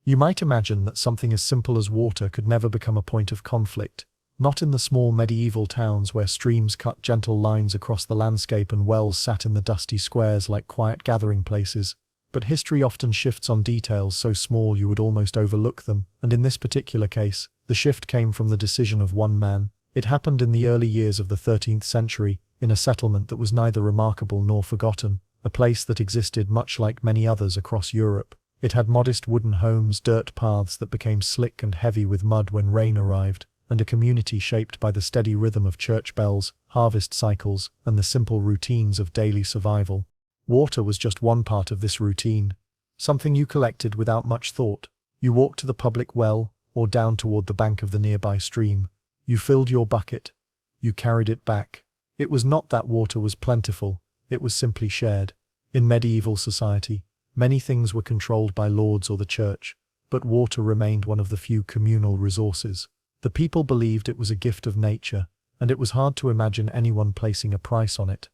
You might imagine that something as simple as water could never become a point of conflict, not in the small medieval towns where streams cut gentle lines across the landscape and wells sat in the dusty squares like quiet gathering places. But history often shifts on details so small you would almost overlook them, and in this particular case, the shift came from the decision of one man. It happened in the early years of the 13th century, in a settlement that was neither remarkable nor forgotten, a place that existed much like many others across Europe. It had modest wooden homes, dirt paths that became slick and heavy with mud when rain arrived, and a community shaped by the steady rhythm of church bells, harvest cycles, and the simple routines of daily survival. Water was just one part of this routine, something you collected without much thought. You walked to the public well, or down toward the bank of the nearby stream. You filled your bucket. You carried it back. It was not that water was plentiful, it was simply shared. In medieval society, many things were controlled by lords or the church, but water remained one of the few communal resources. The people believed it was a gift of nature, and it was hard to imagine anyone placing a price on it.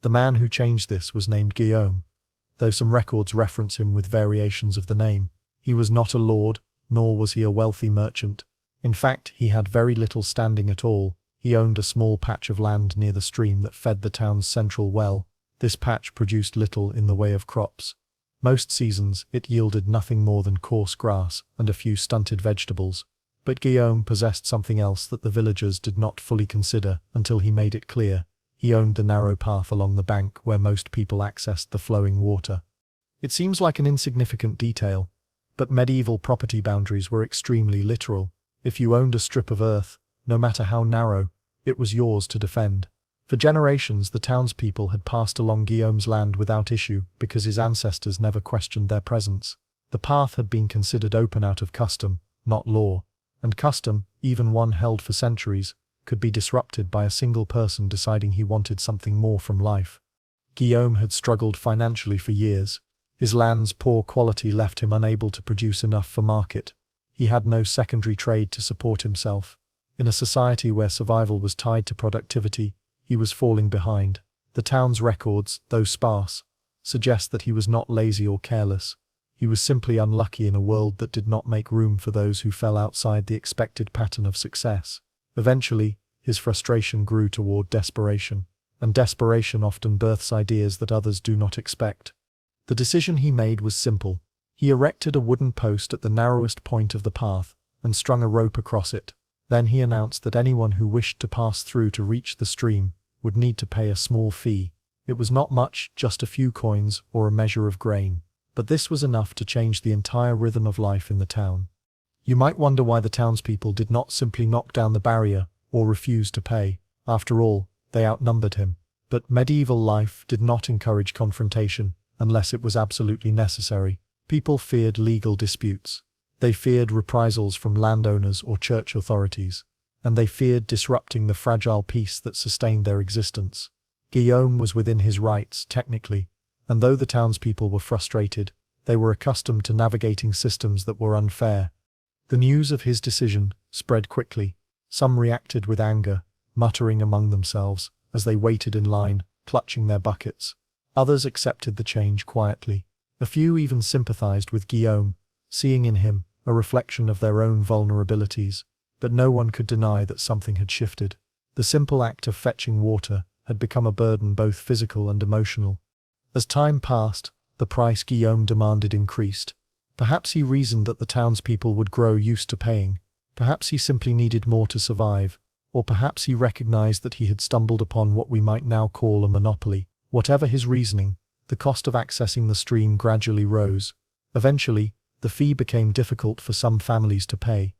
The man who changed this was named Guillaume, though some records reference him with variations of the name. He was not a lord, nor was he a wealthy merchant. In fact, he had very little standing at all. He owned a small patch of land near the stream that fed the town's central well. This patch produced little in the way of crops. Most seasons, it yielded nothing more than coarse grass and a few stunted vegetables. But Guillaume possessed something else that the villagers did not fully consider until he made it clear. He owned the narrow path along the bank where most people accessed the flowing water. It seems like an insignificant detail, but medieval property boundaries were extremely literal. If you owned a strip of earth, no matter how narrow, it was yours to defend. For generations, the townspeople had passed along Guillaume's land without issue because his ancestors never questioned their presence. The path had been considered open out of custom, not law, and custom, even one held for centuries, could be disrupted by a single person deciding he wanted something more from life. Guillaume had struggled financially for years. His land's poor quality left him unable to produce enough for market. He had no secondary trade to support himself. In a society where survival was tied to productivity, he was falling behind. The town's records, though sparse, suggest that he was not lazy or careless. He was simply unlucky in a world that did not make room for those who fell outside the expected pattern of success. Eventually, his frustration grew toward desperation, and desperation often births ideas that others do not expect. The decision he made was simple. He erected a wooden post at the narrowest point of the path and strung a rope across it. Then he announced that anyone who wished to pass through to reach the stream would need to pay a small fee. It was not much, just a few coins or a measure of grain, but this was enough to change the entire rhythm of life in the town. You might wonder why the townspeople did not simply knock down the barrier or refuse to pay. After all, they outnumbered him. But medieval life did not encourage confrontation unless it was absolutely necessary. People feared legal disputes. They feared reprisals from landowners or church authorities, and they feared disrupting the fragile peace that sustained their existence. Guillaume was within his rights, technically, and though the townspeople were frustrated, they were accustomed to navigating systems that were unfair. The news of his decision spread quickly. Some reacted with anger, muttering among themselves as they waited in line, clutching their buckets. Others accepted the change quietly. A few even sympathized with Guillaume, seeing in him a reflection of their own vulnerabilities. But no one could deny that something had shifted. The simple act of fetching water had become a burden, both physical and emotional. As time passed, the price Guillaume demanded increased. Perhaps he reasoned that the townspeople would grow used to paying. Perhaps he simply needed more to survive. Or perhaps he recognized that he had stumbled upon what we might now call a monopoly. Whatever his reasoning, the cost of accessing the stream gradually rose. Eventually, the fee became difficult for some families to pay.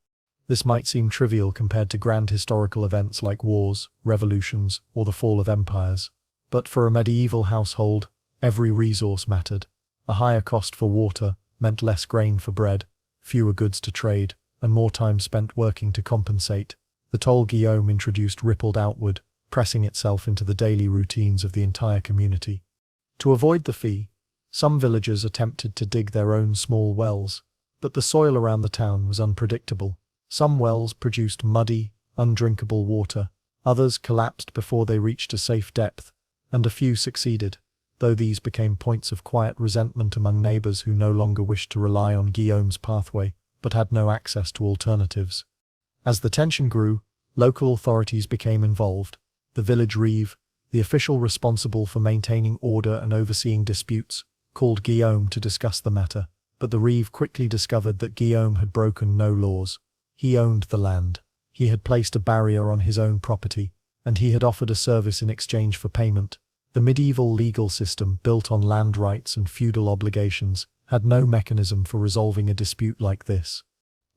This might seem trivial compared to grand historical events like wars, revolutions, or the fall of empires. But for a medieval household, every resource mattered. A higher cost for water meant less grain for bread, fewer goods to trade, and more time spent working to compensate. The toll Guillaume introduced rippled outward, pressing itself into the daily routines of the entire community. To avoid the fee, some villagers attempted to dig their own small wells, but the soil around the town was unpredictable. Some wells produced muddy, undrinkable water, others collapsed before they reached a safe depth, and a few succeeded. though these became points of quiet resentment among neighbors who no longer wished to rely on Guillaume's pathway, but had no access to alternatives. As the tension grew, local authorities became involved. The village reeve, the official responsible for maintaining order and overseeing disputes, called Guillaume to discuss the matter, but the reeve quickly discovered that Guillaume had broken no laws. He owned the land. He had placed a barrier on his own property, and he had offered a service in exchange for payment. The medieval legal system, built on land rights and feudal obligations, had no mechanism for resolving a dispute like this.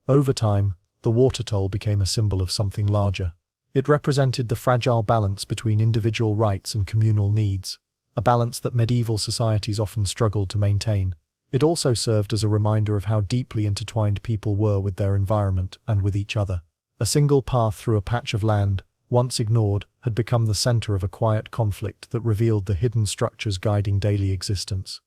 Over time, the water toll became a symbol of something larger. It represented the fragile balance between individual rights and communal needs, a balance that medieval societies often struggled to maintain. It also served as a reminder of how deeply intertwined people were with their environment and with each other. A single path through a patch of land, once ignored, had become the center of a quiet conflict that revealed the hidden structures guiding daily existence.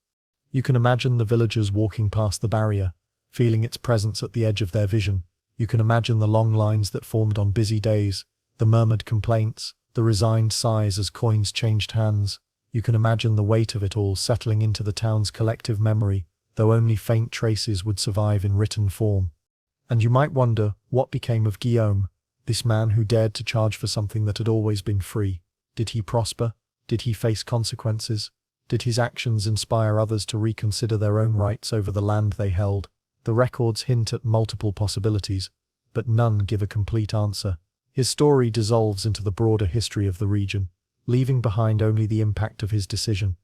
You can imagine the villagers walking past the barrier, feeling its presence at the edge of their vision. You can imagine the long lines that formed on busy days, the murmured complaints, the resigned sighs as coins changed hands. You can imagine the weight of it all settling into the town's collective memory, though only faint traces would survive in written form. And you might wonder, what became of Guillaume, this man who dared to charge for something that had always been free? Did he prosper? Did he face consequences? Did his actions inspire others to reconsider their own rights over the land they held? The records hint at multiple possibilities, but none give a complete answer. His story dissolves into the broader history of the region, leaving behind only the impact of his decision.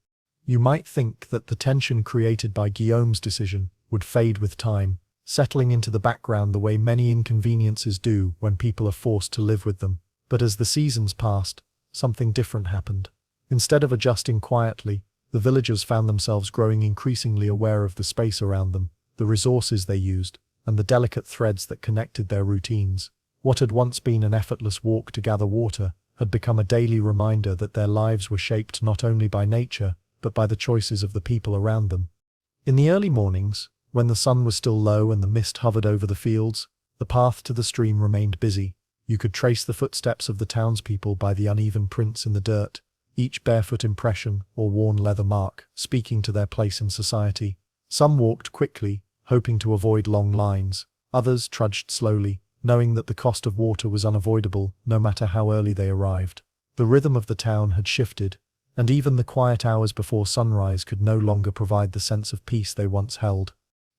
You might think that the tension created by Guillaume's decision would fade with time, settling into the background the way many inconveniences do when people are forced to live with them. But as the seasons passed, something different happened. Instead of adjusting quietly, the villagers found themselves growing increasingly aware of the space around them, the resources they used, and the delicate threads that connected their routines. What had once been an effortless walk to gather water had become a daily reminder that their lives were shaped not only by nature, but by the choices of the people around them. In the early mornings, when the sun was still low and the mist hovered over the fields, the path to the stream remained busy. You could trace the footsteps of the townspeople by the uneven prints in the dirt, each barefoot impression or worn leather mark speaking to their place in society. Some walked quickly, hoping to avoid long lines. Others trudged slowly, knowing that the cost of water was unavoidable no matter how early they arrived. The rhythm of the town had shifted, and even the quiet hours before sunrise could no longer provide the sense of peace they once held.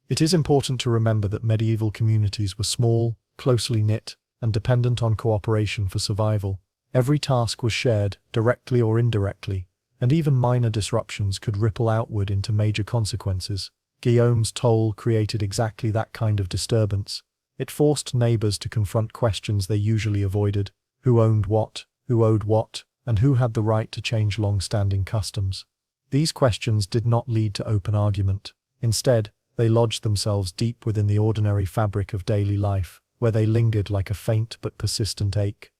It is important to remember that medieval communities were small, closely knit, and dependent on cooperation for survival. Every task was shared, directly or indirectly, and even minor disruptions could ripple outward into major consequences. Guillaume's toll created exactly that kind of disturbance. It forced neighbors to confront questions they usually avoided: who owned what, who owed what, and who had the right to change long-standing customs. These questions did not lead to open argument. Instead, they lodged themselves deep within the ordinary fabric of daily life, where they lingered like a faint but persistent ache.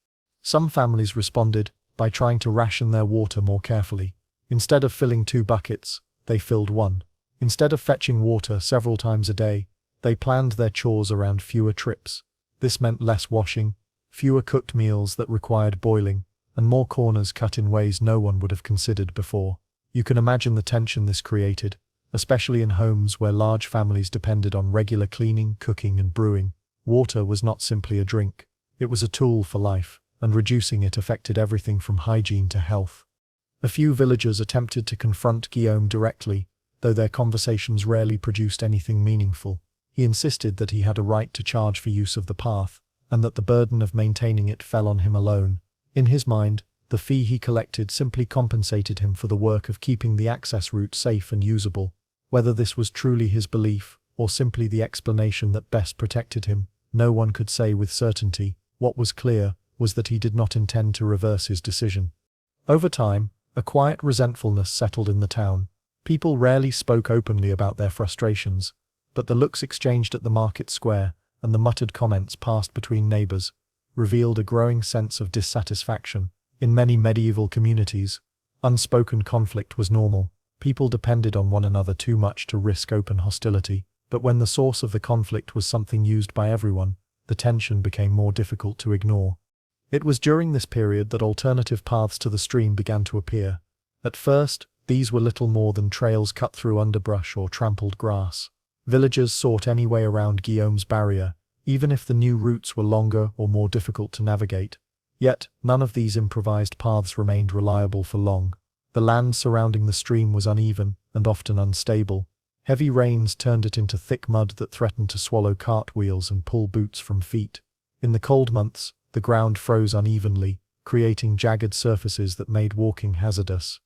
Some families responded by trying to ration their water more carefully. Instead of filling 2 buckets, they filled 1. Instead of fetching water several times a day, they planned their chores around fewer trips. This meant less washing, fewer cooked meals that required boiling, and more corners cut in ways no one would have considered before. You can imagine the tension this created, especially in homes where large families depended on regular cleaning, cooking, and brewing. Water was not simply a drink. It was a tool for life, and reducing it affected everything from hygiene to health. A few villagers attempted to confront Guillaume directly, though their conversations rarely produced anything meaningful. He insisted that he had a right to charge for use of the path, and that the burden of maintaining it fell on him alone. In his mind, the fee he collected simply compensated him for the work of keeping the access route safe and usable. Whether this was truly his belief, or simply the explanation that best protected him, no one could say with certainty. What was clear was that he did not intend to reverse his decision. Over time, a quiet resentfulness settled in the town. People rarely spoke openly about their frustrations, but the looks exchanged at the market square and the muttered comments passed between neighbors revealed a growing sense of dissatisfaction. In many medieval communities, unspoken conflict was normal. People depended on one another too much to risk open hostility, but when the source of the conflict was something used by everyone, the tension became more difficult to ignore. It was during this period that alternative paths to the stream began to appear. At first, These were little more than trails cut through underbrush or trampled grass. Villagers sought any way around Guillaume's barrier, even if the new routes were longer or more difficult to navigate. Yet, none of these improvised paths remained reliable for long. The land surrounding the stream was uneven and often unstable. Heavy rains turned it into thick mud that threatened to swallow cartwheels and pull boots from feet. In the cold months, the ground froze unevenly, creating jagged surfaces that made walking hazardous.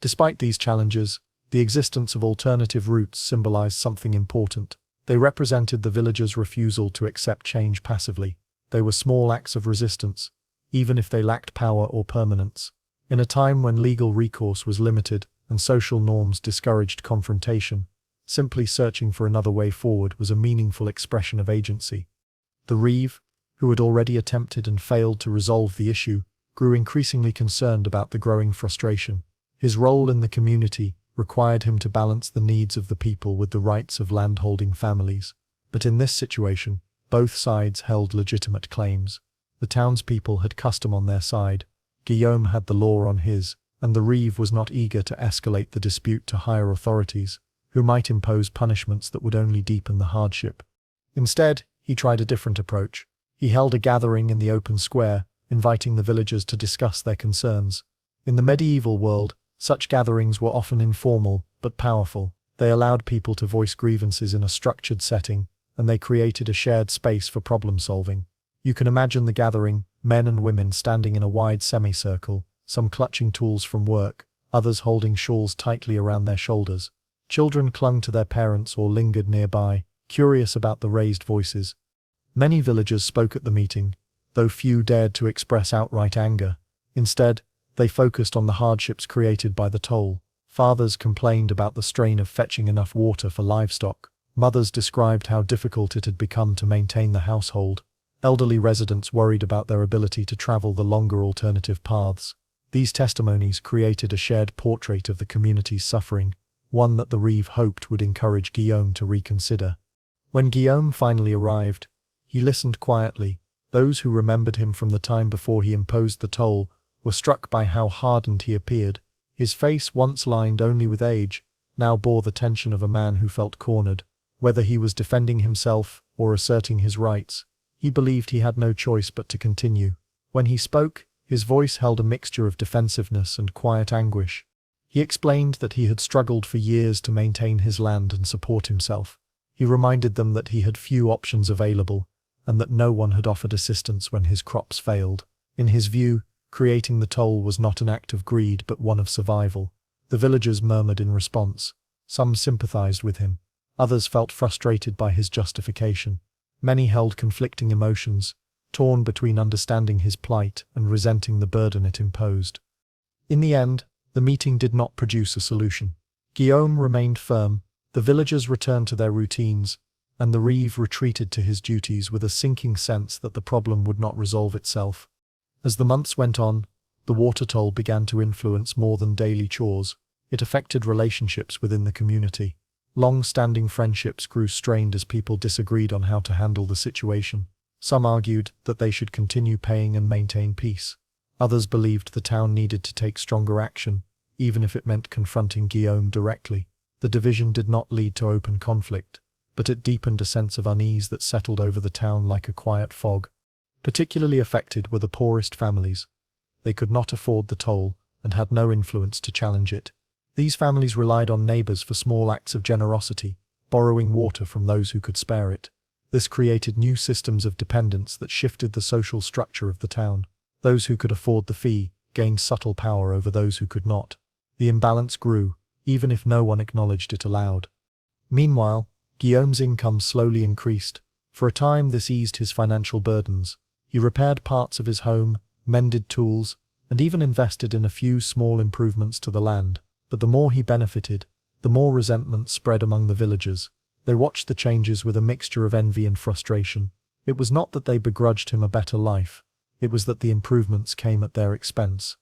Despite these challenges, the existence of alternative routes symbolized something important. They represented the villagers' refusal to accept change passively. They were small acts of resistance, even if they lacked power or permanence. In a time when legal recourse was limited and social norms discouraged confrontation, simply searching for another way forward was a meaningful expression of agency. The Reeve, who had already attempted and failed to resolve the issue, grew increasingly concerned about the growing frustration. His role in the community required him to balance the needs of the people with the rights of landholding families. But in this situation, both sides held legitimate claims. The townspeople had custom on their side, Guillaume had the law on his, and the Reeve was not eager to escalate the dispute to higher authorities, who might impose punishments that would only deepen the hardship. Instead, he tried a different approach. He held a gathering in the open square, inviting the villagers to discuss their concerns. In the medieval world, such gatherings were often informal, but powerful. They allowed people to voice grievances in a structured setting, and they created a shared space for problem-solving. You can imagine the gathering, men and women standing in a wide semicircle, some clutching tools from work, others holding shawls tightly around their shoulders. Children clung to their parents or lingered nearby, curious about the raised voices. Many villagers spoke at the meeting, though few dared to express outright anger. Instead, they focused on the hardships created by the toll. Fathers complained about the strain of fetching enough water for livestock. Mothers described how difficult it had become to maintain the household. Elderly residents worried about their ability to travel the longer alternative paths. These testimonies created a shared portrait of the community's suffering, one that the Reeve hoped would encourage Guillaume to reconsider. When Guillaume finally arrived, he listened quietly. Those who remembered him from the time before he imposed the toll were struck by how hardened he appeared. His face, once lined only with age, now bore the tension of a man who felt cornered. Whether he was defending himself or asserting his rights, he believed he had no choice but to continue. When he spoke, his voice held a mixture of defensiveness and quiet anguish. He explained that he had struggled for years to maintain his land and support himself. He reminded them that he had few options available, and that no one had offered assistance when his crops failed. In his view, creating the toll was not an act of greed but one of survival. The villagers murmured in response. Some sympathized with him. Others felt frustrated by his justification. Many held conflicting emotions, torn between understanding his plight and resenting the burden it imposed. In the end, the meeting did not produce a solution. Guillaume remained firm, the villagers returned to their routines, and the Reeve retreated to his duties with a sinking sense that the problem would not resolve itself. As the months went on, the water toll began to influence more than daily chores. It affected relationships within the community. Long-standing friendships grew strained as people disagreed on how to handle the situation. Some argued that they should continue paying and maintain peace. Others believed the town needed to take stronger action, even if it meant confronting Guillaume directly. The division did not lead to open conflict, but it deepened a sense of unease that settled over the town like a quiet fog. Particularly affected were the poorest families. They could not afford the toll and had no influence to challenge it. These families relied on neighbors for small acts of generosity, borrowing water from those who could spare it. This created new systems of dependence that shifted the social structure of the town. Those who could afford the fee gained subtle power over those who could not. The imbalance grew, even if no one acknowledged it aloud. Meanwhile, Guillaume's income slowly increased. For a time this eased his financial burdens. He repaired parts of his home, mended tools, and even invested in a few small improvements to the land. But the more he benefited, the more resentment spread among the villagers. They watched the changes with a mixture of envy and frustration. It was not that they begrudged him a better life. It was that the improvements came at their expense.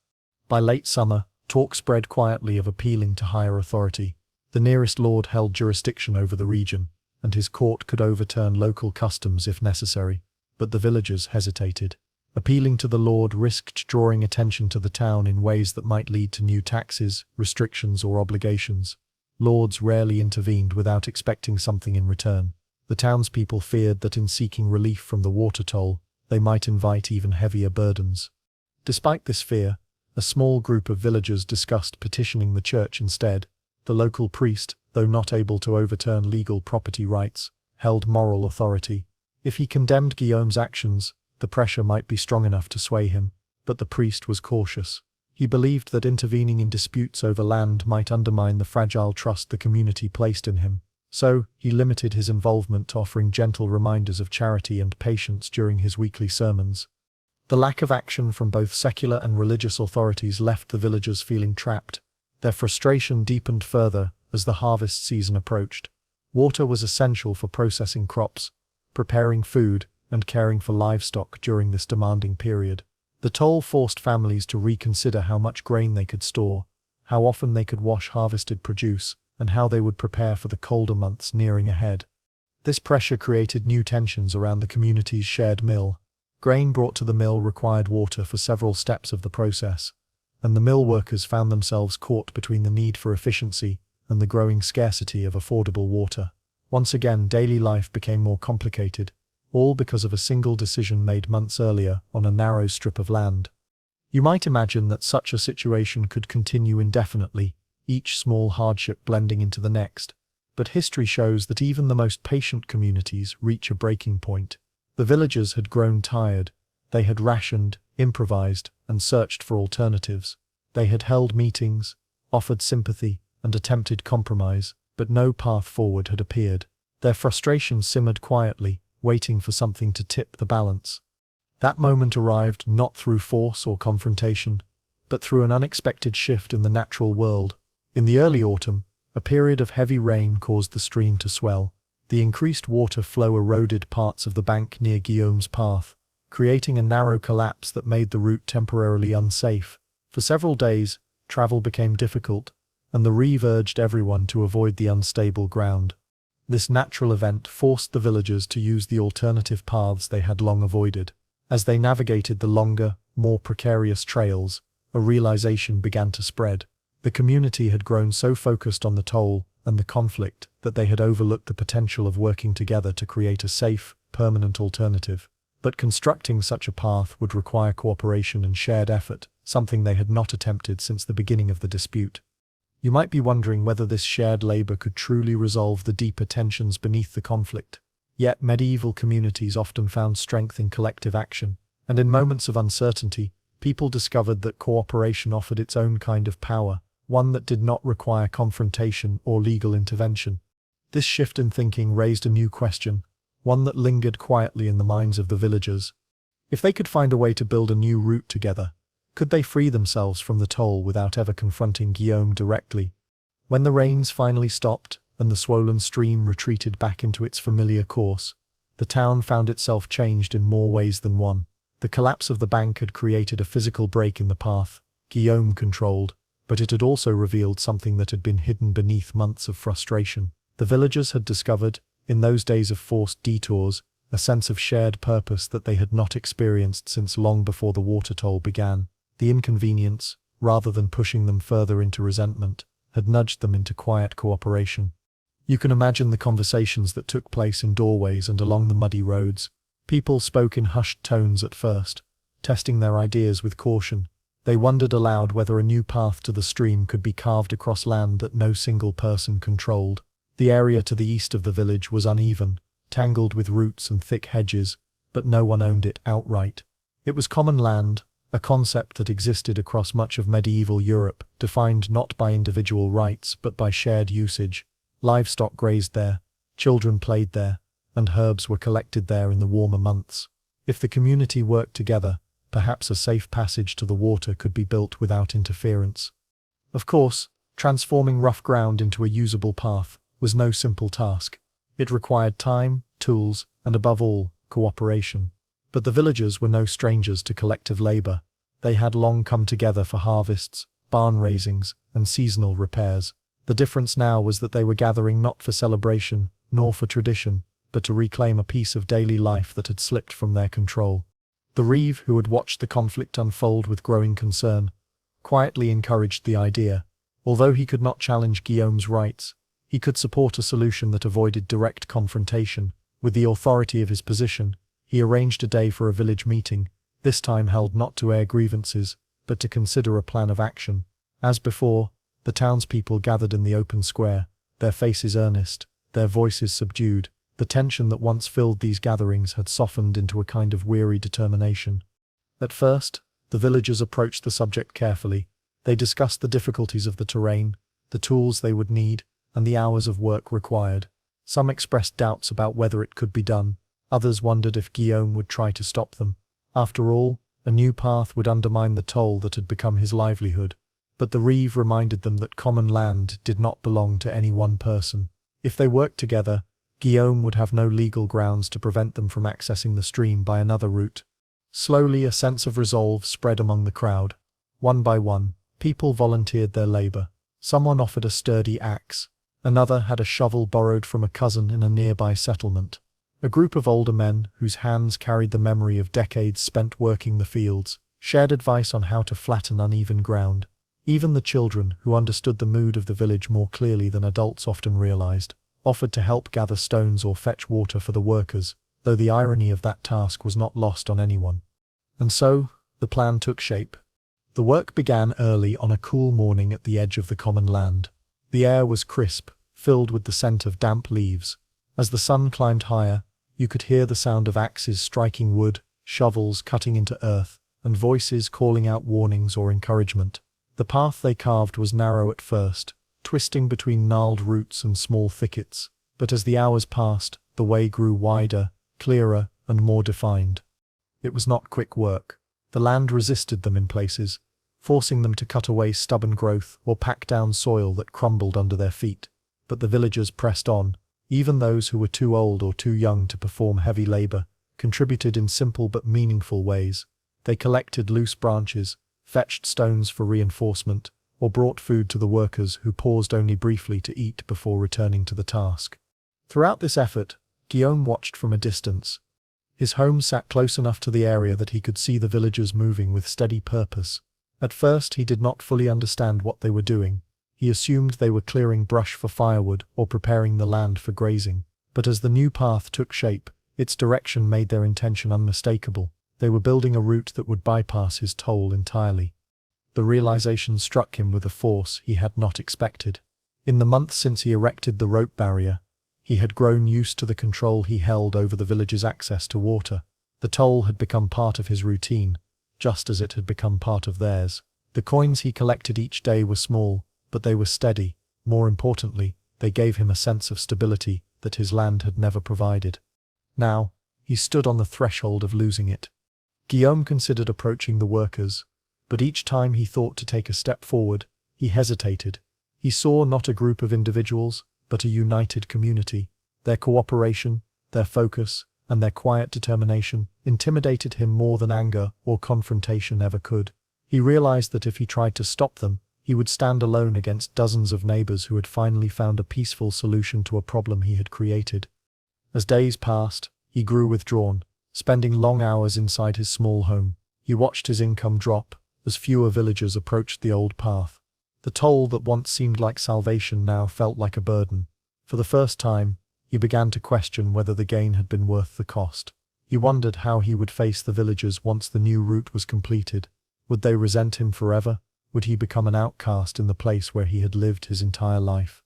By late summer, talk spread quietly of appealing to higher authority. The nearest lord held jurisdiction over the region, and his court could overturn local customs if necessary. But the villagers hesitated. Appealing to the Lord risked drawing attention to the town in ways that might lead to new taxes, restrictions, or obligations. Lords rarely intervened without expecting something in return. The townspeople feared that in seeking relief from the water toll, they might invite even heavier burdens. Despite this fear, a small group of villagers discussed petitioning the church instead. The local priest, though not able to overturn legal property rights, held moral authority. If he condemned Guillaume's actions, the pressure might be strong enough to sway him, but the priest was cautious. He believed that intervening in disputes over land might undermine the fragile trust the community placed in him. So, he limited his involvement to offering gentle reminders of charity and patience during his weekly sermons. The lack of action from both secular and religious authorities left the villagers feeling trapped. Their frustration deepened further as the harvest season approached. Water was essential for processing crops, preparing food, and caring for livestock during this demanding period. The toll forced families to reconsider how much grain they could store, how often they could wash harvested produce, and how they would prepare for the colder months nearing ahead. This pressure created new tensions around the community's shared mill. Grain brought to the mill required water for several steps of the process, and the mill workers found themselves caught between the need for efficiency and the growing scarcity of affordable water. Once again, daily life became more complicated, all because of a single decision made months earlier on a narrow strip of land. You might imagine that such a situation could continue indefinitely, each small hardship blending into the next. But history shows that even the most patient communities reach a breaking point. The villagers had grown tired. They had rationed, improvised, and searched for alternatives. They had held meetings, offered sympathy, and attempted compromise, but no path forward had appeared. Their frustration simmered quietly, waiting for something to tip the balance. That moment arrived not through force or confrontation, but through an unexpected shift in the natural world. In the early autumn, a period of heavy rain caused the stream to swell. The increased water flow eroded parts of the bank near Guillaume's path, creating a narrow collapse that made the route temporarily unsafe. For several days, travel became difficult, and the reeve urged everyone to avoid the unstable ground. This natural event forced the villagers to use the alternative paths they had long avoided. As they navigated the longer, more precarious trails, a realization began to spread. The community had grown so focused on the toll and the conflict that they had overlooked the potential of working together to create a safe, permanent alternative. But constructing such a path would require cooperation and shared effort, something they had not attempted since the beginning of the dispute. You might be wondering whether this shared labor could truly resolve the deeper tensions beneath the conflict. Yet medieval communities often found strength in collective action, and in moments of uncertainty, people discovered that cooperation offered its own kind of power, one that did not require confrontation or legal intervention. This shift in thinking raised a new question, one that lingered quietly in the minds of the villagers. If they could find a way to build a new route together, could they free themselves from the toll without ever confronting Guillaume directly? When the rains finally stopped, and the swollen stream retreated back into its familiar course, the town found itself changed in more ways than one. The collapse of the bank had created a physical break in the path, Guillaume controlled, but it had also revealed something that had been hidden beneath months of frustration. The villagers had discovered, in those days of forced detours, a sense of shared purpose that they had not experienced since long before the water toll began. The inconvenience, rather than pushing them further into resentment, had nudged them into quiet cooperation. You can imagine the conversations that took place in doorways and along the muddy roads. People spoke in hushed tones at first, testing their ideas with caution. They wondered aloud whether a new path to the stream could be carved across land that no single person controlled. The area to the east of the village was uneven, tangled with roots and thick hedges, but no one owned it outright. It was common land, a concept that existed across much of medieval Europe, defined not by individual rights but by shared usage. Livestock grazed there, children played there, and herbs were collected there in the warmer months. If the community worked together, perhaps a safe passage to the water could be built without interference. Of course, transforming rough ground into a usable path was no simple task. It required time, tools, and above all, cooperation. But the villagers were no strangers to collective labor. They had long come together for harvests, barn raisings, and seasonal repairs. The difference now was that they were gathering not for celebration, nor for tradition, but to reclaim a piece of daily life that had slipped from their control. The reeve, who had watched the conflict unfold with growing concern, quietly encouraged the idea. Although he could not challenge Guillaume's rights, he could support a solution that avoided direct confrontation. With the authority of his position, he arranged a day for a village meeting, this time held not to air grievances, but to consider a plan of action. As before, the townspeople gathered in the open square, their faces earnest, their voices subdued. The tension that once filled these gatherings had softened into a kind of weary determination. At first, the villagers approached the subject carefully. They discussed the difficulties of the terrain, the tools they would need, and the hours of work required. Some expressed doubts about whether it could be done. Others wondered if Guillaume would try to stop them. After all, a new path would undermine the toll that had become his livelihood. But the reeve reminded them that common land did not belong to any one person. If they worked together, Guillaume would have no legal grounds to prevent them from accessing the stream by another route. Slowly, a sense of resolve spread among the crowd. One by one, people volunteered their labor. Someone offered a sturdy axe. Another had a shovel borrowed from a cousin in a nearby settlement. A group of older men, whose hands carried the memory of decades spent working the fields, shared advice on how to flatten uneven ground. Even the children, who understood the mood of the village more clearly than adults often realized, offered to help gather stones or fetch water for the workers, though the irony of that task was not lost on anyone. And so, the plan took shape. The work began early on a cool morning at the edge of the common land. The air was crisp, filled with the scent of damp leaves. As the sun climbed higher, you could hear the sound of axes striking wood, shovels cutting into earth, and voices calling out warnings or encouragement. The path they carved was narrow at first, twisting between gnarled roots and small thickets, but as the hours passed, the way grew wider, clearer, and more defined. It was not quick work. The land resisted them in places, forcing them to cut away stubborn growth or pack down soil that crumbled under their feet. But the villagers pressed on. Even those who were too old or too young to perform heavy labor contributed in simple but meaningful ways. They collected loose branches, fetched stones for reinforcement, or brought food to the workers who paused only briefly to eat before returning to the task. Throughout this effort, Guillaume watched from a distance. His home sat close enough to the area that he could see the villagers moving with steady purpose. At first he did not fully understand what they were doing. He assumed they were clearing brush for firewood or preparing the land for grazing. But as the new path took shape, its direction made their intention unmistakable. They were building a route that would bypass his toll entirely. The realization struck him with a force he had not expected. In the months since he erected the rope barrier, he had grown used to the control he held over the village's access to water. The toll had become part of his routine, just as it had become part of theirs. The coins he collected each day were small, but they were steady. More importantly, they gave him a sense of stability that his land had never provided. Now, he stood on the threshold of losing it. Guillaume considered approaching the workers, but each time he thought to take a step forward, he hesitated. He saw not a group of individuals, but a united community. Their cooperation, their focus, and their quiet determination intimidated him more than anger or confrontation ever could. He realized that if he tried to stop them, he would stand alone against dozens of neighbors who had finally found a peaceful solution to a problem he had created. As days passed, he grew withdrawn, spending long hours inside his small home. He watched his income drop as fewer villagers approached the old path. The toll that once seemed like salvation now felt like a burden. For the first time, he began to question whether the gain had been worth the cost. He wondered how he would face the villagers once the new route was completed. Would they resent him forever? Would he become an outcast in the place where he had lived his entire life?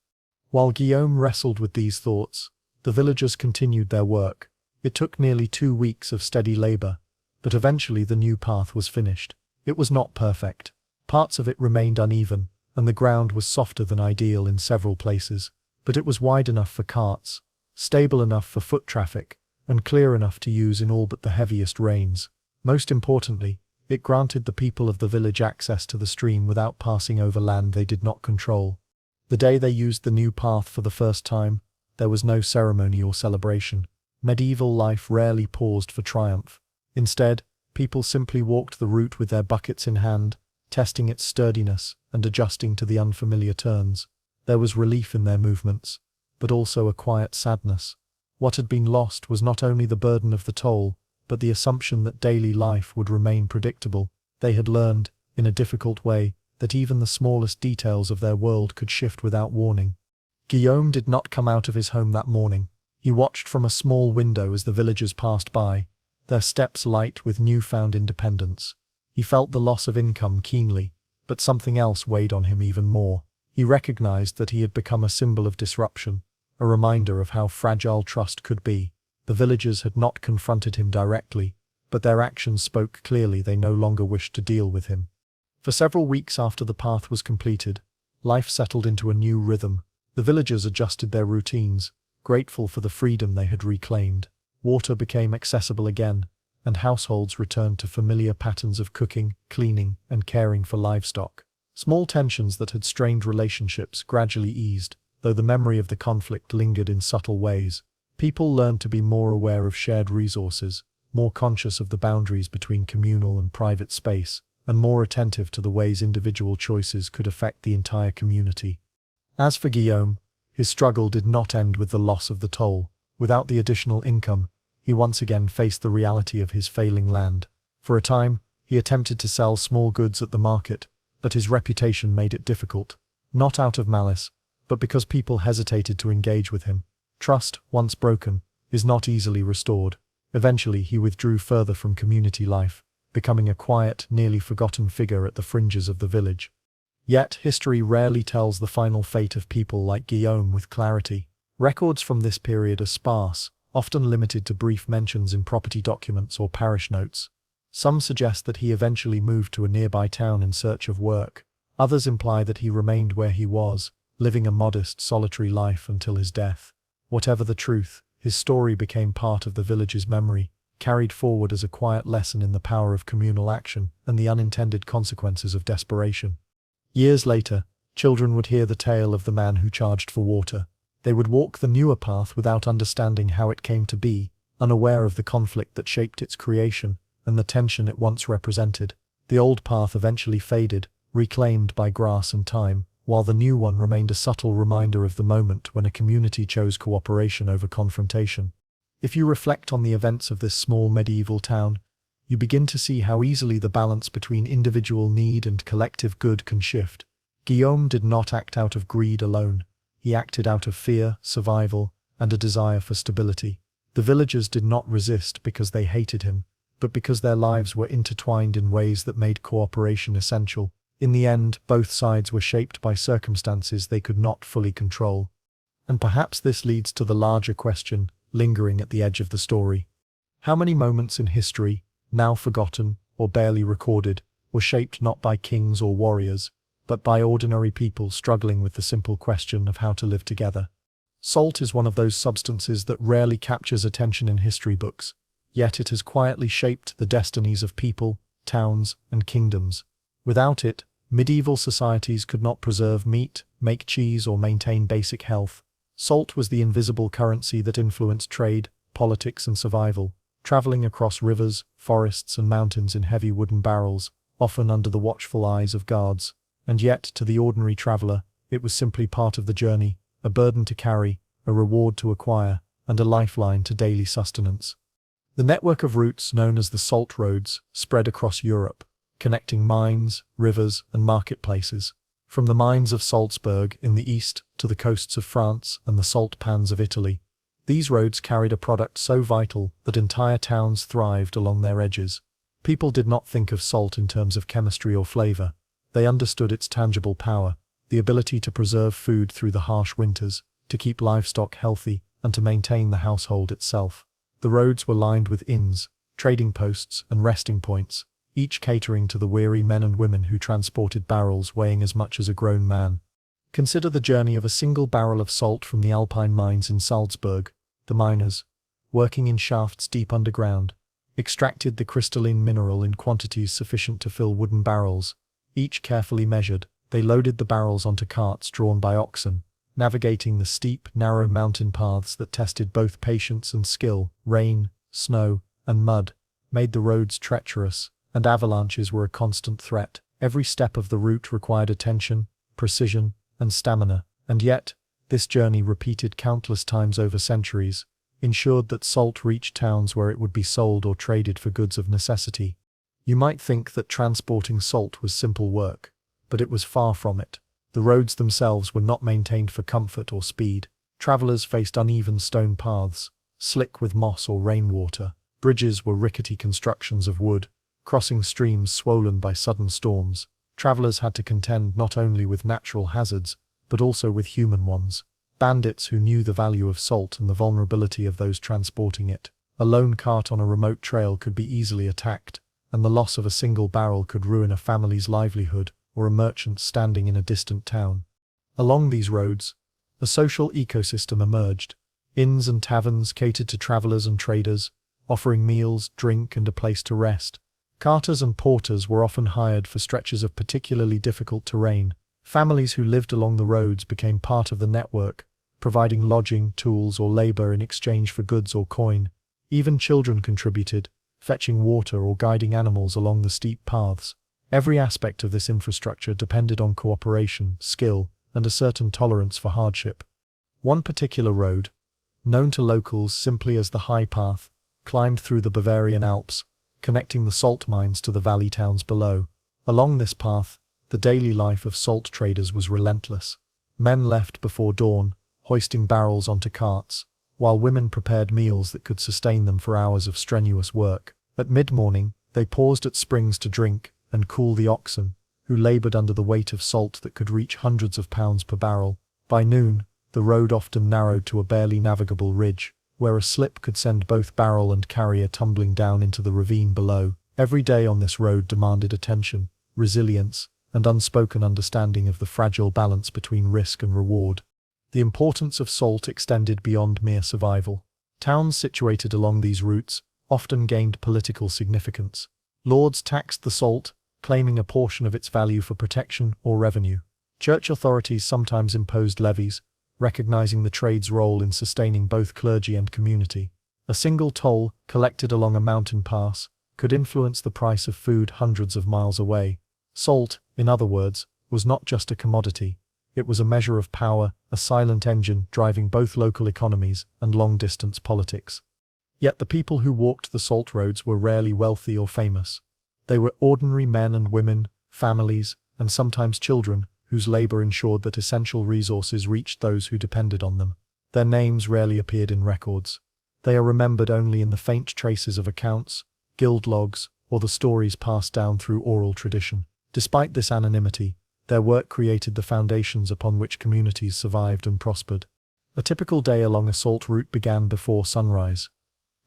While Guillaume wrestled with these thoughts, the villagers continued their work. It took nearly 2 weeks of steady labor, but eventually the new path was finished. It was not perfect. Parts of it remained uneven, and the ground was softer than ideal in several places, but it was wide enough for carts, stable enough for foot traffic, and clear enough to use in all but the heaviest rains. Most importantly, it granted the people of the village access to the stream without passing over land they did not control. The day they used the new path for the first time, there was no ceremony or celebration. Medieval life rarely paused for triumph. Instead, people simply walked the route with their buckets in hand, testing its sturdiness and adjusting to the unfamiliar turns. There was relief in their movements, but also a quiet sadness. What had been lost was not only the burden of the toll, but the assumption that daily life would remain predictable. They had learned, in a difficult way, that even the smallest details of their world could shift without warning. Guillaume did not come out of his home that morning. He watched from a small window as the villagers passed by, their steps light with newfound independence. He felt the loss of income keenly, but something else weighed on him even more. He recognized that he had become a symbol of disruption, a reminder of how fragile trust could be. The villagers had not confronted him directly, but their actions spoke clearly they no longer wished to deal with him. For several weeks after the path was completed, life settled into a new rhythm. The villagers adjusted their routines, grateful for the freedom they had reclaimed. Water became accessible again, and households returned to familiar patterns of cooking, cleaning, and caring for livestock. Small tensions that had strained relationships gradually eased, though the memory of the conflict lingered in subtle ways. People learned to be more aware of shared resources, more conscious of the boundaries between communal and private space, and more attentive to the ways individual choices could affect the entire community. As for Guillaume, his struggle did not end with the loss of the toll. Without the additional income, he once again faced the reality of his failing land. For a time, he attempted to sell small goods at the market, but his reputation made it difficult, not out of malice, but because people hesitated to engage with him. Trust, once broken, is not easily restored. Eventually, he withdrew further from community life, becoming a quiet, nearly forgotten figure at the fringes of the village. Yet, history rarely tells the final fate of people like Guillaume with clarity. Records from this period are sparse, often limited to brief mentions in property documents or parish notes. Some suggest that he eventually moved to a nearby town in search of work. Others imply that he remained where he was, living a modest, solitary life until his death. Whatever the truth, his story became part of the village's memory, carried forward as a quiet lesson in the power of communal action and the unintended consequences of desperation. Years later, children would hear the tale of the man who charged for water. They would walk the newer path without understanding how it came to be, unaware of the conflict that shaped its creation and the tension it once represented. The old path eventually faded, reclaimed by grass and time, while the new one remained a subtle reminder of the moment when a community chose cooperation over confrontation. If you reflect on the events of this small medieval town, you begin to see how easily the balance between individual need and collective good can shift. Guillaume did not act out of greed alone. He acted out of fear, survival, and a desire for stability. The villagers did not resist because they hated him, but because their lives were intertwined in ways that made cooperation essential. In the end, both sides were shaped by circumstances they could not fully control. And perhaps this leads to the larger question, lingering at the edge of the story. How many moments in history, now forgotten or barely recorded, were shaped not by kings or warriors, but by ordinary people struggling with the simple question of how to live together? Salt is one of those substances that rarely captures attention in history books, yet it has quietly shaped the destinies of people, towns, and kingdoms. Without it, medieval societies could not preserve meat, make cheese, or maintain basic health. Salt was the invisible currency that influenced trade, politics, and survival, traveling across rivers, forests, and mountains in heavy wooden barrels, often under the watchful eyes of guards. And yet, to the ordinary traveler, it was simply part of the journey, a burden to carry, a reward to acquire, and a lifeline to daily sustenance. The network of routes known as the Salt Roads spread across Europe, connecting mines, rivers, and marketplaces. From the mines of Salzburg in the east to the coasts of France and the salt pans of Italy, these roads carried a product so vital that entire towns thrived along their edges. People did not think of salt in terms of chemistry or flavor. They understood its tangible power, the ability to preserve food through the harsh winters, to keep livestock healthy, and to maintain the household itself. The roads were lined with inns, trading posts, and resting points, each catering to the weary men and women who transported barrels weighing as much as a grown man. Consider the journey of a single barrel of salt from the Alpine mines in Salzburg. The miners, working in shafts deep underground, extracted the crystalline mineral in quantities sufficient to fill wooden barrels. Each carefully measured, they loaded the barrels onto carts drawn by oxen, navigating the steep, narrow mountain paths that tested both patience and skill. Rain, snow, and mud made the roads treacherous, and avalanches were a constant threat. Every step of the route required attention, precision, and stamina, and yet, this journey repeated countless times over centuries. ensured that salt reached towns where it would be sold or traded for goods of necessity. You might think that transporting salt was simple work, but it was far from it. The roads themselves were not maintained for comfort or speed. Travelers faced uneven stone paths, slick with moss or rainwater. Bridges were rickety constructions of wood, crossing streams swollen by sudden storms. Travelers had to contend not only with natural hazards, but also with human ones. Bandits who knew the value of salt and the vulnerability of those transporting it. A lone cart on a remote trail could be easily attacked, and the loss of a single barrel could ruin a family's livelihood or a merchant standing in a distant town. Along these roads, a social ecosystem emerged. Inns and taverns catered to travelers and traders, offering meals, drink, and a place to rest. Carters and porters were often hired for stretches of particularly difficult terrain. Families who lived along the roads became part of the network, providing lodging, tools, or labor in exchange for goods or coin. Even children contributed, fetching water or guiding animals along the steep paths. Every aspect of this infrastructure depended on cooperation, skill, and a certain tolerance for hardship. One particular road, known to locals simply as the High Path, climbed through the Bavarian Alps, connecting the salt mines to the valley towns below. Along this path, the daily life of salt traders was relentless. Men left before dawn, hoisting barrels onto carts, while women prepared meals that could sustain them for hours of strenuous work. At mid-morning, they paused at springs to drink and cool the oxen, who labored under the weight of salt that could reach hundreds of pounds per barrel. By noon, the road often narrowed to a barely navigable ridge, where a slip could send both barrel and carrier tumbling down into the ravine below. Every day on this road demanded attention, resilience, and unspoken understanding of the fragile balance between risk and reward. The importance of salt extended beyond mere survival. Towns situated along these routes often gained political significance. Lords taxed the salt, claiming a portion of its value for protection or revenue. Church authorities sometimes imposed levies, recognizing the trade's role in sustaining both clergy and community. A single toll, collected along a mountain pass, could influence the price of food hundreds of miles away. Salt, in other words, was not just a commodity. It was a measure of power, a silent engine driving both local economies and long-distance politics. Yet the people who walked the salt roads were rarely wealthy or famous. They were ordinary men and women, families, and sometimes children, whose labor ensured that essential resources reached those who depended on them. Their names rarely appeared in records. They are remembered only in the faint traces of accounts, guild logs, or the stories passed down through oral tradition. Despite this anonymity, their work created the foundations upon which communities survived and prospered. A typical day along a salt route began before sunrise.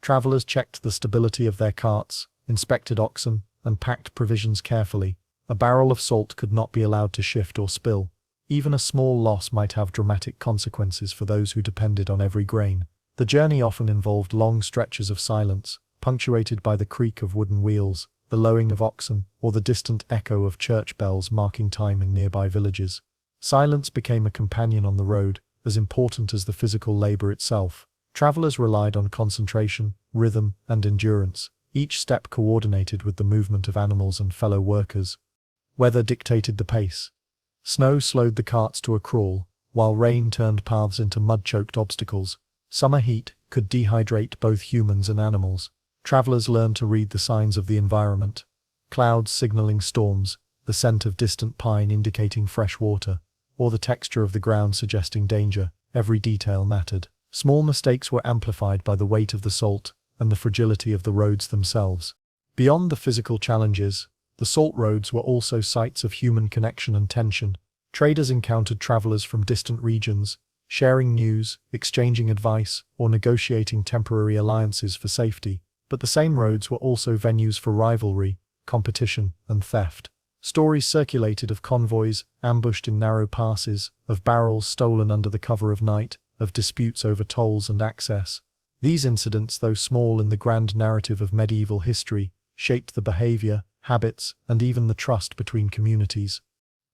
Travelers checked the stability of their carts, inspected oxen, and packed provisions carefully. A barrel of salt could not be allowed to shift or spill. Even a small loss might have dramatic consequences for those who depended on every grain. The journey often involved long stretches of silence, punctuated by the creak of wooden wheels, the lowing of oxen, or the distant echo of church bells marking time in nearby villages. Silence became a companion on the road, as important as the physical labor itself. Travelers relied on concentration, rhythm, and endurance, each step coordinated with the movement of animals and fellow workers. Weather dictated the pace. Snow slowed the carts to a crawl, while rain turned paths into mud-choked obstacles. Summer heat could dehydrate both humans and animals. Travelers learned to read the signs of the environment. Clouds signaling storms, the scent of distant pine indicating fresh water, or the texture of the ground suggesting danger. Every detail mattered. Small mistakes were amplified by the weight of the salt and the fragility of the roads themselves. Beyond the physical challenges, the salt roads were also sites of human connection and tension. Traders encountered travelers from distant regions, sharing news, exchanging advice, or negotiating temporary alliances for safety. But the same roads were also venues for rivalry, competition, and theft. Stories circulated of convoys ambushed in narrow passes, of barrels stolen under the cover of night, of disputes over tolls and access. These incidents, though small in the grand narrative of medieval history, shaped the behavior, habits, and even the trust between communities.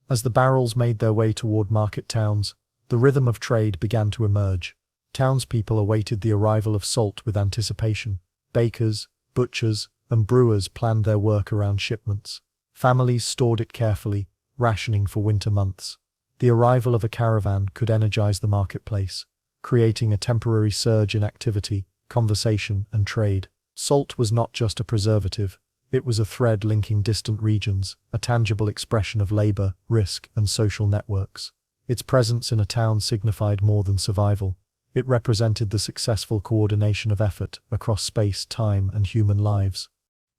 As the barrels made their way toward market towns, the rhythm of trade began to emerge. Townspeople awaited the arrival of salt with anticipation. Bakers, butchers, and brewers planned their work around shipments. Families stored it carefully, rationing for winter months. The arrival of a caravan could energize the marketplace, creating a temporary surge in activity conversation, and trade. Salt was not just a preservative, it was a thread linking distant regions, a tangible expression of labor, risk, and social networks. Its presence in a town signified more than survival. It represented the successful coordination of effort across space, time, and human lives.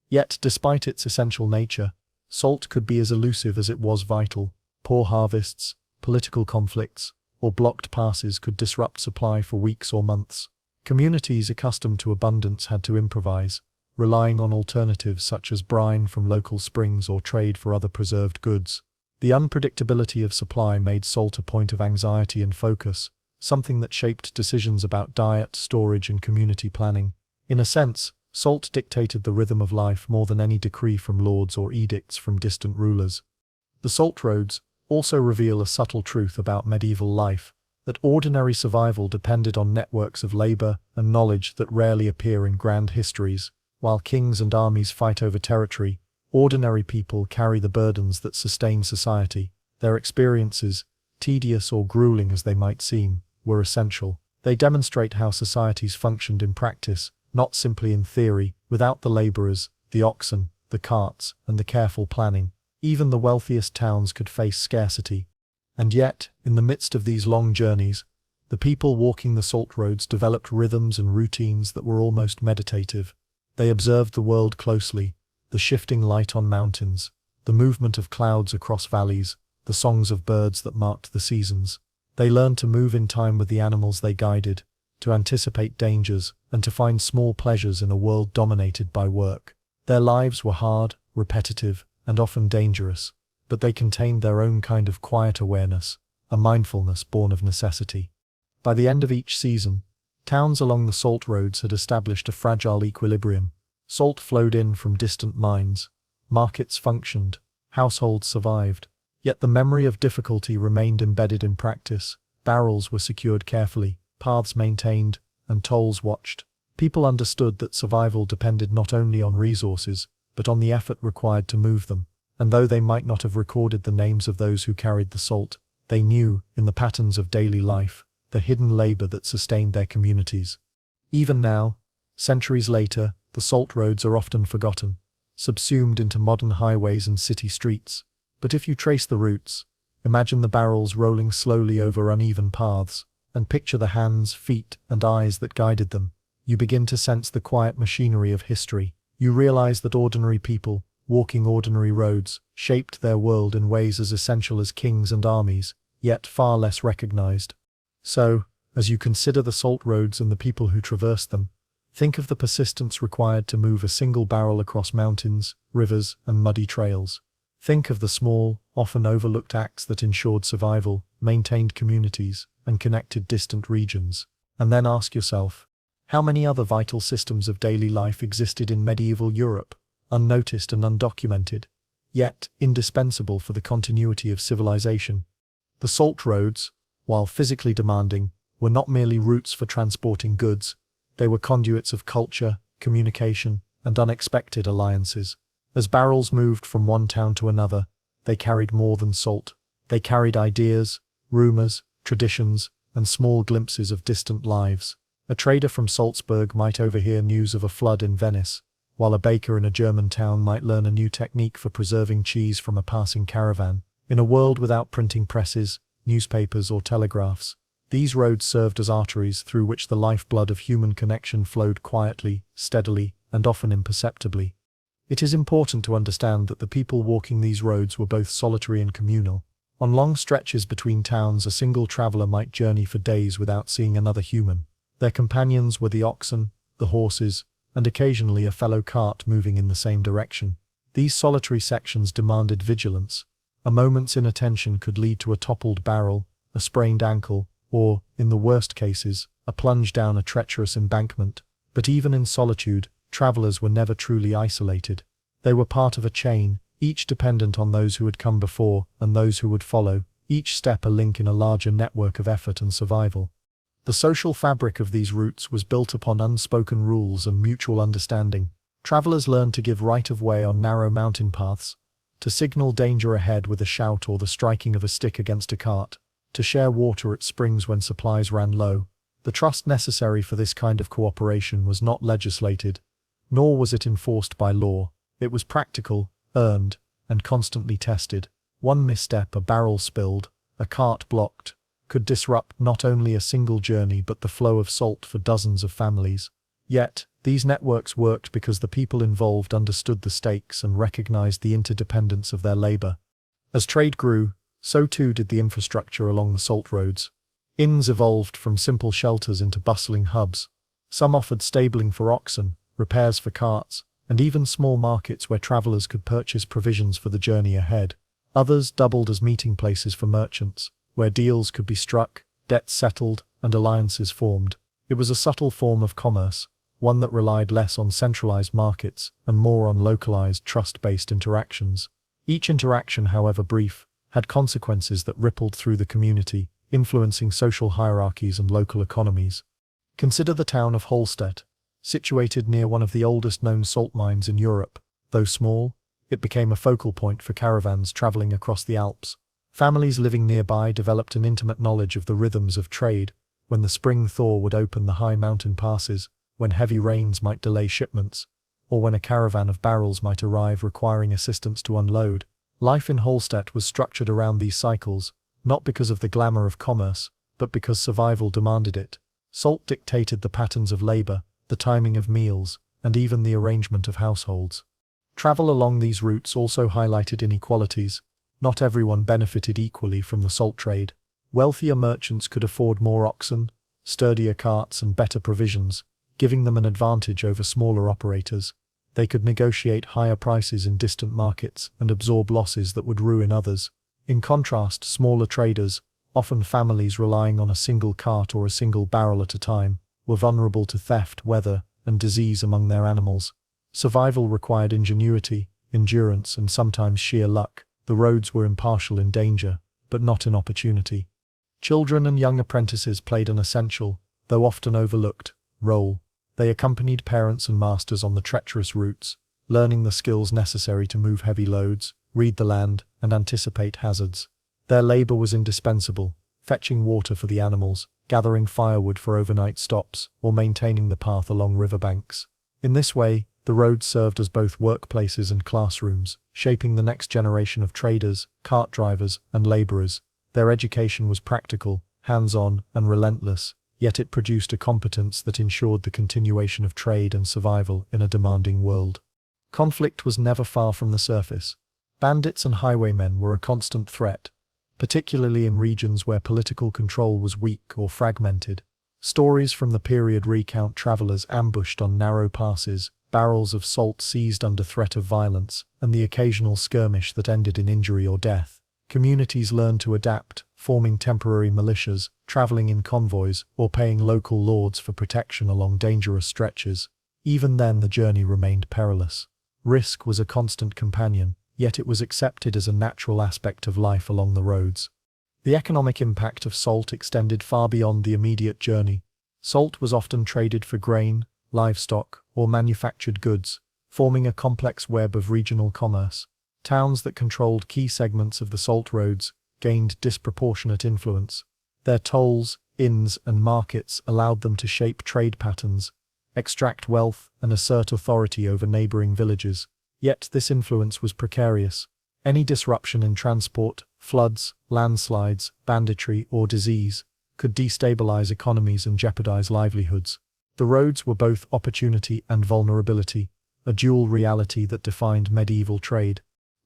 Yet, despite its essential nature, salt could be as elusive as it was vital. Poor harvests, political conflicts, or blocked passes could disrupt supply for weeks or months. Communities accustomed to abundance had to improvise, relying on alternatives such as brine from local springs or trade for other preserved goods. The unpredictability of supply made salt a point of anxiety and focus, something that shaped decisions about diet, storage, and community planning. In a sense, salt dictated the rhythm of life more than any decree from lords or edicts from distant rulers. The salt roads also reveal a subtle truth about medieval life, that ordinary survival depended on networks of labor and knowledge that rarely appear in grand histories. While kings and armies fight over territory, ordinary people carry the burdens that sustain society. Their experiences, tedious or grueling as they might seem, were essential. They demonstrate how societies functioned in practice, not simply in theory. Without the laborers, the oxen, the carts, and the careful planning, even the wealthiest towns could face scarcity. And yet, in the midst of these long journeys, the people walking the salt roads developed rhythms and routines that were almost meditative. They observed the world closely, the shifting light on mountains, the movement of clouds across valleys, the songs of birds that marked the seasons. They learned to move in time with the animals they guided, to anticipate dangers, and to find small pleasures in a world dominated by work. Their lives were hard, repetitive, and often dangerous, but they contained their own kind of quiet awareness, a mindfulness born of necessity. By the end of each season, towns along the salt roads had established a fragile equilibrium. Salt flowed in from distant mines, markets functioned, households survived. Yet the memory of difficulty remained embedded in practice. Barrels were secured carefully, paths maintained, and tolls watched. People understood that survival depended not only on resources, but on the effort required to move them. And though they might not have recorded the names of those who carried the salt, they knew, in the patterns of daily life, the hidden labor that sustained their communities. Even now, centuries later, the salt roads are often forgotten, subsumed into modern highways and city streets. But if you trace the roots, imagine the barrels rolling slowly over uneven paths, and picture the hands, feet, and eyes that guided them, you begin to sense the quiet machinery of history. You realize that ordinary people, walking ordinary roads, shaped their world in ways as essential as kings and armies, yet far less recognized. So, as you consider the salt roads and the people who traverse them, think of the persistence required to move a single barrel across mountains, rivers, and muddy trails. Think of the small, often overlooked acts that ensured survival, maintained communities, and connected distant regions. And then ask yourself, how many other vital systems of daily life existed in medieval Europe, unnoticed and undocumented, yet indispensable for the continuity of civilization? The salt roads, while physically demanding, were not merely routes for transporting goods. They were conduits of culture, communication, and unexpected alliances. As barrels moved from one town to another, they carried more than salt. They carried ideas, rumors, traditions, and small glimpses of distant lives. A trader from Salzburg might overhear news of a flood in Venice, while a baker in a German town might learn a new technique for preserving cheese from a passing caravan. In a world without printing presses, newspapers, or telegraphs, these roads served as arteries through which the lifeblood of human connection flowed quietly, steadily, and often imperceptibly. It is important to understand that the people walking these roads were both solitary and communal. On long stretches between towns, a single traveler might journey for days without seeing another human. Their companions were the oxen, the horses, and occasionally a fellow cart moving in the same direction. These solitary sections demanded vigilance. A moment's inattention could lead to a toppled barrel, a sprained ankle, or, in the worst cases, a plunge down a treacherous embankment. But even in solitude, travelers were never truly isolated. They were part of a chain, each dependent on those who had come before and those who would follow, each step a link in a larger network of effort and survival. The social fabric of these routes was built upon unspoken rules and mutual understanding. Travelers learned to give right of way on narrow mountain paths, to signal danger ahead with a shout or the striking of a stick against a cart, to share water at springs when supplies ran low, The trust necessary for this kind of cooperation was not legislated, nor was it enforced by law. It was practical, earned, and constantly tested. One misstep, a barrel spilled, a cart blocked, could disrupt not only a single journey but the flow of salt for dozens of families. Yet, these networks worked because the people involved understood the stakes and recognized the interdependence of their labor. As trade grew, so too did the infrastructure along the salt roads. Inns evolved from simple shelters into bustling hubs. Some offered stabling for oxen, repairs for carts, and even small markets where travelers could purchase provisions for the journey ahead. Others doubled as meeting places for merchants, where deals could be struck, debts settled, and alliances formed. It was a subtle form of commerce, one that relied less on centralized markets and more on localized, trust-based interactions. Each interaction, however brief, had consequences that rippled through the community, influencing social hierarchies and local economies. Consider the town of Holstedt, situated near one of the oldest known salt mines in Europe. Though small, it became a focal point for caravans traveling across the Alps. Families living nearby developed an intimate knowledge of the rhythms of trade, when the spring thaw would open the high mountain passes, when heavy rains might delay shipments, or when a caravan of barrels might arrive requiring assistance to unload. Life in Holstedt was structured around these cycles, not because of the glamour of commerce, but because survival demanded it. Salt dictated the patterns of labor, the timing of meals, and even the arrangement of households. Travel along these routes also highlighted inequalities. Not everyone benefited equally from the salt trade. Wealthier merchants could afford more oxen, sturdier carts, and better provisions, giving them an advantage over smaller operators. They could negotiate higher prices in distant markets and absorb losses that would ruin others. In contrast, smaller traders, often families relying on a single cart or a single barrel at a time, were vulnerable to theft, weather, and disease among their animals. Survival required ingenuity, endurance, and sometimes sheer luck. The roads were impartial in danger, but not in opportunity. Children and young apprentices played an essential, though often overlooked, role. They accompanied parents and masters on the treacherous routes, learning the skills necessary to move heavy loads, read the land, and anticipate hazards. Their labor was indispensable, fetching water for the animals, gathering firewood for overnight stops, or maintaining the path along riverbanks. In this way, the roads served as both workplaces and classrooms, shaping the next generation of traders, cart drivers, and laborers. Their education was practical, hands-on, and relentless, yet it produced a competence that ensured the continuation of trade and survival in a demanding world. Conflict was never far from the surface. Bandits and highwaymen were a constant threat, particularly in regions where political control was weak or fragmented. Stories from the period recount travelers ambushed on narrow passes, barrels of salt seized under threat of violence, and the occasional skirmish that ended in injury or death. Communities learned to adapt, forming temporary militias, traveling in convoys, or paying local lords for protection along dangerous stretches. Even then, the journey remained perilous. Risk was a constant companion, yet it was accepted as a natural aspect of life along the roads. The economic impact of salt extended far beyond the immediate journey. Salt was often traded for grain, livestock, or manufactured goods, forming a complex web of regional commerce. Towns that controlled key segments of the salt roads gained disproportionate influence. Their tolls, inns, and markets allowed them to shape trade patterns, extract wealth, and assert authority over neighboring villages. Yet this influence was precarious. Any disruption in transport, floods, landslides, banditry, or disease could destabilize economies and jeopardize livelihoods. The roads were both opportunity and vulnerability, a dual reality that defined medieval trade.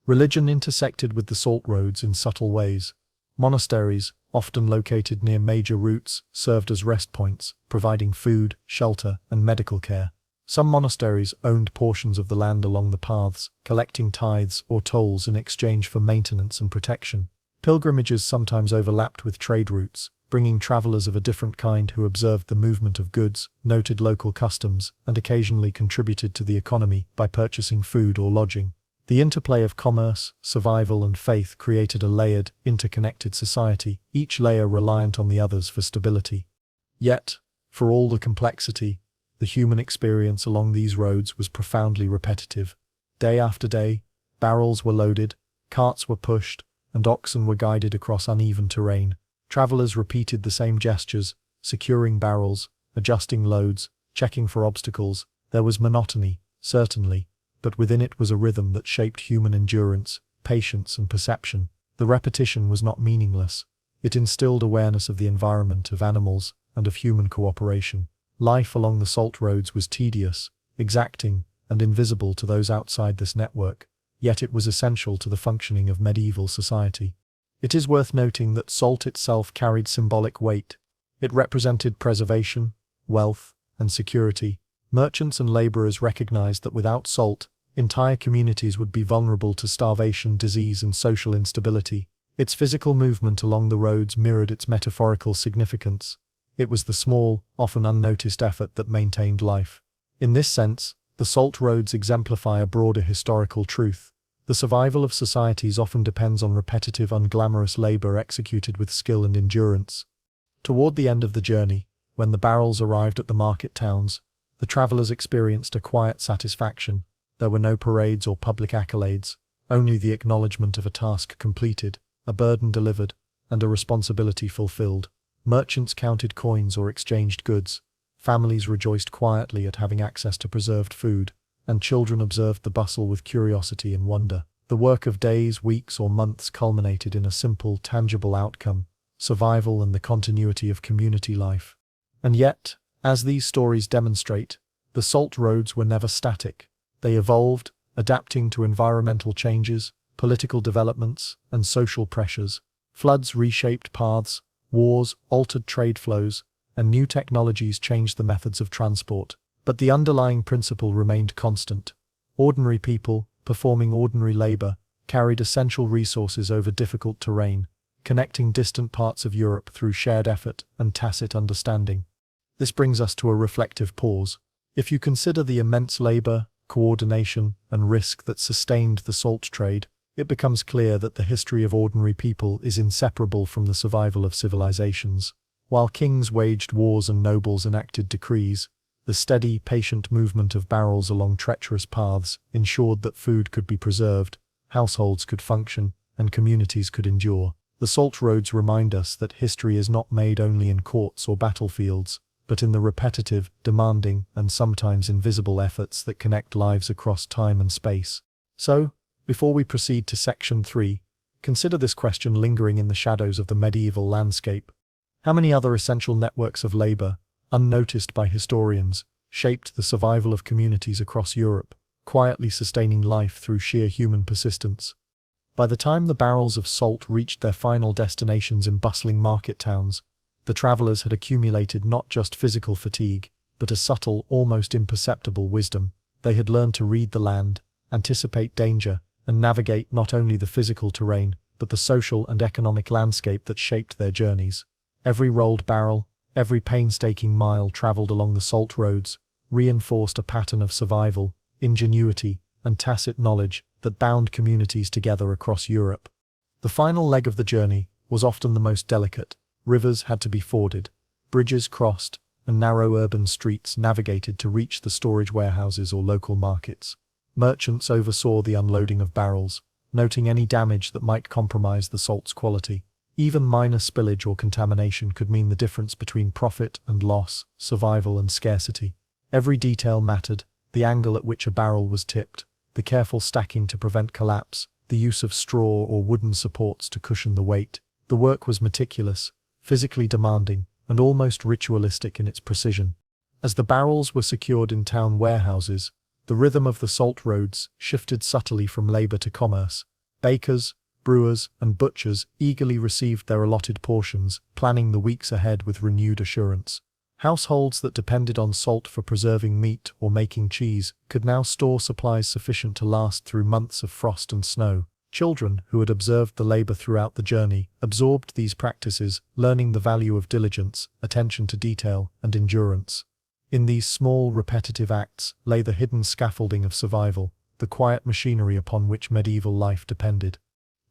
Religion intersected with the salt roads in subtle ways. Monasteries, often located near major routes, served as rest points, providing food, shelter, and medical care. Some monasteries owned portions of the land along the paths, collecting tithes or tolls in exchange for maintenance and protection. Pilgrimages sometimes overlapped with trade routes, bringing travelers of a different kind who observed the movement of goods, noted local customs, and occasionally contributed to the economy by purchasing food or lodging. The interplay of commerce, survival, and faith created a layered, interconnected society, each layer reliant on the others for stability. Yet, for all the complexity, the human experience along these roads was profoundly repetitive. Day after day, barrels were loaded, carts were pushed, and oxen were guided across uneven terrain. Travelers repeated the same gestures, securing barrels, adjusting loads, checking for obstacles. There was monotony, certainly, but within it was a rhythm that shaped human endurance, patience, and perception. The repetition was not meaningless. It instilled awareness of the environment, of animals, and of human cooperation. Life along the salt roads was tedious, exacting, and invisible to those outside this network, yet it was essential to the functioning of medieval society. It is worth noting that salt itself carried symbolic weight. It represented preservation, wealth, and security. Merchants and laborers recognized that without salt, entire communities would be vulnerable to starvation, disease, and social instability. Its physical movement along the roads mirrored its metaphorical significance. It was the small, often unnoticed effort that maintained life. In this sense, the salt roads exemplify a broader historical truth. The survival of societies often depends on repetitive, unglamorous labor executed with skill and endurance. Toward the end of the journey, when the barrels arrived at the market towns, the travelers experienced a quiet satisfaction. There were no parades or public accolades, only the acknowledgement of a task completed, a burden delivered, and a responsibility fulfilled. Merchants counted coins or exchanged goods. Families rejoiced quietly at having access to preserved food, and children observed the bustle with curiosity and wonder. The work of days, weeks, or months culminated in a simple, tangible outcome: survival and the continuity of community life. And yet, as these stories demonstrate, the salt roads were never static. They evolved, adapting to environmental changes, political developments, and social pressures. Floods reshaped paths, wars altered trade flows, and new technologies changed the methods of transport. But the underlying principle remained constant. Ordinary people, performing ordinary labor, carried essential resources over difficult terrain, connecting distant parts of Europe through shared effort and tacit understanding. This brings us to a reflective pause. If you consider the immense labor, coordination, and risk that sustained the salt trade, it becomes clear that the history of ordinary people is inseparable from the survival of civilizations. While kings waged wars and nobles enacted decrees, the steady, patient movement of barrels along treacherous paths ensured that food could be preserved, households could function, and communities could endure. The salt roads remind us that history is not made only in courts or battlefields, but in the repetitive, demanding, and sometimes invisible efforts that connect lives across time and space. So, before we proceed to Section 3, consider this question lingering in the shadows of the medieval landscape. How many other essential networks of labor, unnoticed by historians, shaped the survival of communities across Europe, quietly sustaining life through sheer human persistence? By the time the barrels of salt reached their final destinations in bustling market towns, the travelers had accumulated not just physical fatigue, but a subtle, almost imperceptible wisdom. They had learned to read the land, anticipate danger, and navigate not only the physical terrain, but the social and economic landscape that shaped their journeys. Every rolled barrel, every painstaking mile traveled along the salt roads, reinforced a pattern of survival, ingenuity, and tacit knowledge that bound communities together across Europe. The final leg of the journey was often the most delicate. Rivers had to be forded, bridges crossed, and narrow urban streets navigated to reach the storage warehouses or local markets. Merchants oversaw the unloading of barrels, noting any damage that might compromise the salt's quality. Even minor spillage or contamination could mean the difference between profit and loss, survival and scarcity. Every detail mattered: the angle at which a barrel was tipped, the careful stacking to prevent collapse, the use of straw or wooden supports to cushion the weight. The work was meticulous, physically demanding, and almost ritualistic in its precision. As the barrels were secured in town warehouses, the rhythm of the salt roads shifted subtly from labor to commerce. Bakers, brewers, and butchers eagerly received their allotted portions, planning the weeks ahead with renewed assurance. Households that depended on salt for preserving meat or making cheese could now store supplies sufficient to last through months of frost and snow. Children, who had observed the labor throughout the journey, absorbed these practices, learning the value of diligence, attention to detail, and endurance. In these small, repetitive acts lay the hidden scaffolding of survival, the quiet machinery upon which medieval life depended.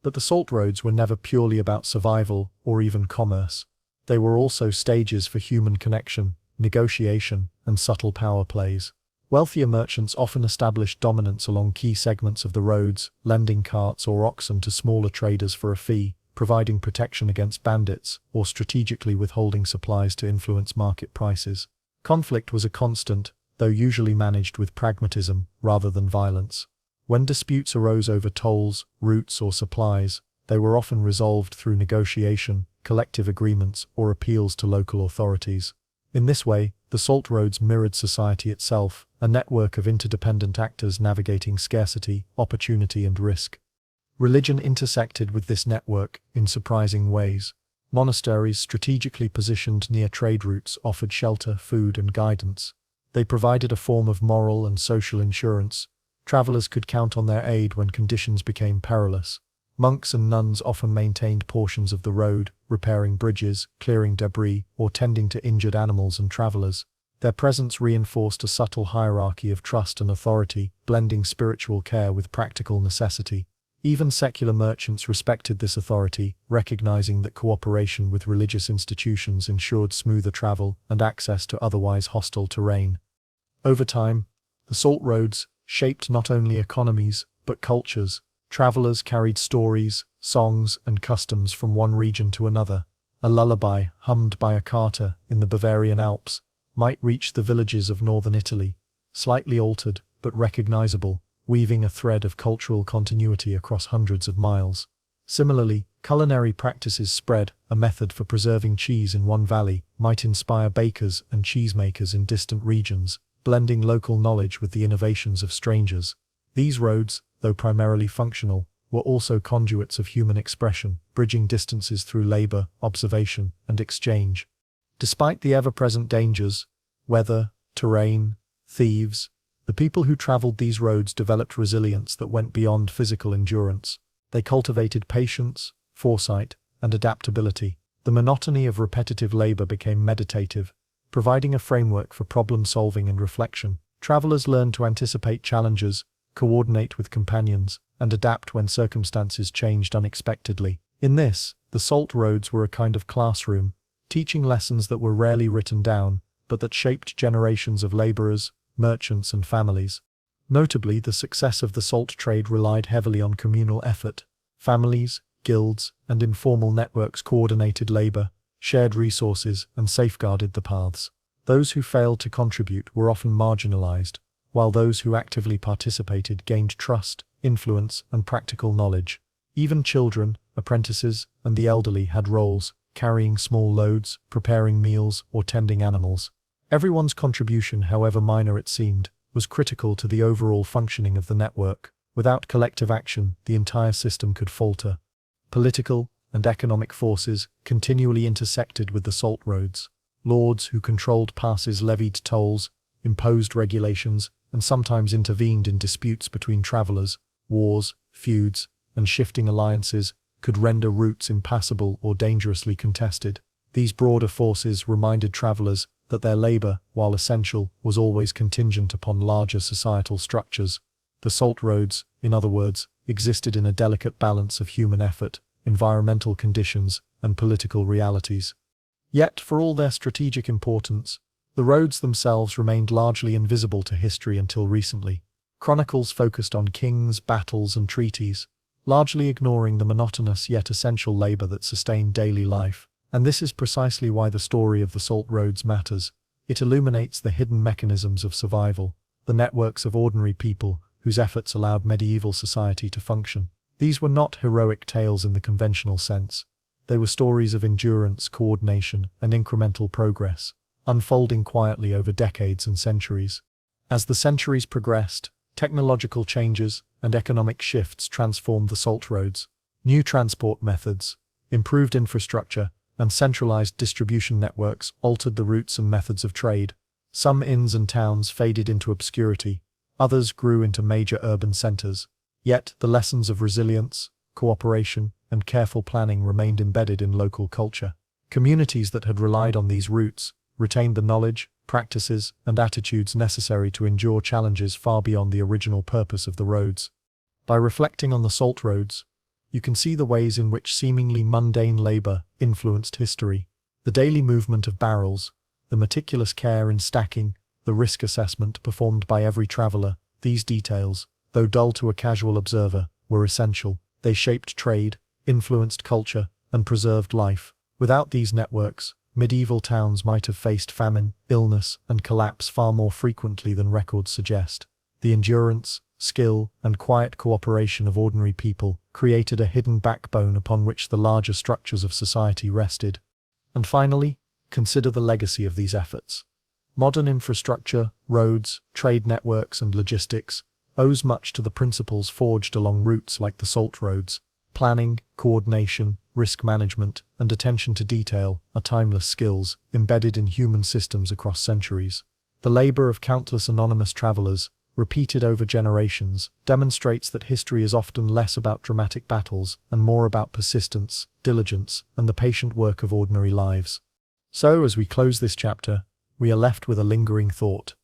But the salt roads were never purely about survival or even commerce. They were also stages for human connection, negotiation, and subtle power plays. Wealthier merchants often established dominance along key segments of the roads, lending carts or oxen to smaller traders for a fee. providing protection against bandits or strategically withholding supplies to influence market prices. Conflict was a constant, though usually managed with pragmatism rather than violence. When disputes arose over tolls, routes, or supplies, they were often resolved through negotiation, collective agreements, or appeals to local authorities. In this way, the salt roads mirrored society itself, a network of interdependent actors navigating scarcity, opportunity, and risk. Religion intersected with this network in surprising ways. Monasteries strategically positioned near trade routes offered shelter, food, and guidance. They provided a form of moral and social insurance. Travelers could count on their aid when conditions became perilous. Monks and nuns often maintained portions of the road, repairing bridges, clearing debris, or tending to injured animals and travelers. Their presence reinforced a subtle hierarchy of trust and authority, blending spiritual care with practical necessity. Even secular merchants respected this authority, recognizing that cooperation with religious institutions ensured smoother travel and access to otherwise hostile terrain. Over time, the salt roads shaped not only economies, but cultures. Travelers carried stories, songs, and customs from one region to another. A lullaby, hummed by a carter in the Bavarian Alps, might reach the villages of northern Italy, slightly altered but recognizable, weaving a thread of cultural continuity across hundreds of miles. Similarly, culinary practices spread. A method for preserving cheese in one valley might inspire bakers and cheesemakers in distant regions, blending local knowledge with the innovations of strangers. These roads, though primarily functional, were also conduits of human expression, bridging distances through labor, observation, and exchange. Despite the ever-present dangers, weather, terrain, thieves, the people who traveled these roads developed resilience that went beyond physical endurance. They cultivated patience, foresight, and adaptability. The monotony of repetitive labor became meditative, providing a framework for problem-solving and reflection. Travelers learned to anticipate challenges, coordinate with companions, and adapt when circumstances changed unexpectedly. In this, the salt roads were a kind of classroom, teaching lessons that were rarely written down, but that shaped generations of laborers, merchants, and families. Notably, the success of the salt trade relied heavily on communal effort. Families, guilds, and informal networks coordinated labor, shared resources, and safeguarded the paths. Those who failed to contribute were often marginalized, while those who actively participated gained trust, influence, and practical knowledge. Even children, apprentices, and the elderly had roles, carrying small loads, preparing meals, or tending animals. Everyone's contribution, however minor it seemed, was critical to the overall functioning of the network. Without collective action, the entire system could falter. Political and economic forces continually intersected with the salt roads. Lords who controlled passes levied tolls, imposed regulations, and sometimes intervened in disputes between travelers. Wars, feuds, and shifting alliances could render routes impassable or dangerously contested. These broader forces reminded travelers that their labor, while essential, was always contingent upon larger societal structures. The salt roads, in other words, existed in a delicate balance of human effort, environmental conditions, and political realities. Yet, for all their strategic importance, the roads themselves remained largely invisible to history until recently. Chronicles focused on kings, battles, and treaties, largely ignoring the monotonous yet essential labor that sustained daily life. And this is precisely why the story of the salt roads matters. It illuminates the hidden mechanisms of survival, the networks of ordinary people whose efforts allowed medieval society to function. These were not heroic tales in the conventional sense. They were stories of endurance, coordination, and incremental progress, unfolding quietly over decades and centuries. As the centuries progressed, technological changes and economic shifts transformed the salt roads. New transport methods, improved infrastructure, and centralized distribution networks altered the routes and methods of trade. Some inns and towns faded into obscurity, others grew into major urban centers. Yet the lessons of resilience, cooperation, and careful planning remained embedded in local culture. Communities that had relied on these routes retained the knowledge, practices, and attitudes necessary to endure challenges far beyond the original purpose of the roads. By reflecting on the salt roads, you can see the ways in which seemingly mundane labor influenced history. The daily movement of barrels, the meticulous care in stacking, the risk assessment performed by every traveler, these details, though dull to a casual observer, were essential. They shaped trade, influenced culture, and preserved life. Without these networks, medieval towns might have faced famine, illness, and collapse far more frequently than records suggest. The endurance, skill, and quiet cooperation of ordinary people created a hidden backbone upon which the larger structures of society rested. And finally, consider the legacy of these efforts. Modern infrastructure, roads, trade networks, and logistics owes much to the principles forged along routes like the salt roads. Planning, coordination, risk management, and attention to detail are timeless skills embedded in human systems across centuries. The labor of countless anonymous travelers, repeated over generations, demonstrates that history is often less about dramatic battles and more about persistence, diligence, and the patient work of ordinary lives. So, as we close this chapter, we are left with a lingering thought.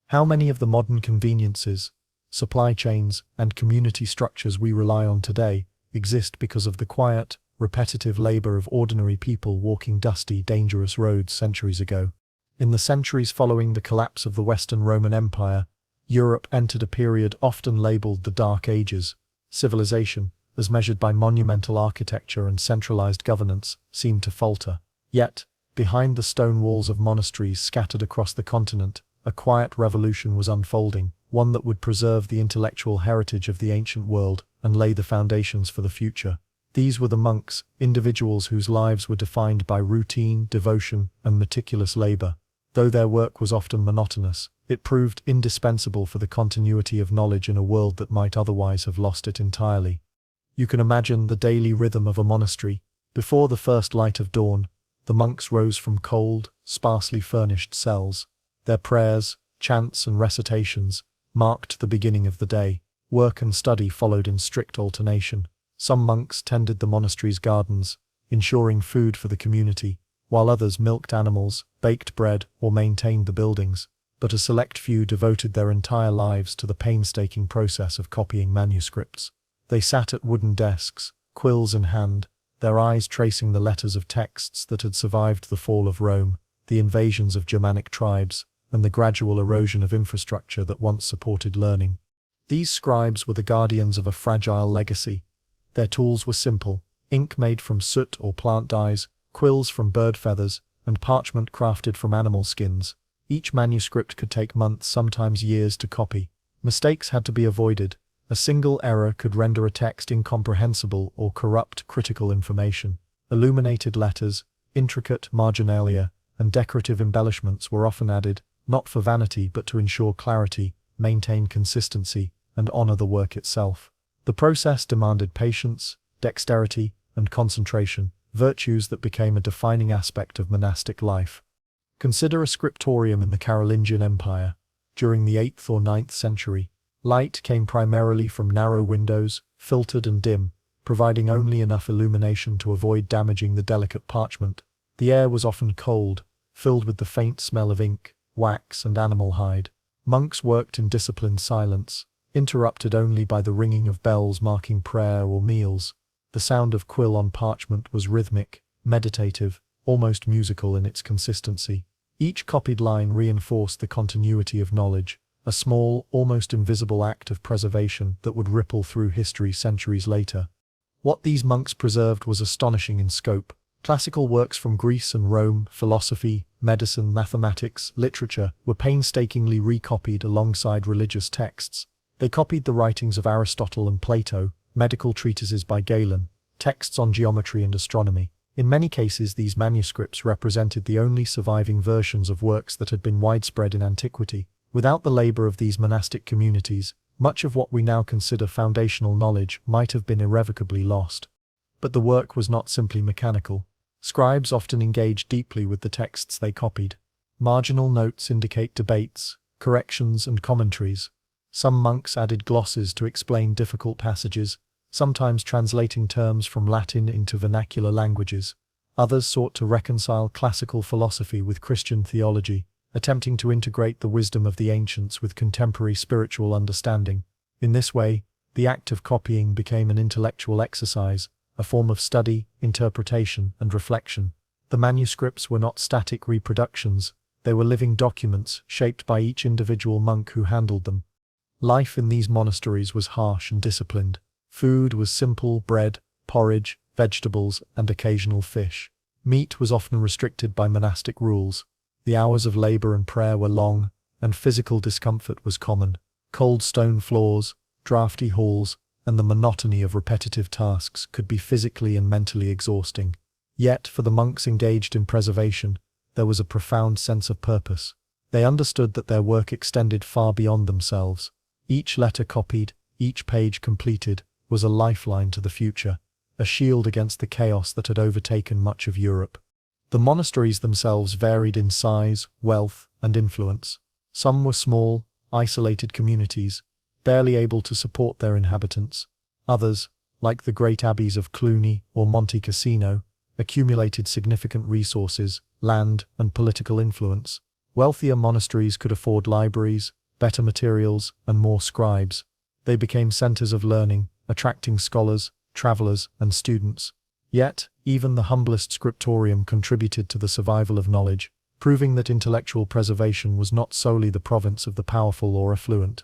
How many of the modern conveniences, supply chains, and community structures we rely on today exist because of the quiet, repetitive labor of ordinary people walking dusty, dangerous roads centuries ago? In the centuries following the collapse of the Western Roman Empire, Europe entered a period often labeled the Dark Ages. Civilization, as measured by monumental architecture and centralized governance, seemed to falter. Yet, behind the stone walls of monasteries scattered across the continent, a quiet revolution was unfolding, one that would preserve the intellectual heritage of the ancient world and lay the foundations for the future. These were the monks, individuals whose lives were defined by routine, devotion, and meticulous labor. Though their work was often monotonous, it proved indispensable for the continuity of knowledge in a world that might otherwise have lost it entirely. You can imagine the daily rhythm of a monastery. Before the first light of dawn, the monks rose from cold, sparsely furnished cells. Their prayers, chants, and recitations marked the beginning of the day. Work and study followed in strict alternation. Some monks tended the monastery's gardens, ensuring food for the community, while others milked animals, baked bread, or maintained the buildings. But a select few devoted their entire lives to the painstaking process of copying manuscripts. They sat at wooden desks, quills in hand, their eyes tracing the letters of texts that had survived the fall of Rome, the invasions of Germanic tribes, and the gradual erosion of infrastructure that once supported learning. These scribes were the guardians of a fragile legacy. Their tools were simple: ink made from soot or plant dyes, quills from bird feathers, and parchment crafted from animal skins. Each manuscript could take months, sometimes years, to copy. Mistakes had to be avoided. A single error could render a text incomprehensible or corrupt critical information. Illuminated letters, intricate marginalia, and decorative embellishments were often added, not for vanity but to ensure clarity, maintain consistency, and honor the work itself. The process demanded patience, dexterity, and concentration, virtues that became a defining aspect of monastic life. Consider a scriptorium in the Carolingian Empire. During the 8th or 9th century, light came primarily from narrow windows, filtered and dim, providing only enough illumination to avoid damaging the delicate parchment. The air was often cold, filled with the faint smell of ink, wax, and animal hide. Monks worked in disciplined silence, interrupted only by the ringing of bells marking prayer or meals. The sound of quill on parchment was rhythmic, meditative, almost musical in its consistency. Each copied line reinforced the continuity of knowledge, a small, almost invisible act of preservation that would ripple through history centuries later. What these monks preserved was astonishing in scope. Classical works from Greece and Rome, philosophy, medicine, mathematics, literature, were painstakingly recopied alongside religious texts. They copied the writings of Aristotle and Plato, medical treatises by Galen, texts on geometry and astronomy. In many cases, these manuscripts represented the only surviving versions of works that had been widespread in antiquity. Without the labor of these monastic communities, much of what we now consider foundational knowledge might have been irrevocably lost. But the work was not simply mechanical. Scribes often engaged deeply with the texts they copied. Marginal notes indicate debates, corrections, and commentaries. Some monks added glosses to explain difficult passages, sometimes translating terms from Latin into vernacular languages. Others sought to reconcile classical philosophy with Christian theology, attempting to integrate the wisdom of the ancients with contemporary spiritual understanding. In this way, the act of copying became an intellectual exercise, a form of study, interpretation, and reflection. The manuscripts were not static reproductions, they were living documents shaped by each individual monk who handled them. Life in these monasteries was harsh and disciplined. Food was simple: bread, porridge, vegetables, and occasional fish. Meat was often restricted by monastic rules. The hours of labor and prayer were long, and physical discomfort was common. Cold stone floors, drafty halls, and the monotony of repetitive tasks could be physically and mentally exhausting. Yet, for the monks engaged in preservation, there was a profound sense of purpose. They understood that their work extended far beyond themselves. Each letter copied, each page completed, was a lifeline to the future, a shield against the chaos that had overtaken much of Europe. The monasteries themselves varied in size, wealth, and influence. Some were small, isolated communities, barely able to support their inhabitants. Others, like the great abbeys of Cluny or Monte Cassino, accumulated significant resources, land, and political influence. Wealthier monasteries could afford libraries, better materials, and more scribes. They became centers of learning, attracting scholars, travelers, and students. Yet, even the humblest scriptorium contributed to the survival of knowledge, proving that intellectual preservation was not solely the province of the powerful or affluent.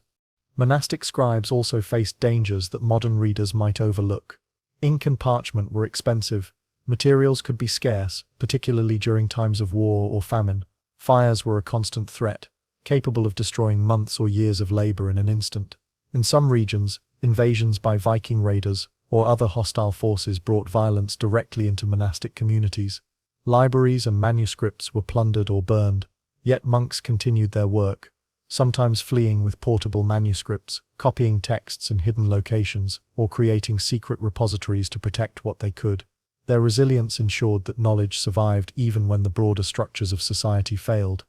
Monastic scribes also faced dangers that modern readers might overlook. Ink and parchment were expensive. Materials could be scarce, particularly during times of war or famine. Fires were a constant threat, capable of destroying months or years of labor in an instant. In some regions, invasions by Viking raiders or other hostile forces brought violence directly into monastic communities. Libraries and manuscripts were plundered or burned, yet monks continued their work, sometimes fleeing with portable manuscripts, copying texts in hidden locations, or creating secret repositories to protect what they could. Their resilience ensured that knowledge survived even when the broader structures of society failed.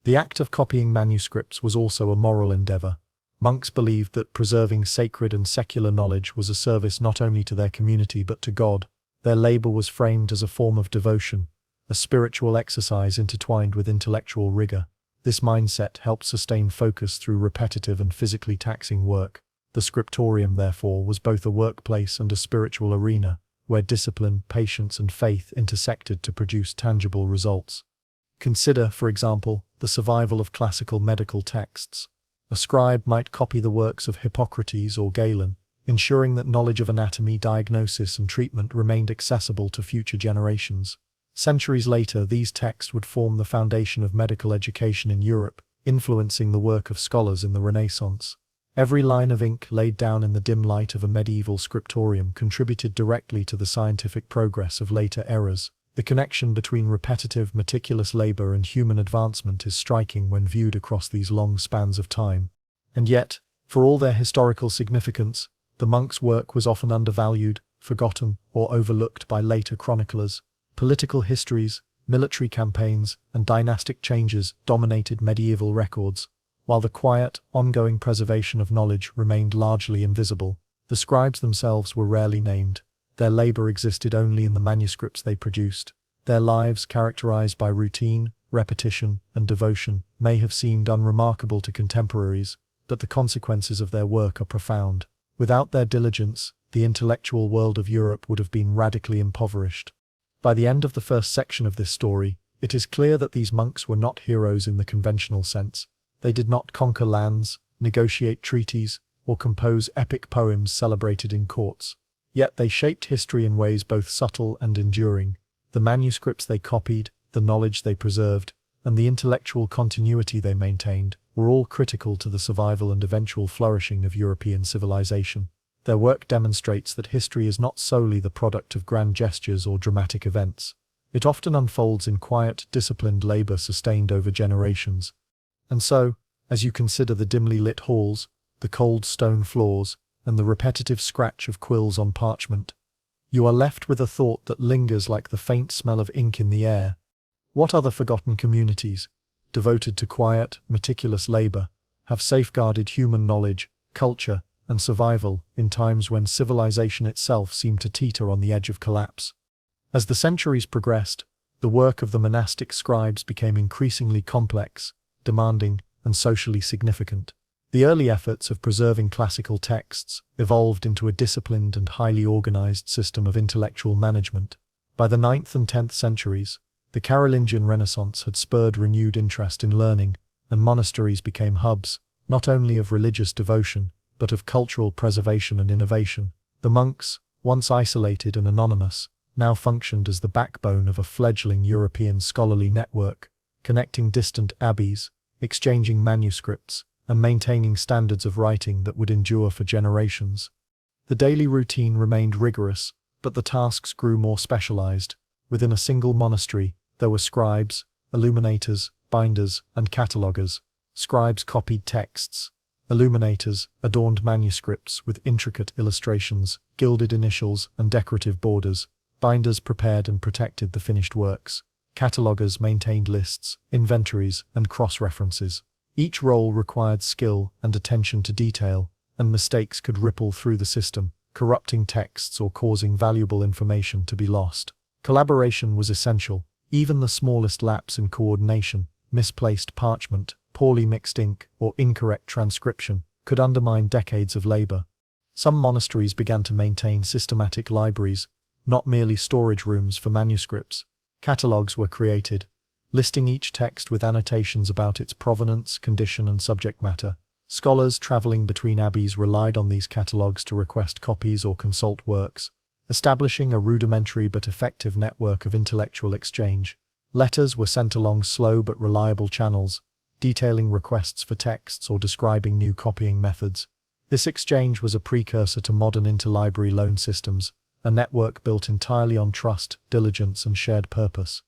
The act of copying manuscripts was also a moral endeavor. Monks believed that preserving sacred and secular knowledge was a service not only to their community but to God. Their labor was framed as a form of devotion, a spiritual exercise intertwined with intellectual rigor. This mindset helped sustain focus through repetitive and physically taxing work. The scriptorium, therefore, was both a workplace and a spiritual arena, where discipline, patience, and faith intersected to produce tangible results. Consider, for example, the survival of classical medical texts. A scribe might copy the works of Hippocrates or Galen, ensuring that knowledge of anatomy, diagnosis, and treatment remained accessible to future generations. Centuries later, these texts would form the foundation of medical education in Europe, influencing the work of scholars in the Renaissance. Every line of ink laid down in the dim light of a medieval scriptorium contributed directly to the scientific progress of later eras. The connection between repetitive, meticulous labor and human advancement is striking when viewed across these long spans of time. And yet, for all their historical significance, the monks' work was often undervalued, forgotten, or overlooked by later chroniclers. Political histories, military campaigns, and dynastic changes dominated medieval records, while the quiet, ongoing preservation of knowledge remained largely invisible. The scribes themselves were rarely named. Their labor existed only in the manuscripts they produced. Their lives, characterized by routine, repetition, and devotion, may have seemed unremarkable to contemporaries, but the consequences of their work are profound. Without their diligence, the intellectual world of Europe would have been radically impoverished. By the end of the first section of this story, it is clear that these monks were not heroes in the conventional sense. They did not conquer lands, negotiate treaties, or compose epic poems celebrated in courts. Yet they shaped history in ways both subtle and enduring. The manuscripts they copied, the knowledge they preserved, and the intellectual continuity they maintained were all critical to the survival and eventual flourishing of European civilization. Their work demonstrates that history is not solely the product of grand gestures or dramatic events. It often unfolds in quiet, disciplined labor sustained over generations. And so, as you consider the dimly lit halls, the cold stone floors, and the repetitive scratch of quills on parchment, you are left with a thought that lingers like the faint smell of ink in the air. What other forgotten communities, devoted to quiet, meticulous labor, have safeguarded human knowledge, culture, and survival in times when civilization itself seemed to teeter on the edge of collapse? As the centuries progressed, the work of the monastic scribes became increasingly complex, demanding, and socially significant. The early efforts of preserving classical texts evolved into a disciplined and highly organized system of intellectual management. By the 9th and 10th centuries, the Carolingian Renaissance had spurred renewed interest in learning, and monasteries became hubs, not only of religious devotion, but of cultural preservation and innovation. The monks, once isolated and anonymous, now functioned as the backbone of a fledgling European scholarly network, connecting distant abbeys, exchanging manuscripts, and maintaining standards of writing that would endure for generations. The daily routine remained rigorous, but the tasks grew more specialized. Within a single monastery, there were scribes, illuminators, binders, and catalogers. Scribes copied texts. Illuminators adorned manuscripts with intricate illustrations, gilded initials, and decorative borders. Binders prepared and protected the finished works. Catalogers maintained lists, inventories, and cross-references. Each role required skill and attention to detail, and mistakes could ripple through the system, corrupting texts or causing valuable information to be lost. Collaboration was essential. Even the smallest lapse in coordination, misplaced parchment, poorly mixed ink, or incorrect transcription, could undermine decades of labor. Some monasteries began to maintain systematic libraries, not merely storage rooms for manuscripts. Catalogues were created, listing each text with annotations about its provenance, condition, and subject matter. Scholars traveling between abbeys relied on these catalogues to request copies or consult works, establishing a rudimentary but effective network of intellectual exchange. Letters were sent along slow but reliable channels, detailing requests for texts or describing new copying methods. This exchange was a precursor to modern interlibrary loan systems, a network built entirely on trust, diligence, and shared purpose.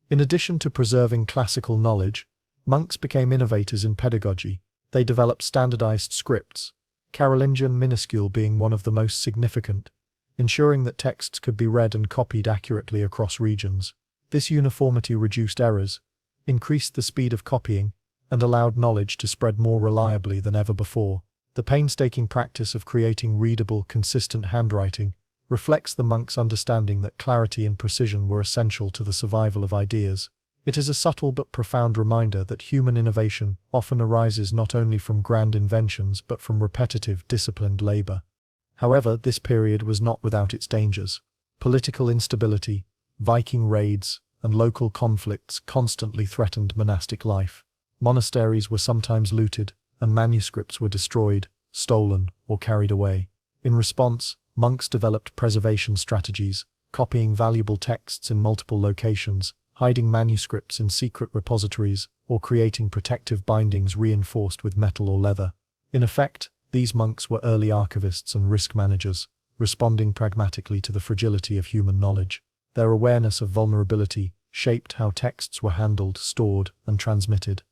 In addition to preserving classical knowledge, monks became innovators in pedagogy. They developed standardized scripts, Carolingian minuscule being one of the most significant, ensuring that texts could be read and copied accurately across regions. This uniformity reduced errors, increased the speed of copying, and allowed knowledge to spread more reliably than ever before. The painstaking practice of creating readable, consistent handwriting reflects the monks' understanding that clarity and precision were essential to the survival of ideas. It is a subtle but profound reminder that human innovation often arises not only from grand inventions but from repetitive, disciplined labor. However, this period was not without its dangers. Political instability, Viking raids, and local conflicts constantly threatened monastic life. Monasteries were sometimes looted, and manuscripts were destroyed, stolen, or carried away. In response, monks developed preservation strategies, copying valuable texts in multiple locations, hiding manuscripts in secret repositories, or creating protective bindings reinforced with metal or leather. In effect, these monks were early archivists and risk managers, responding pragmatically to the fragility of human knowledge. Their awareness of vulnerability shaped how texts were handled, stored, and transmitted.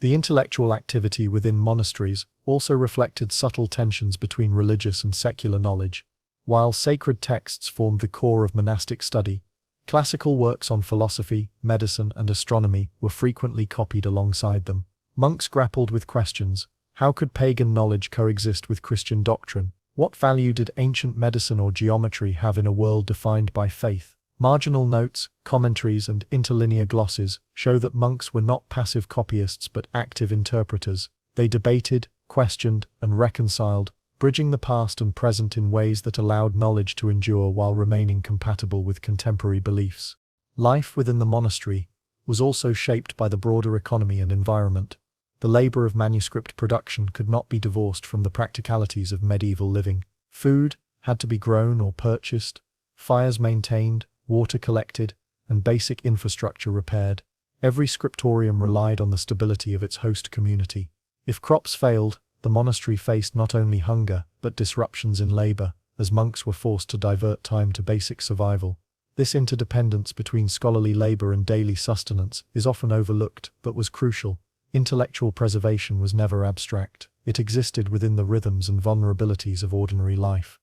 The intellectual activity within monasteries also reflected subtle tensions between religious and secular knowledge. While sacred texts formed the core of monastic study, classical works on philosophy, medicine, and astronomy were frequently copied alongside them. Monks grappled with questions: how could pagan knowledge coexist with Christian doctrine? What value did ancient medicine or geometry have in a world defined by faith? Marginal notes, commentaries, and interlinear glosses show that monks were not passive copyists but active interpreters. They debated, questioned, and reconciled, bridging the past and present in ways that allowed knowledge to endure while remaining compatible with contemporary beliefs. Life within the monastery was also shaped by the broader economy and environment. The labor of manuscript production could not be divorced from the practicalities of medieval living. Food had to be grown or purchased, fires maintained, water collected, and basic infrastructure repaired. Every scriptorium relied on the stability of its host community. If crops failed, the monastery faced not only hunger, but disruptions in labor, as monks were forced to divert time to basic survival. This interdependence between scholarly labor and daily sustenance is often overlooked, but was crucial. Intellectual preservation was never abstract. It existed within the rhythms and vulnerabilities of ordinary life.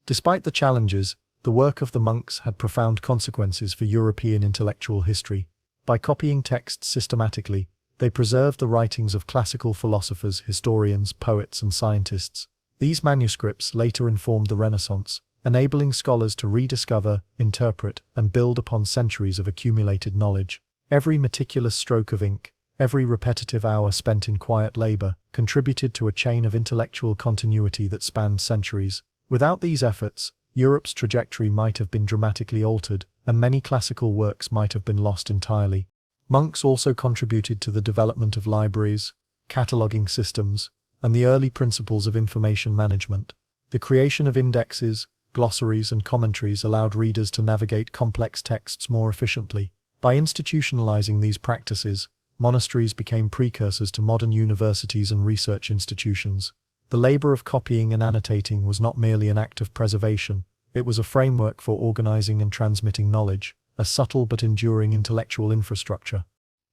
Despite the challenges, the work of the monks had profound consequences for European intellectual history. By copying texts systematically, they preserved the writings of classical philosophers, historians, poets, and scientists. These manuscripts later informed the Renaissance, enabling scholars to rediscover, interpret, and build upon centuries of accumulated knowledge. Every meticulous stroke of ink, every repetitive hour spent in quiet labor, contributed to a chain of intellectual continuity that spanned centuries. Without these efforts, Europe's trajectory might have been dramatically altered, and many classical works might have been lost entirely. Monks also contributed to the development of libraries, cataloging systems, and the early principles of information management. The creation of indexes, glossaries, and commentaries allowed readers to navigate complex texts more efficiently. By institutionalizing these practices, monasteries became precursors to modern universities and research institutions. The labor of copying and annotating was not merely an act of preservation, it was a framework for organizing and transmitting knowledge, a subtle but enduring intellectual infrastructure.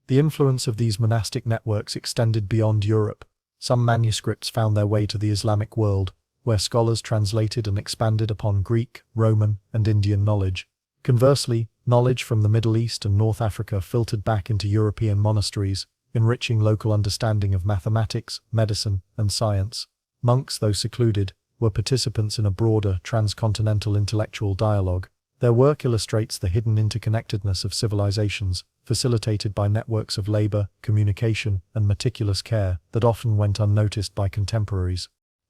The influence of these monastic networks extended beyond Europe. Some manuscripts found their way to the Islamic world, where scholars translated and expanded upon Greek, Roman, and Indian knowledge. Conversely, knowledge from the Middle East and North Africa filtered back into European monasteries, enriching local understanding of mathematics, medicine, and science. Monks, though secluded, were participants in a broader, transcontinental intellectual dialogue. Their work illustrates the hidden interconnectedness of civilizations, facilitated by networks of labor, communication, and meticulous care that often went unnoticed by contemporaries.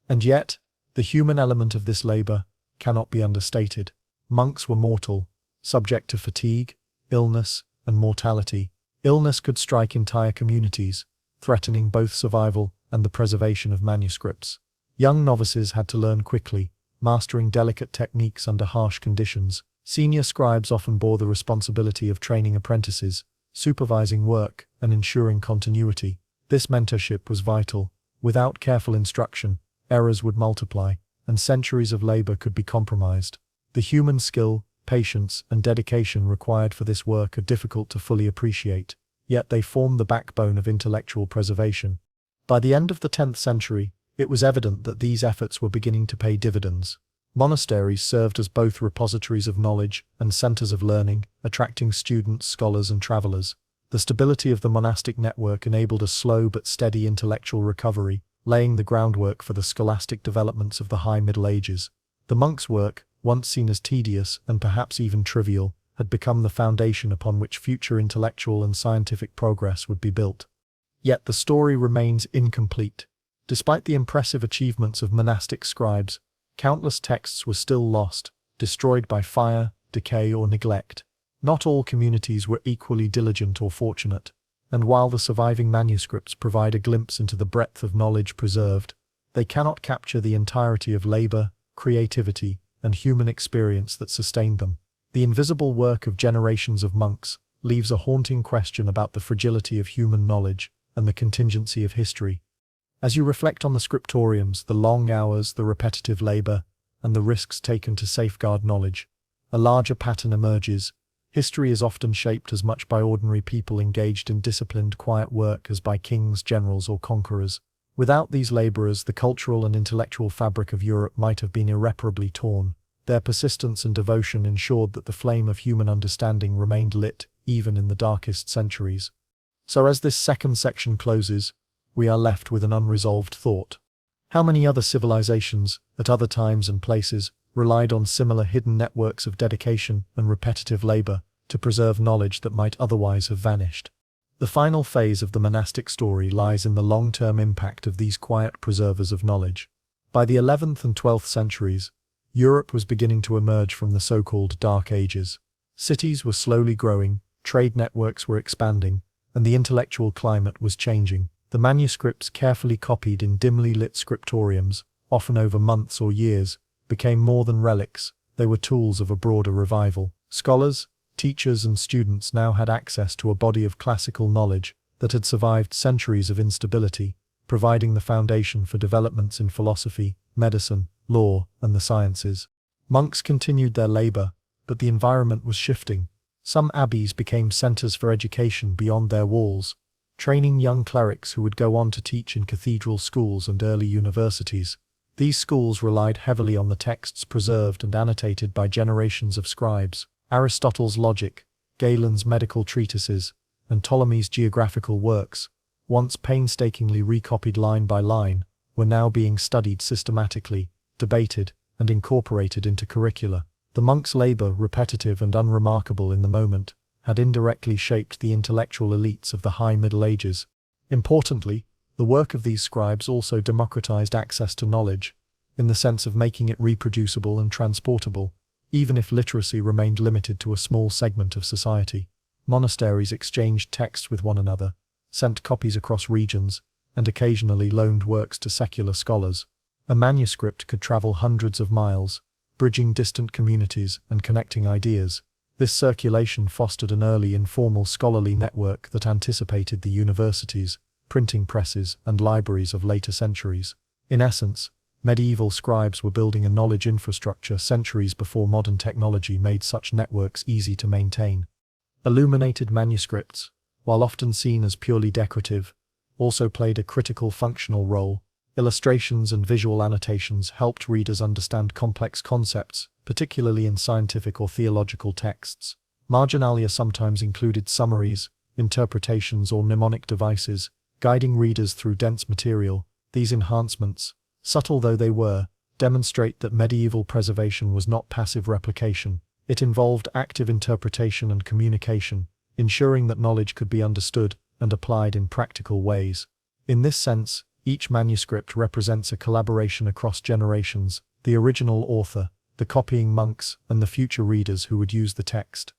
And yet, the human element of this labor cannot be understated. Monks were mortal, subject to fatigue, illness, and mortality. Illness could strike entire communities, threatening both survival and the preservation of manuscripts. Young novices had to learn quickly, mastering delicate techniques under harsh conditions. Senior scribes often bore the responsibility of training apprentices, supervising work, and ensuring continuity. This mentorship was vital. Without careful instruction, errors would multiply, and centuries of labor could be compromised. The human skill, patience, and dedication required for this work are difficult to fully appreciate, yet they form the backbone of intellectual preservation. By the end of the 10th century, it was evident that these efforts were beginning to pay dividends. Monasteries served as both repositories of knowledge and centers of learning, attracting students, scholars, and travelers. The stability of the monastic network enabled a slow but steady intellectual recovery, laying the groundwork for the scholastic developments of the High Middle Ages. The monks' work, once seen as tedious and perhaps even trivial, had become the foundation upon which future intellectual and scientific progress would be built. Yet the story remains incomplete. Despite the impressive achievements of monastic scribes, countless texts were still lost, destroyed by fire, decay, or neglect. Not all communities were equally diligent or fortunate, and while the surviving manuscripts provide a glimpse into the breadth of knowledge preserved, they cannot capture the entirety of labor, creativity, and human experience that sustained them. The invisible work of generations of monks leaves a haunting question about the fragility of human knowledge and the contingency of history. As you reflect on the scriptoriums, the long hours, the repetitive labor, and the risks taken to safeguard knowledge, a larger pattern emerges. History is often shaped as much by ordinary people engaged in disciplined, quiet work as by kings, generals, or conquerors. Without these laborers, the cultural and intellectual fabric of Europe might have been irreparably torn. Their persistence and devotion ensured that the flame of human understanding remained lit, even in the darkest centuries. So as this second section closes, we are left with an unresolved thought. How many other civilizations, at other times and places, relied on similar hidden networks of dedication and repetitive labor to preserve knowledge that might otherwise have vanished? The final phase of the monastic story lies in the long-term impact of these quiet preservers of knowledge. By the 11th and 12th centuries, Europe was beginning to emerge from the so-called Dark Ages. Cities were slowly growing, trade networks were expanding, and the intellectual climate was changing. The manuscripts, carefully copied in dimly lit scriptoriums, often over months or years, became more than relics. They were tools of a broader revival. Scholars, teachers, and students now had access to a body of classical knowledge that had survived centuries of instability, providing the foundation for developments in philosophy, medicine, law, and the sciences. Monks continued their labor, but the environment was shifting. Some abbeys became centers for education beyond their walls, training young clerics who would go on to teach in cathedral schools and early universities. These schools relied heavily on the texts preserved and annotated by generations of scribes. Aristotle's Logic, Galen's medical treatises, and Ptolemy's geographical works, once painstakingly recopied line by line, were now being studied systematically, debated, and incorporated into curricula. The monks' labor, repetitive and unremarkable in the moment, had indirectly shaped the intellectual elites of the High Middle Ages. Importantly, the work of these scribes also democratized access to knowledge, in the sense of making it reproducible and transportable, even if literacy remained limited to a small segment of society. Monasteries exchanged texts with one another, sent copies across regions, and occasionally loaned works to secular scholars. A manuscript could travel hundreds of miles, bridging distant communities and connecting ideas. This circulation fostered an early informal scholarly network that anticipated the universities, printing presses, and libraries of later centuries. In essence, medieval scribes were building a knowledge infrastructure centuries before modern technology made such networks easy to maintain. Illuminated manuscripts, while often seen as purely decorative, also played a critical functional role. Illustrations and visual annotations helped readers understand complex concepts, particularly in scientific or theological texts. Marginalia sometimes included summaries, interpretations, or mnemonic devices, guiding readers through dense material. These enhancements, subtle though they were, demonstrate that medieval preservation was not passive replication. It involved active interpretation and communication, ensuring that knowledge could be understood and applied in practical ways. In this sense, each manuscript represents a collaboration across generations: the original author, the copying monks, and the future readers who would use the text.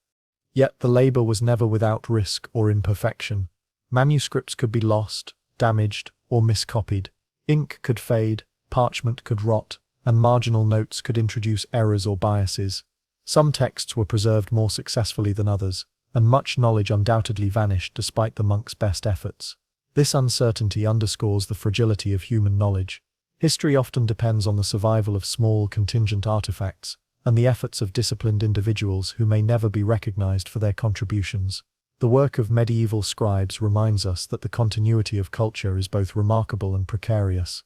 Yet the labor was never without risk or imperfection. Manuscripts could be lost, damaged, or miscopied. Ink could fade, parchment could rot, and marginal notes could introduce errors or biases. Some texts were preserved more successfully than others, and much knowledge undoubtedly vanished despite the monks' best efforts. This uncertainty underscores the fragility of human knowledge. History often depends on the survival of small, contingent artifacts, and the efforts of disciplined individuals who may never be recognized for their contributions. The work of medieval scribes reminds us that the continuity of culture is both remarkable and precarious.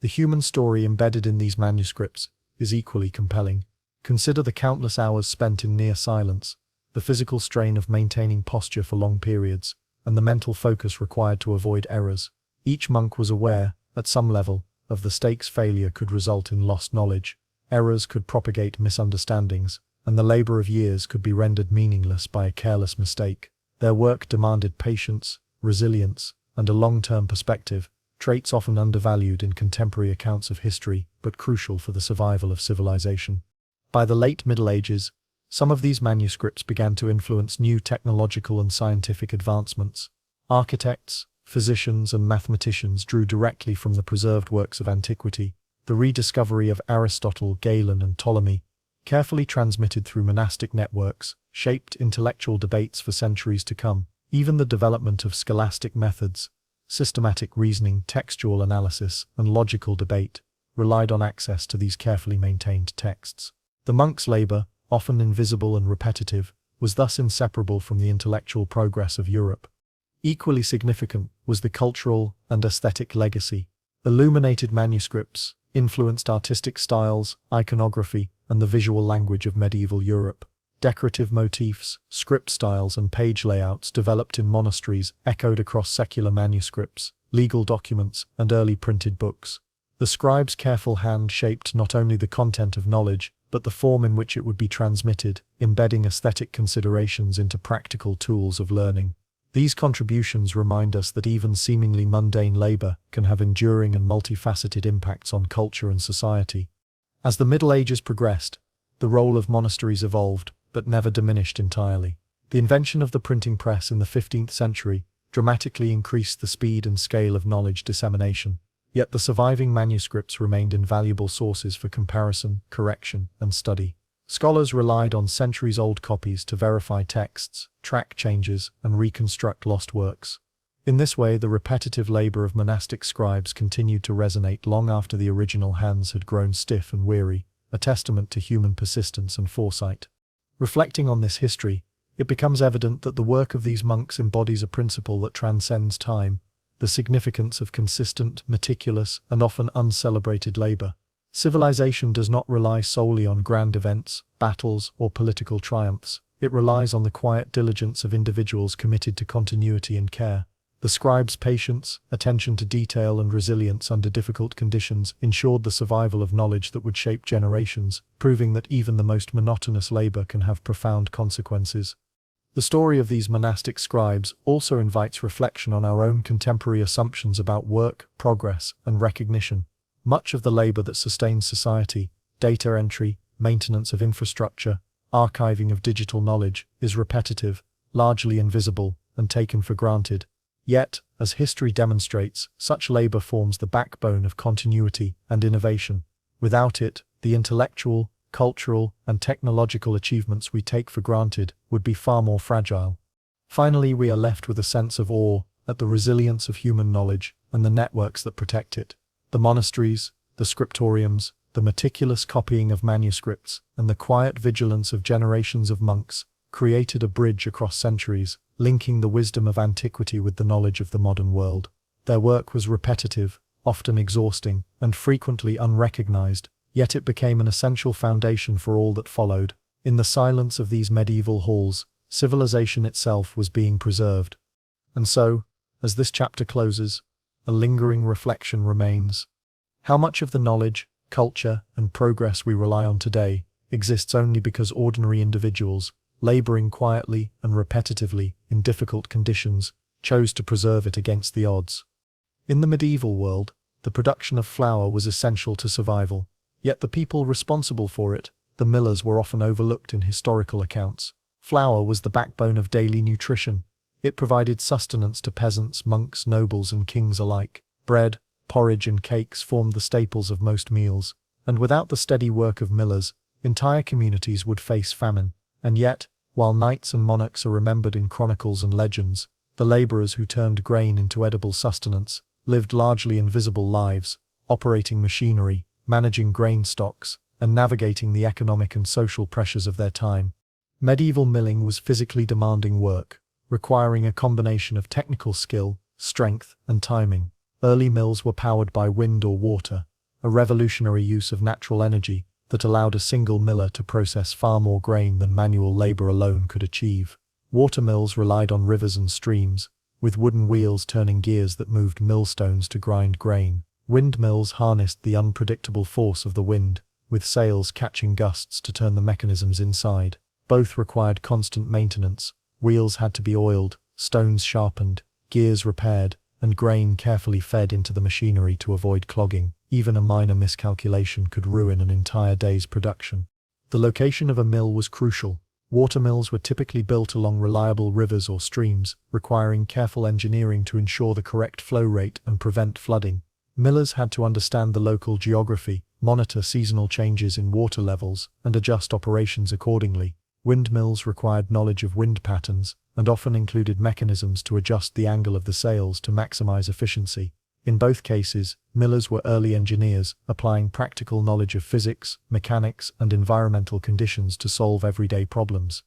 The human story embedded in these manuscripts is equally compelling. Consider the countless hours spent in near silence, the physical strain of maintaining posture for long periods, and the mental focus required to avoid errors. Each monk was aware, at some level, of the stakes. Failure could result in lost knowledge, errors could propagate misunderstandings, and the labor of years could be rendered meaningless by a careless mistake. Their work demanded patience, resilience, and a long-term perspective, traits often undervalued in contemporary accounts of history, but crucial for the survival of civilization. By the late Middle Ages, some of these manuscripts began to influence new technological and scientific advancements. Architects, physicians, and mathematicians drew directly from the preserved works of antiquity. The rediscovery of Aristotle, Galen, and Ptolemy, carefully transmitted through monastic networks, shaped intellectual debates for centuries to come. Even the development of scholastic methods, systematic reasoning, textual analysis, and logical debate, relied on access to these carefully maintained texts. The monks' labor, often invisible and repetitive, was thus inseparable from the intellectual progress of Europe. Equally significant was the cultural and aesthetic legacy. Illuminated manuscripts influenced artistic styles, iconography, and the visual language of medieval Europe. Decorative motifs, script styles, and page layouts developed in monasteries echoed across secular manuscripts, legal documents, and early printed books. The scribe's careful hand shaped not only the content of knowledge, but the form in which it would be transmitted, embedding aesthetic considerations into practical tools of learning. These contributions remind us that even seemingly mundane labor can have enduring and multifaceted impacts on culture and society. As the Middle Ages progressed, the role of monasteries evolved, but never diminished entirely. The invention of the printing press in the 15th century dramatically increased the speed and scale of knowledge dissemination. Yet the surviving manuscripts remained invaluable sources for comparison, correction, and study. Scholars relied on centuries-old copies to verify texts, track changes, and reconstruct lost works. In this way, the repetitive labor of monastic scribes continued to resonate long after the original hands had grown stiff and weary, a testament to human persistence and foresight. Reflecting on this history, it becomes evident that the work of these monks embodies a principle that transcends time: the significance of consistent, meticulous, and often uncelebrated labor. Civilization does not rely solely on grand events, battles, or political triumphs. It relies on the quiet diligence of individuals committed to continuity and care. The scribes' patience, attention to detail, and resilience under difficult conditions ensured the survival of knowledge that would shape generations, proving that even the most monotonous labor can have profound consequences. The story of these monastic scribes also invites reflection on our own contemporary assumptions about work, progress, and recognition. Much of the labor that sustains society, data entry, maintenance of infrastructure, archiving of digital knowledge, is repetitive, largely invisible, and taken for granted. Yet, as history demonstrates, such labor forms the backbone of continuity and innovation. Without it, the intellectual, cultural, and technological achievements we take for granted would be far more fragile. Finally, we are left with a sense of awe at the resilience of human knowledge and the networks that protect it. The monasteries, the scriptoriums, the meticulous copying of manuscripts, and the quiet vigilance of generations of monks created a bridge across centuries, linking the wisdom of antiquity with the knowledge of the modern world. Their work was repetitive, often exhausting, and frequently unrecognized, yet it became an essential foundation for all that followed. In the silence of these medieval halls, civilization itself was being preserved. And so, as this chapter closes, a lingering reflection remains. How much of the knowledge, culture, and progress we rely on today exists only because ordinary individuals, laboring quietly and repetitively in difficult conditions, chose to preserve it against the odds. In the medieval world, the production of flour was essential to survival, yet the people responsible for it, the millers, were often overlooked in historical accounts. Flour was the backbone of daily nutrition. It provided sustenance to peasants, monks, nobles, and kings alike. Bread, porridge, and cakes formed the staples of most meals, and without the steady work of millers, entire communities would face famine. And yet, while knights and monarchs are remembered in chronicles and legends, the laborers who turned grain into edible sustenance lived largely invisible lives, operating machinery, managing grain stocks, and navigating the economic and social pressures of their time. Medieval milling was physically demanding work, requiring a combination of technical skill, strength, and timing. Early mills were powered by wind or water, a revolutionary use of natural energy that allowed a single miller to process far more grain than manual labor alone could achieve. Water mills relied on rivers and streams, with wooden wheels turning gears that moved millstones to grind grain. Windmills harnessed the unpredictable force of the wind, with sails catching gusts to turn the mechanisms inside. Both required constant maintenance. Wheels had to be oiled, stones sharpened, gears repaired, and grain carefully fed into the machinery to avoid clogging. Even a minor miscalculation could ruin an entire day's production. The location of a mill was crucial. Watermills were typically built along reliable rivers or streams, requiring careful engineering to ensure the correct flow rate and prevent flooding. Millers had to understand the local geography, monitor seasonal changes in water levels, and adjust operations accordingly. Windmills required knowledge of wind patterns, and often included mechanisms to adjust the angle of the sails to maximize efficiency. In both cases, millers were early engineers, applying practical knowledge of physics, mechanics, and environmental conditions to solve everyday problems.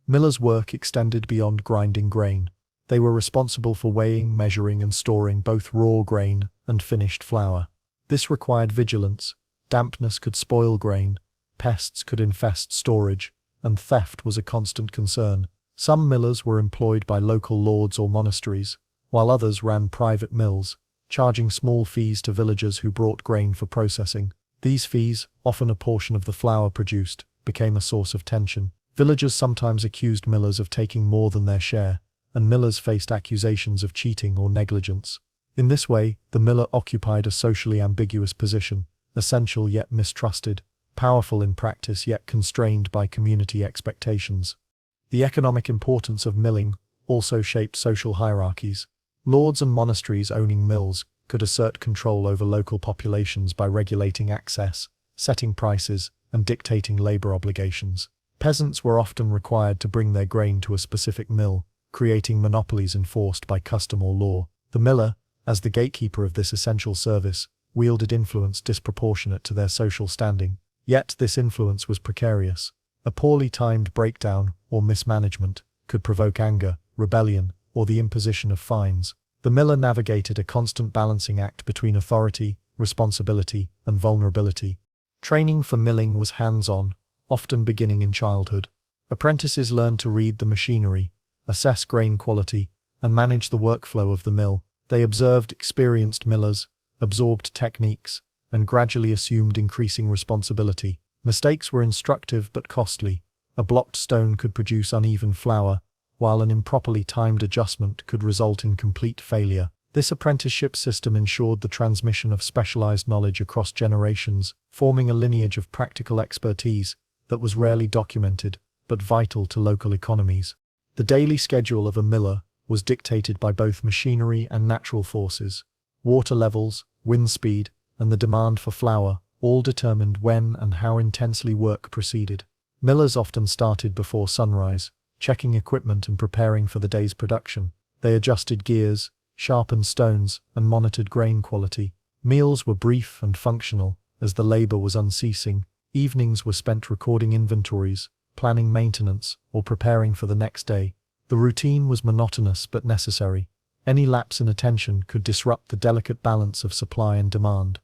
Millers' work extended beyond grinding grain. They were responsible for weighing, measuring, and storing both raw grain and finished flour. This required vigilance. Dampness could spoil grain, pests could infest storage, and theft was a constant concern. Some millers were employed by local lords or monasteries, while others ran private mills, charging small fees to villagers who brought grain for processing. These fees, often a portion of the flour produced, became a source of tension. Villagers sometimes accused millers of taking more than their share, and millers faced accusations of cheating or negligence. In this way, the miller occupied a socially ambiguous position, essential yet mistrusted, powerful in practice yet constrained by community expectations. The economic importance of milling also shaped social hierarchies. Lords and monasteries owning mills could assert control over local populations by regulating access, setting prices, and dictating labor obligations. Peasants were often required to bring their grain to a specific mill, creating monopolies enforced by custom or law. The miller, as the gatekeeper of this essential service, wielded influence disproportionate to their social standing. Yet this influence was precarious. A poorly timed breakdown or mismanagement could provoke anger, rebellion, or the imposition of fines. The miller navigated a constant balancing act between authority, responsibility, and vulnerability. Training for milling was hands-on, often beginning in childhood. Apprentices learned to read the machinery, assess grain quality, and manage the workflow of the mill. They observed experienced millers, absorbed techniques, and gradually assumed increasing responsibility. Mistakes were instructive but costly. A blocked stone could produce uneven flour, while an improperly timed adjustment could result in complete failure. This apprenticeship system ensured the transmission of specialized knowledge across generations, forming a lineage of practical expertise that was rarely documented, but vital to local economies. The daily schedule of a miller was dictated by both machinery and natural forces. Water levels, wind speed, and the demand for flour all determined when and how intensely work proceeded. Millers often started before sunrise, checking equipment and preparing for the day's production. They adjusted gears, sharpened stones, and monitored grain quality. Meals were brief and functional, as the labor was unceasing. Evenings were spent recording inventories, planning maintenance, or preparing for the next day. The routine was monotonous but necessary. Any lapse in attention could disrupt the delicate balance of supply and demand.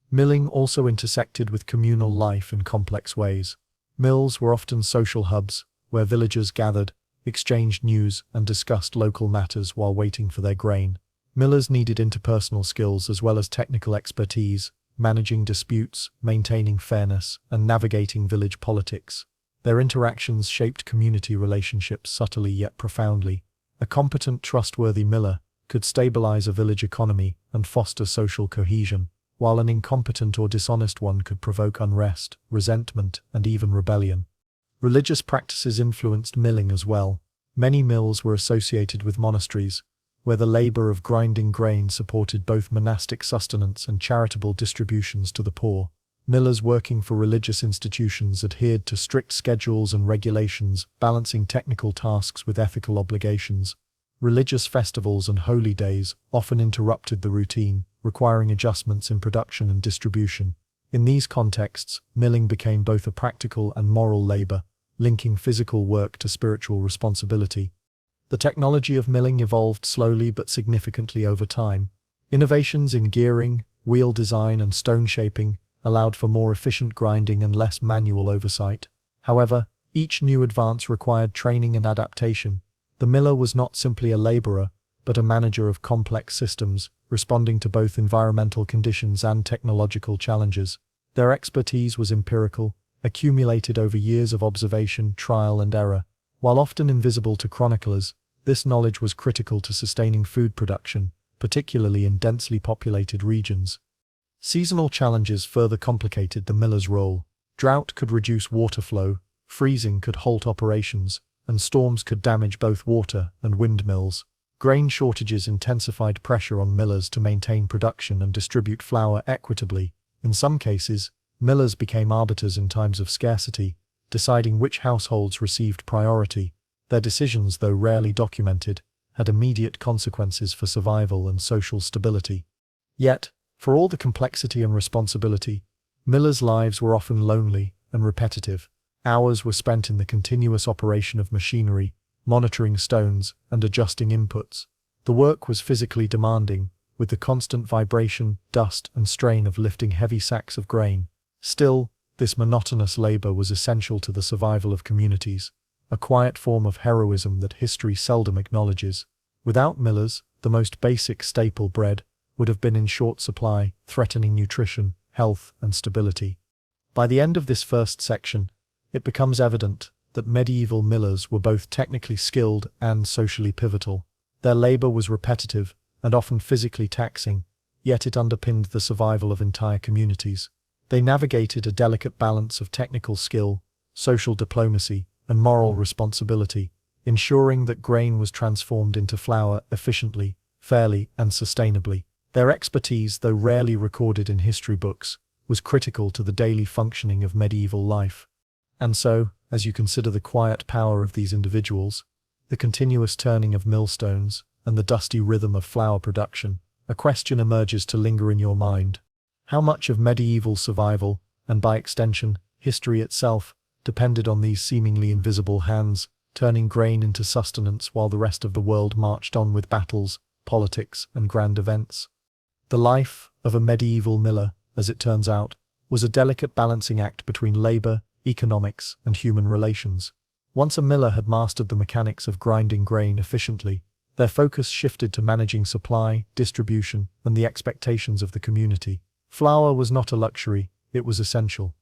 Milling also intersected with communal life in complex ways. Mills were often social hubs, where villagers gathered, exchanged news, and discussed local matters while waiting for their grain. Millers needed interpersonal skills as well as technical expertise, managing disputes, maintaining fairness, and navigating village politics. Their interactions shaped community relationships subtly yet profoundly. A competent, trustworthy miller could stabilize a village economy and foster social cohesion, while an incompetent or dishonest one could provoke unrest, resentment, and even rebellion. Religious practices influenced milling as well. Many mills were associated with monasteries, where the labor of grinding grain supported both monastic sustenance and charitable distributions to the poor. Millers working for religious institutions adhered to strict schedules and regulations, balancing technical tasks with ethical obligations. Religious festivals and holy days often interrupted the routine, requiring adjustments in production and distribution. In these contexts, milling became both a practical and moral labor, linking physical work to spiritual responsibility. The technology of milling evolved slowly but significantly over time. Innovations in gearing, wheel design, and stone shaping allowed for more efficient grinding and less manual oversight. However, each new advance required training and adaptation. The miller was not simply a laborer, but a manager of complex systems, responding to both environmental conditions and technological challenges. Their expertise was empirical, accumulated over years of observation, trial, and error. While often invisible to chroniclers, this knowledge was critical to sustaining food production, particularly in densely populated regions. Seasonal challenges further complicated the miller's role. Drought could reduce water flow, freezing could halt operations, and storms could damage both water and windmills. Grain shortages intensified pressure on millers to maintain production and distribute flour equitably. In some cases, millers became arbiters in times of scarcity, deciding which households received priority. Their decisions, though rarely documented, had immediate consequences for survival and social stability. Yet, for all the complexity and responsibility, millers' lives were often lonely and repetitive. Hours were spent in the continuous operation of machinery, monitoring stones, and adjusting inputs. The work was physically demanding, with the constant vibration, dust, and strain of lifting heavy sacks of grain. Still, this monotonous labor was essential to the survival of communities, a quiet form of heroism that history seldom acknowledges. Without millers, the most basic staple, bread, would have been in short supply, threatening nutrition, health, and stability. By the end of this first section, it becomes evident that medieval millers were both technically skilled and socially pivotal. Their labor was repetitive and often physically taxing, yet it underpinned the survival of entire communities. They navigated a delicate balance of technical skill, social diplomacy, and moral responsibility, ensuring that grain was transformed into flour efficiently, fairly, and sustainably. Their expertise, though rarely recorded in history books, was critical to the daily functioning of medieval life. And so, as you consider the quiet power of these individuals, the continuous turning of millstones, and the dusty rhythm of flour production, a question emerges to linger in your mind. How much of medieval survival, and by extension, history itself, depended on these seemingly invisible hands, turning grain into sustenance while the rest of the world marched on with battles, politics, and grand events? The life of a medieval miller, as it turns out, was a delicate balancing act between labor, economics, and human relations. Once a miller had mastered the mechanics of grinding grain efficiently, their focus shifted to managing supply, distribution, and the expectations of the community. Flour was not a luxury, it was essential.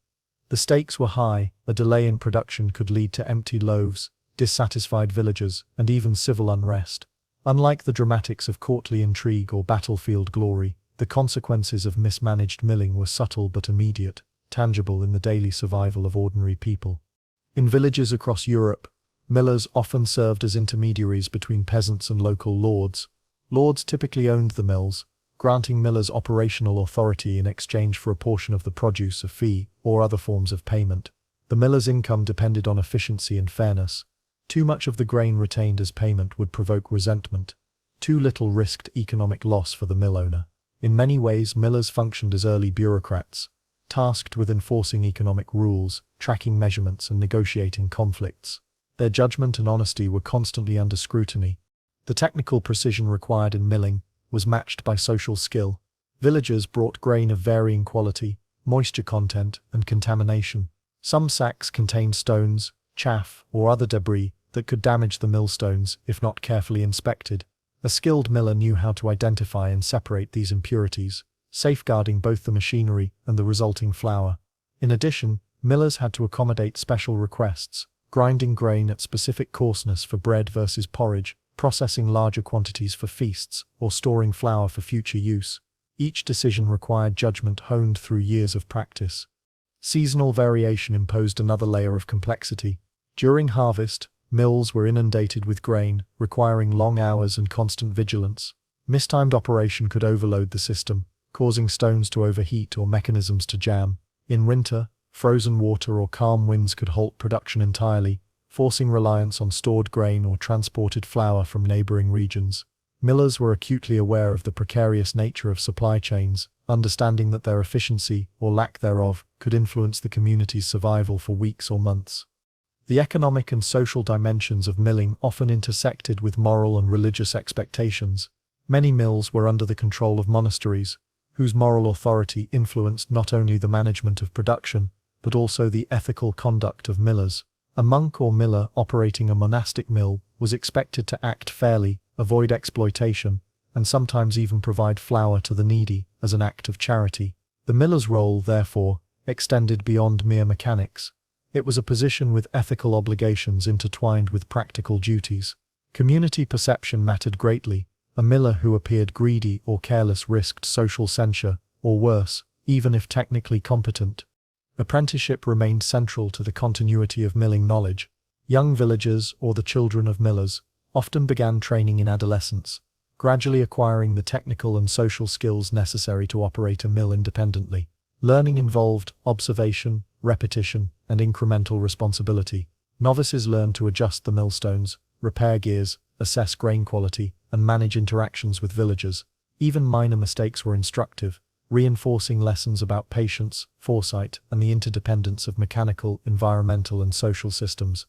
The stakes were high, a delay in production could lead to empty loaves, dissatisfied villagers, and even civil unrest. Unlike the dramatics of courtly intrigue or battlefield glory, the consequences of mismanaged milling were subtle but immediate, tangible in the daily survival of ordinary people. In villages across Europe, millers often served as intermediaries between peasants and local lords. Lords typically owned the mills, granting millers operational authority in exchange for a portion of the produce, a fee, or other forms of payment. The miller's income depended on efficiency and fairness. Too much of the grain retained as payment would provoke resentment. Too little risked economic loss for the mill owner. In many ways, millers functioned as early bureaucrats, tasked with enforcing economic rules, tracking measurements, and negotiating conflicts. Their judgment and honesty were constantly under scrutiny. The technical precision required in milling was matched by social skill. Villagers brought grain of varying quality, moisture content, and contamination. Some sacks contained stones, chaff, or other debris that could damage the millstones if not carefully inspected. A skilled miller knew how to identify and separate these impurities, safeguarding both the machinery and the resulting flour. In addition, millers had to accommodate special requests, grinding grain at specific coarseness for bread versus porridge, processing larger quantities for feasts, or storing flour for future use. Each decision required judgment honed through years of practice. Seasonal variation imposed another layer of complexity. During harvest, mills were inundated with grain, requiring long hours and constant vigilance. Mistimed operation could overload the system, causing stones to overheat or mechanisms to jam. In winter, frozen water or calm winds could halt production entirely, forcing reliance on stored grain or transported flour from neighboring regions. Millers were acutely aware of the precarious nature of supply chains, understanding that their efficiency, or lack thereof, could influence the community's survival for weeks or months. The economic and social dimensions of milling often intersected with moral and religious expectations. Many mills were under the control of monasteries, whose moral authority influenced not only the management of production, but also the ethical conduct of millers. A monk or miller operating a monastic mill was expected to act fairly, avoid exploitation, and sometimes even provide flour to the needy as an act of charity. The miller's role, therefore, extended beyond mere mechanics. It was a position with ethical obligations intertwined with practical duties. Community perception mattered greatly. A miller who appeared greedy or careless risked social censure, or worse, even if technically competent. Apprenticeship remained central to the continuity of milling knowledge. Young villagers, or the children of millers, often began training in adolescence, gradually acquiring the technical and social skills necessary to operate a mill independently. Learning involved observation, repetition, and incremental responsibility. Novices learned to adjust the millstones, repair gears, assess grain quality, and manage interactions with villagers. Even minor mistakes were instructive, reinforcing lessons about patience, foresight, and the interdependence of mechanical, environmental, and social systems.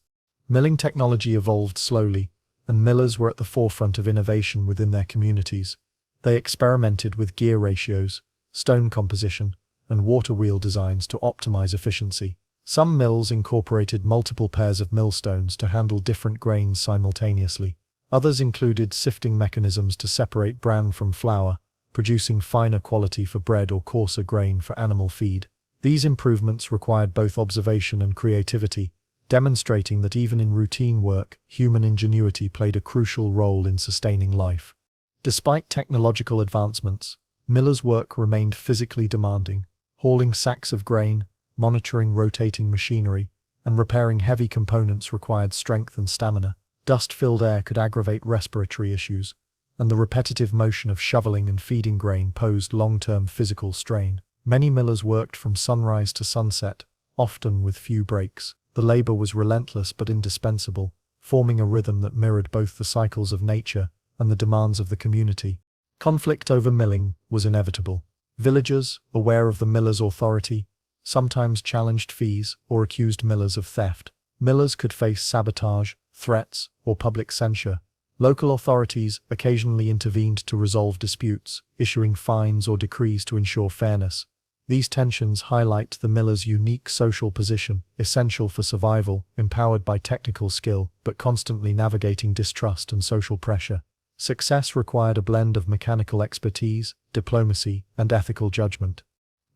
Milling technology evolved slowly, and millers were at the forefront of innovation within their communities. They experimented with gear ratios, stone composition, and water wheel designs to optimize efficiency. Some mills incorporated multiple pairs of millstones to handle different grains simultaneously. Others included sifting mechanisms to separate bran from flour, producing finer quality for bread or coarser grain for animal feed. These improvements required both observation and creativity, demonstrating that even in routine work, human ingenuity played a crucial role in sustaining life. Despite technological advancements, millers' work remained physically demanding. Hauling sacks of grain, monitoring rotating machinery, and repairing heavy components required strength and stamina. Dust-filled air could aggravate respiratory issues, and the repetitive motion of shoveling and feeding grain posed long-term physical strain. Many millers worked from sunrise to sunset, often with few breaks. The labor was relentless but indispensable, forming a rhythm that mirrored both the cycles of nature and the demands of the community. Conflict over milling was inevitable. Villagers, aware of the miller's authority, sometimes challenged fees or accused millers of theft. Millers could face sabotage, threats, or public censure. Local authorities occasionally intervened to resolve disputes, issuing fines or decrees to ensure fairness. These tensions highlight the miller's unique social position, essential for survival, empowered by technical skill, but constantly navigating distrust and social pressure. Success required a blend of mechanical expertise, diplomacy, and ethical judgment.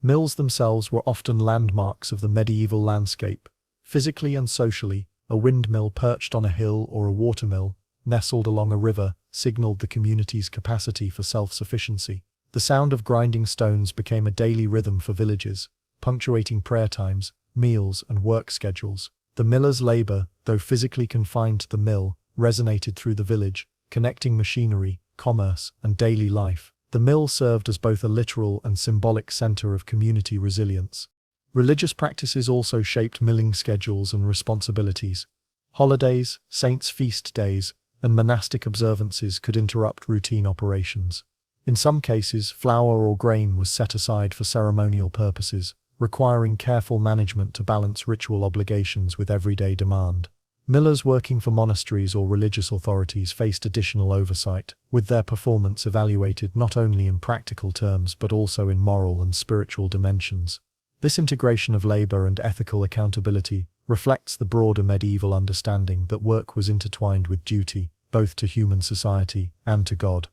Mills themselves were often landmarks of the medieval landscape. Physically and socially, a windmill perched on a hill or a watermill, nestled along a river, signaled the community's capacity for self-sufficiency. The sound of grinding stones became a daily rhythm for villages, punctuating prayer times, meals, and work schedules. The miller's labor, though physically confined to the mill, resonated through the village, connecting machinery, commerce, and daily life. The mill served as both a literal and symbolic center of community resilience. Religious practices also shaped milling schedules and responsibilities. Holidays, saints' feast days, and monastic observances could interrupt routine operations. In some cases, flour or grain was set aside for ceremonial purposes, requiring careful management to balance ritual obligations with everyday demand. Millers working for monasteries or religious authorities faced additional oversight, with their performance evaluated not only in practical terms but also in moral and spiritual dimensions. This integration of labor and ethical accountability reflects the broader medieval understanding that work was intertwined with duty, both to human society and to God.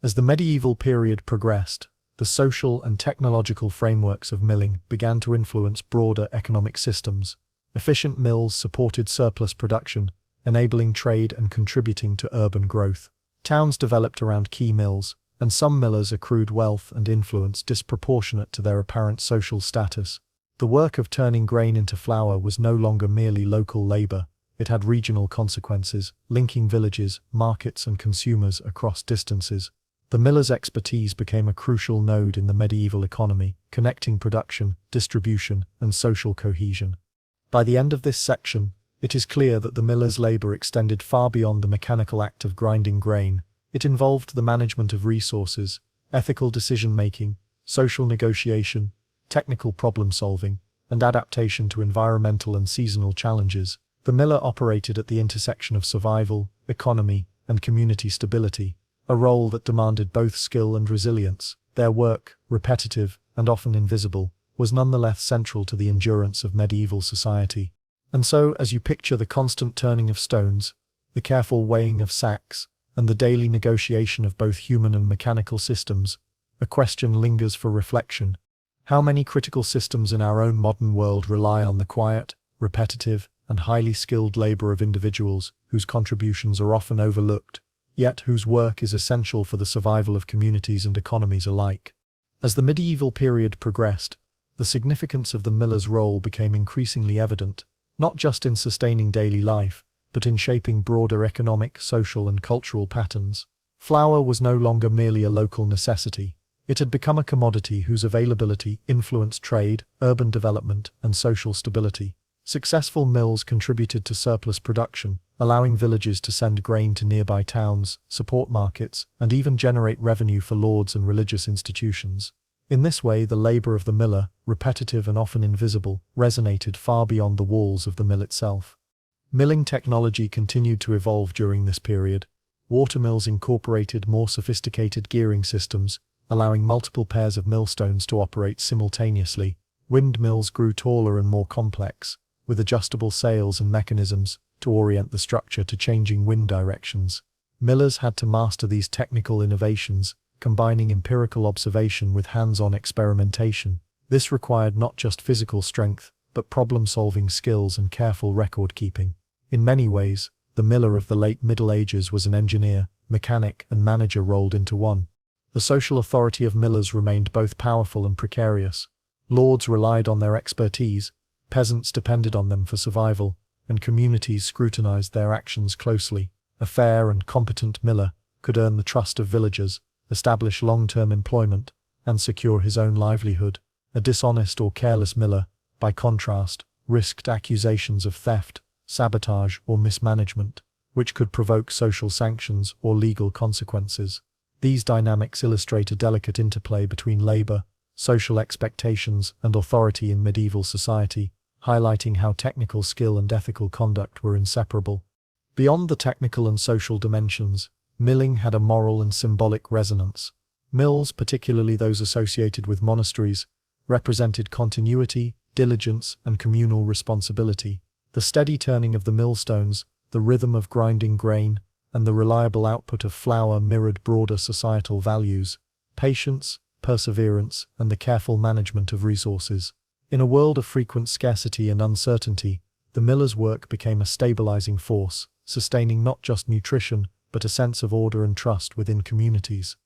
As the medieval period progressed, the social and technological frameworks of milling began to influence broader economic systems. Efficient mills supported surplus production, enabling trade and contributing to urban growth. Towns developed around key mills, and some millers accrued wealth and influence disproportionate to their apparent social status. The work of turning grain into flour was no longer merely local labor, it had regional consequences, linking villages, markets, and consumers across distances. The miller's expertise became a crucial node in the medieval economy, connecting production, distribution, and social cohesion. By the end of this section, it is clear that the miller's labor extended far beyond the mechanical act of grinding grain. It involved the management of resources, ethical decision-making, social negotiation, technical problem-solving, and adaptation to environmental and seasonal challenges. The miller operated at the intersection of survival, economy, and community stability, a role that demanded both skill and resilience. Their work, repetitive and often invisible, was nonetheless central to the endurance of medieval society. And so, as you picture the constant turning of stones, the careful weighing of sacks, and the daily negotiation of both human and mechanical systems, a question lingers for reflection. How many critical systems in our own modern world rely on the quiet, repetitive, and highly skilled labor of individuals whose contributions are often overlooked, yet whose work is essential for the survival of communities and economies alike? As the medieval period progressed, the significance of the miller's role became increasingly evident, not just in sustaining daily life, but in shaping broader economic, social, and cultural patterns. Flour was no longer merely a local necessity. It had become a commodity whose availability influenced trade, urban development, and social stability. Successful mills contributed to surplus production, allowing villages to send grain to nearby towns, support markets, and even generate revenue for lords and religious institutions. In this way, the labor of the miller, repetitive and often invisible, resonated far beyond the walls of the mill itself. Milling technology continued to evolve during this period. Watermills incorporated more sophisticated gearing systems, allowing multiple pairs of millstones to operate simultaneously. Windmills grew taller and more complex, with adjustable sails and mechanisms to orient the structure to changing wind directions. Millers had to master these technical innovations, combining empirical observation with hands-on experimentation. This required not just physical strength, but problem-solving skills and careful record-keeping. In many ways, the miller of the late Middle Ages was an engineer, mechanic, and manager rolled into one. The social authority of millers remained both powerful and precarious. Lords relied on their expertise, peasants depended on them for survival, and communities scrutinized their actions closely. A fair and competent miller could earn the trust of villagers, establish long-term employment, and secure his own livelihood. A dishonest or careless miller, by contrast, risked accusations of theft, sabotage, or mismanagement, which could provoke social sanctions or legal consequences. These dynamics illustrate a delicate interplay between labor, social expectations, and authority in medieval society, highlighting how technical skill and ethical conduct were inseparable. Beyond the technical and social dimensions, milling had a moral and symbolic resonance. Mills, particularly those associated with monasteries, represented continuity, diligence, and communal responsibility. The steady turning of the millstones, the rhythm of grinding grain, and the reliable output of flour mirrored broader societal values: patience, perseverance, and the careful management of resources. In a world of frequent scarcity and uncertainty, the miller's work became a stabilizing force, sustaining not just nutrition, but a sense of order and trust within communities.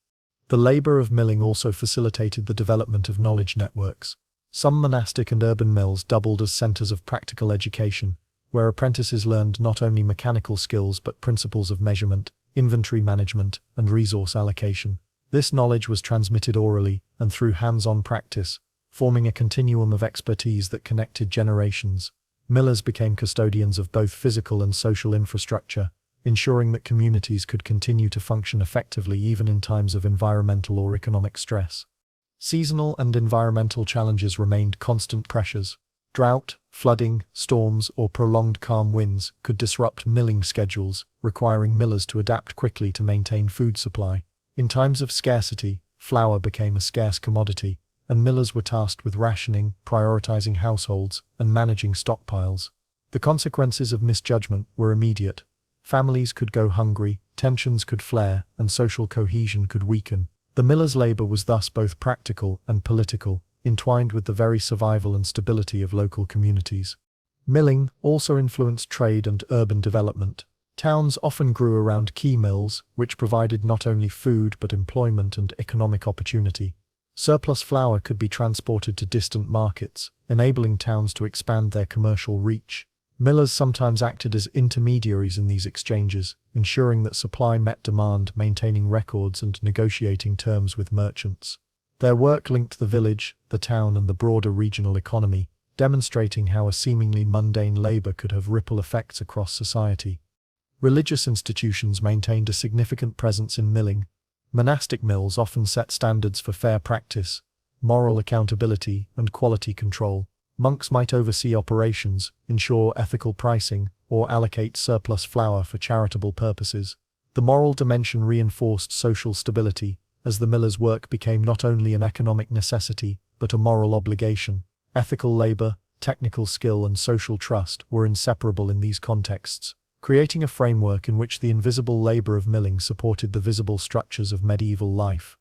The labor of milling also facilitated the development of knowledge networks. Some monastic and urban mills doubled as centers of practical education, where apprentices learned not only mechanical skills but principles of measurement, inventory management, and resource allocation. This knowledge was transmitted orally and through hands-on practice, forming a continuum of expertise that connected generations. Millers became custodians of both physical and social infrastructure, ensuring that communities could continue to function effectively even in times of environmental or economic stress. Seasonal and environmental challenges remained constant pressures. Drought, flooding, storms, or prolonged calm winds could disrupt milling schedules, requiring millers to adapt quickly to maintain food supply. In times of scarcity, flour became a scarce commodity, and millers were tasked with rationing, prioritizing households, and managing stockpiles. The consequences of misjudgment were immediate. Families could go hungry, tensions could flare, and social cohesion could weaken. The miller's labor was thus both practical and political, entwined with the very survival and stability of local communities. Milling also influenced trade and urban development. Towns often grew around key mills, which provided not only food but employment and economic opportunity. Surplus flour could be transported to distant markets, enabling towns to expand their commercial reach. Millers sometimes acted as intermediaries in these exchanges, ensuring that supply met demand, maintaining records and negotiating terms with merchants. Their work linked the village, the town, and the broader regional economy, demonstrating how a seemingly mundane labor could have ripple effects across society. Religious institutions maintained a significant presence in milling. Monastic mills often set standards for fair practice, moral accountability, and quality control. Monks might oversee operations, ensure ethical pricing, or allocate surplus flour for charitable purposes. The moral dimension reinforced social stability, as the miller's work became not only an economic necessity, but a moral obligation. Ethical labor, technical skill, and social trust were inseparable in these contexts, creating a framework in which the invisible labor of milling supported the visible structures of medieval life.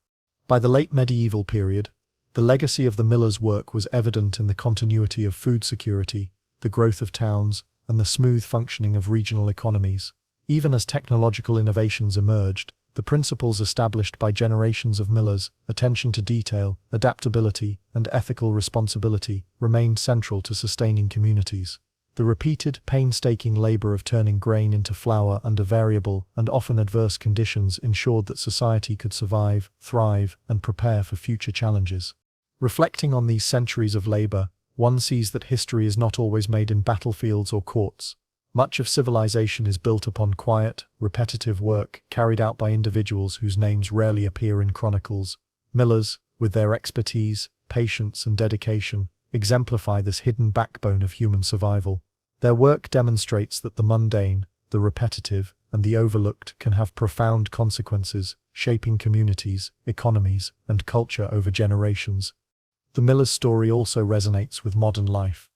By the late medieval period, the legacy of the miller's work was evident in the continuity of food security, the growth of towns, and the smooth functioning of regional economies. Even as technological innovations emerged, the principles established by generations of millers, attention to detail, adaptability, and ethical responsibility, remained central to sustaining communities. The repeated, painstaking labor of turning grain into flour under variable and often adverse conditions ensured that society could survive, thrive, and prepare for future challenges. Reflecting on these centuries of labor, one sees that history is not always made in battlefields or courts. Much of civilization is built upon quiet, repetitive work carried out by individuals whose names rarely appear in chronicles. Millers, with their expertise, patience, and dedication, exemplify this hidden backbone of human survival. Their work demonstrates that the mundane, the repetitive, and the overlooked can have profound consequences, shaping communities, economies, and culture over generations. The miller's story also resonates with modern life.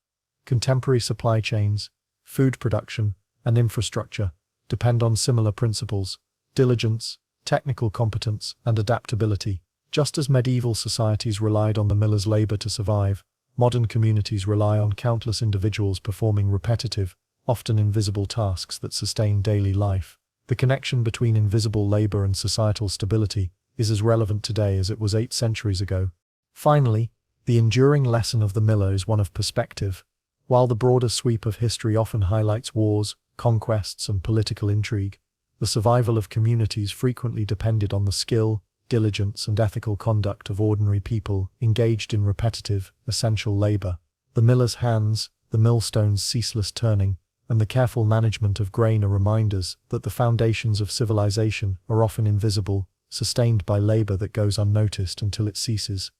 Contemporary supply chains, food production, and infrastructure depend on similar principles: diligence, technical competence, and adaptability. Just as medieval societies relied on the miller's labor to survive, modern communities rely on countless individuals performing repetitive, often invisible tasks that sustain daily life. The connection between invisible labor and societal stability is as relevant today as it was 8 centuries ago. Finally, the enduring lesson of the miller is one of perspective. While the broader sweep of history often highlights wars, conquests, and political intrigue, the survival of communities frequently depended on the skill, diligence, and ethical conduct of ordinary people engaged in repetitive, essential labor. The miller's hands, the millstone's ceaseless turning, and the careful management of grain are reminders that the foundations of civilization are often invisible, sustained by labor that goes unnoticed until it ceases.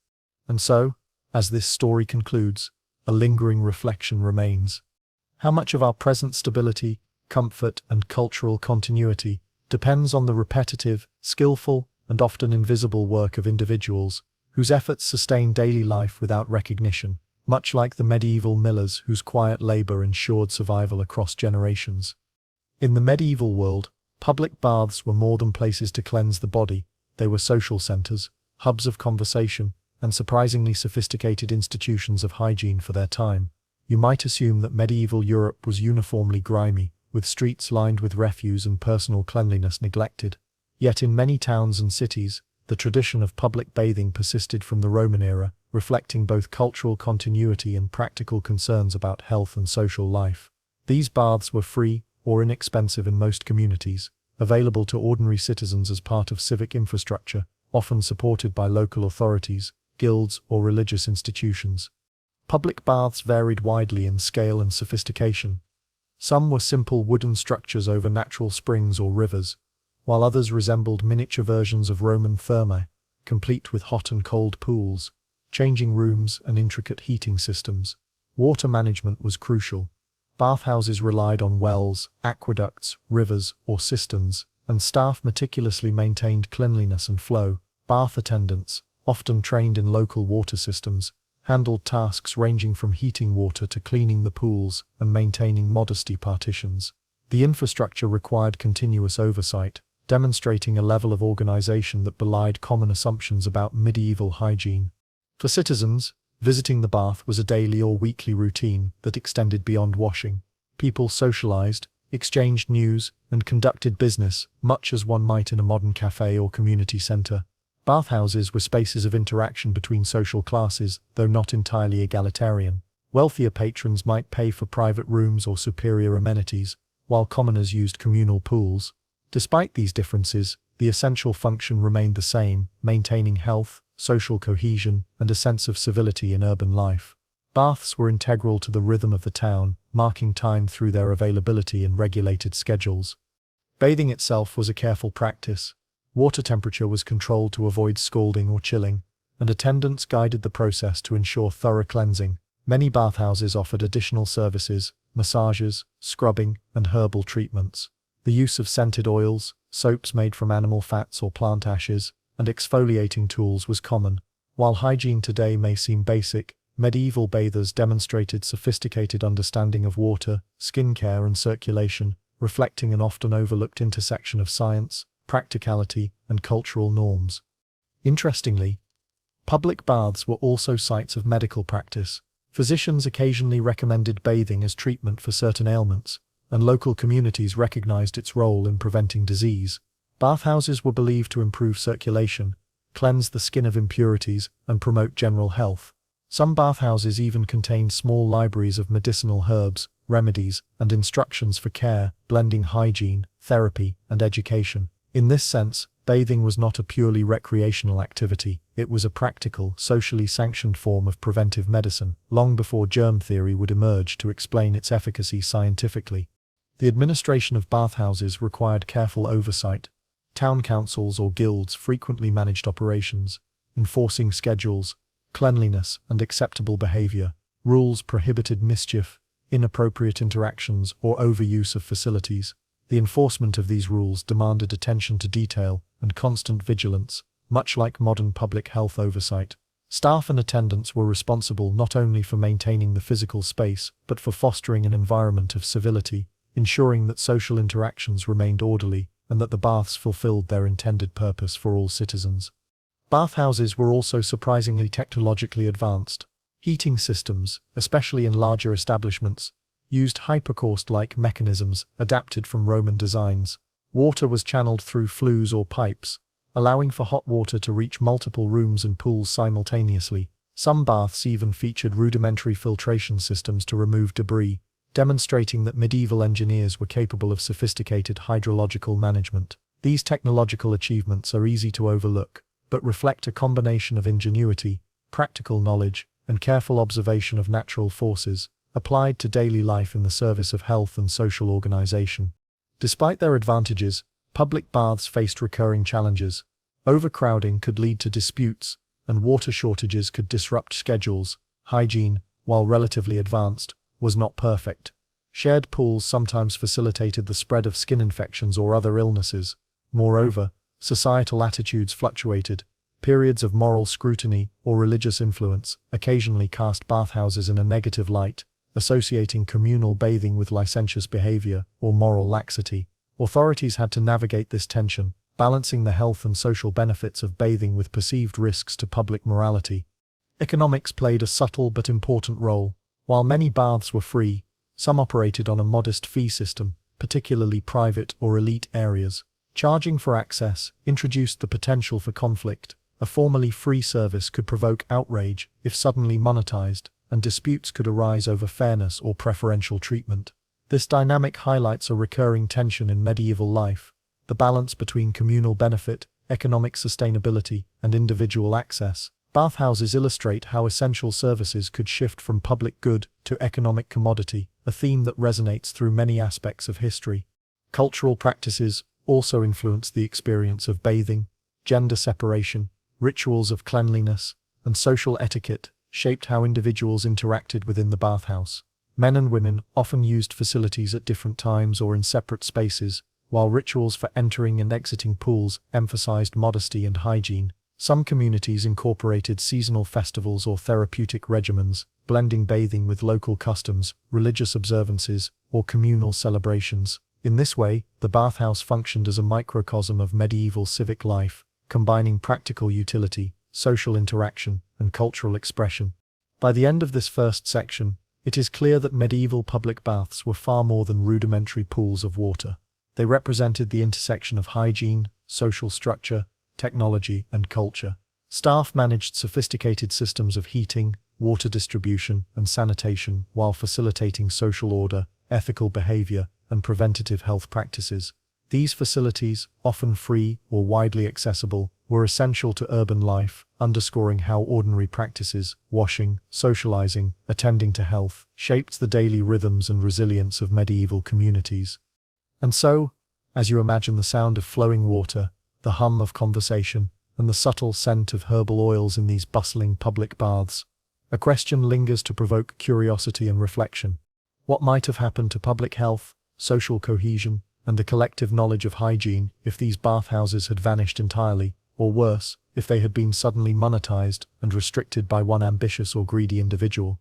And so, as this story concludes, a lingering reflection remains. How much of our present stability, comfort, and cultural continuity depends on the repetitive, skillful, and often invisible work of individuals whose efforts sustain daily life without recognition, much like the medieval millers whose quiet labor ensured survival across generations. In the medieval world, public baths were more than places to cleanse the body. They were social centers, hubs of conversation, and surprisingly sophisticated institutions of hygiene for their time. You might assume that medieval Europe was uniformly grimy, with streets lined with refuse and personal cleanliness neglected. Yet in many towns and cities, the tradition of public bathing persisted from the Roman era, reflecting both cultural continuity and practical concerns about health and social life. These baths were free or inexpensive in most communities, available to ordinary citizens as part of civic infrastructure, often supported by local authorities, guilds, or religious institutions. Public baths varied widely in scale and sophistication. Some were simple wooden structures over natural springs or rivers, while others resembled miniature versions of Roman thermae, complete with hot and cold pools, changing rooms, and intricate heating systems. Water management was crucial. Bathhouses relied on wells, aqueducts, rivers, or cisterns, and staff meticulously maintained cleanliness and flow. Bath attendants, often trained in local water systems, handled tasks ranging from heating water to cleaning the pools and maintaining modesty partitions. The infrastructure required continuous oversight, demonstrating a level of organization that belied common assumptions about medieval hygiene. For citizens, visiting the bath was a daily or weekly routine that extended beyond washing. People socialized, exchanged news, and conducted business, much as one might in a modern cafe or community center. Bathhouses were spaces of interaction between social classes, though not entirely egalitarian. Wealthier patrons might pay for private rooms or superior amenities, while commoners used communal pools. Despite these differences, the essential function remained the same, maintaining health, social cohesion, and a sense of civility in urban life. Baths were integral to the rhythm of the town, marking time through their availability and regulated schedules. Bathing itself was a careful practice. Water temperature was controlled to avoid scalding or chilling, and attendants guided the process to ensure thorough cleansing. Many bathhouses offered additional services, massages, scrubbing, and herbal treatments. The use of scented oils, soaps made from animal fats or plant ashes, and exfoliating tools was common. While hygiene today may seem basic, medieval bathers demonstrated sophisticated understanding of water, skincare, and circulation, reflecting an often overlooked intersection of science, practicality, and cultural norms. Interestingly, public baths were also sites of medical practice. Physicians occasionally recommended bathing as treatment for certain ailments, and local communities recognized its role in preventing disease. Bathhouses were believed to improve circulation, cleanse the skin of impurities, and promote general health. Some bathhouses even contained small libraries of medicinal herbs, remedies, and instructions for care, blending hygiene, therapy, and education. In this sense, bathing was not a purely recreational activity, it was a practical, socially sanctioned form of preventive medicine, long before germ theory would emerge to explain its efficacy scientifically. The administration of bathhouses required careful oversight. Town councils or guilds frequently managed operations, enforcing schedules, cleanliness, and acceptable behavior. Rules prohibited mischief, inappropriate interactions, or overuse of facilities. The enforcement of these rules demanded attention to detail and constant vigilance, much like modern public health oversight. Staff and attendants were responsible not only for maintaining the physical space, but for fostering an environment of civility, ensuring that social interactions remained orderly and that the baths fulfilled their intended purpose for all citizens. Bathhouses were also surprisingly technologically advanced. Heating systems, especially in larger establishments, used hypocaust-like mechanisms adapted from Roman designs. Water was channeled through flues or pipes, allowing for hot water to reach multiple rooms and pools simultaneously. Some baths even featured rudimentary filtration systems to remove debris, demonstrating that medieval engineers were capable of sophisticated hydrological management. These technological achievements are easy to overlook, but reflect a combination of ingenuity, practical knowledge, and careful observation of natural forces, applied to daily life in the service of health and social organization. Despite their advantages, public baths faced recurring challenges. Overcrowding could lead to disputes, and water shortages could disrupt schedules. Hygiene, while relatively advanced, was not perfect. Shared pools sometimes facilitated the spread of skin infections or other illnesses. Moreover, societal attitudes fluctuated. Periods of moral scrutiny or religious influence occasionally cast bathhouses in a negative light, associating communal bathing with licentious behavior or moral laxity. Authorities had to navigate this tension, balancing the health and social benefits of bathing with perceived risks to public morality. Economics played a subtle but important role. While many baths were free, some operated on a modest fee system, particularly private or elite areas. Charging for access introduced the potential for conflict. A formerly free service could provoke outrage if suddenly monetized, and disputes could arise over fairness or preferential treatment. This dynamic highlights a recurring tension in medieval life, the balance between communal benefit economic sustainability, and individual access. Bathhouses illustrate how essential services could shift from public good to economic commodity, a theme that resonates through many aspects of history. Cultural practices also influence the experience of bathing. Gender separation, rituals of cleanliness, and social etiquette shaped how individuals interacted within the bathhouse. Men and women often used facilities at different times or in separate spaces, while rituals for entering and exiting pools emphasized modesty and hygiene. Some communities incorporated seasonal festivals or therapeutic regimens, blending bathing with local customs, religious observances, or communal celebrations. In this way, the bathhouse functioned as a microcosm of medieval civic life, combining practical utility, social interaction, and cultural expression. By the end of this first section, it is clear that medieval public baths were far more than rudimentary pools of water. They represented the intersection of hygiene, social structure, technology, and culture. Staff managed sophisticated systems of heating, water distribution, and sanitation while facilitating social order, ethical behavior, and preventative health practices. These facilities, often free or widely accessible, were essential to urban life, underscoring how ordinary practices, washing, socializing, attending to health, shaped the daily rhythms and resilience of medieval communities. And so, as you imagine the sound of flowing water, the hum of conversation, and the subtle scent of herbal oils in these bustling public baths, a question lingers to provoke curiosity and reflection. What might have happened to public health, social cohesion, and the collective knowledge of hygiene if these bathhouses had vanished entirely, or worse, if they had been suddenly monetized and restricted by one ambitious or greedy individual?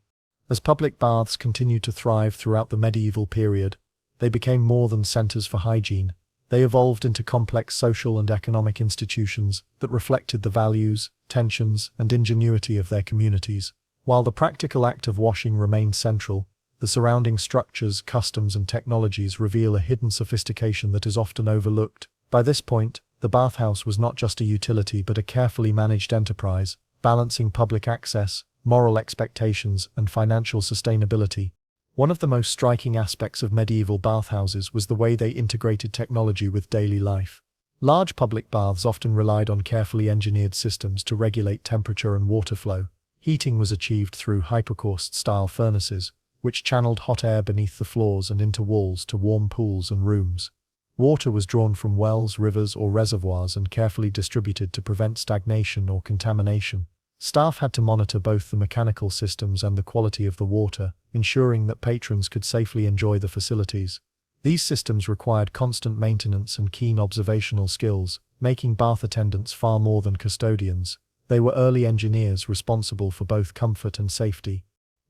As public baths continued to thrive throughout the medieval period, they became more than centers for hygiene. They evolved into complex social and economic institutions that reflected the values, tensions, and ingenuity of their communities. While the practical act of washing remained central, the surrounding structures, customs, and technologies reveal a hidden sophistication that is often overlooked. By this point, the bathhouse was not just a utility but a carefully managed enterprise, balancing public access, moral expectations, and financial sustainability. One of the most striking aspects of medieval bathhouses was the way they integrated technology with daily life. Large public baths often relied on carefully engineered systems to regulate temperature and water flow. Heating was achieved through hypocaust-style furnaces, which channeled hot air beneath the floors and into walls to warm pools and rooms. Water was drawn from wells, rivers, or reservoirs and carefully distributed to prevent stagnation or contamination. Staff had to monitor both the mechanical systems and the quality of the water, ensuring that patrons could safely enjoy the facilities. These systems required constant maintenance and keen observational skills, making bath attendants far more than custodians. They were early engineers responsible for both comfort and safety.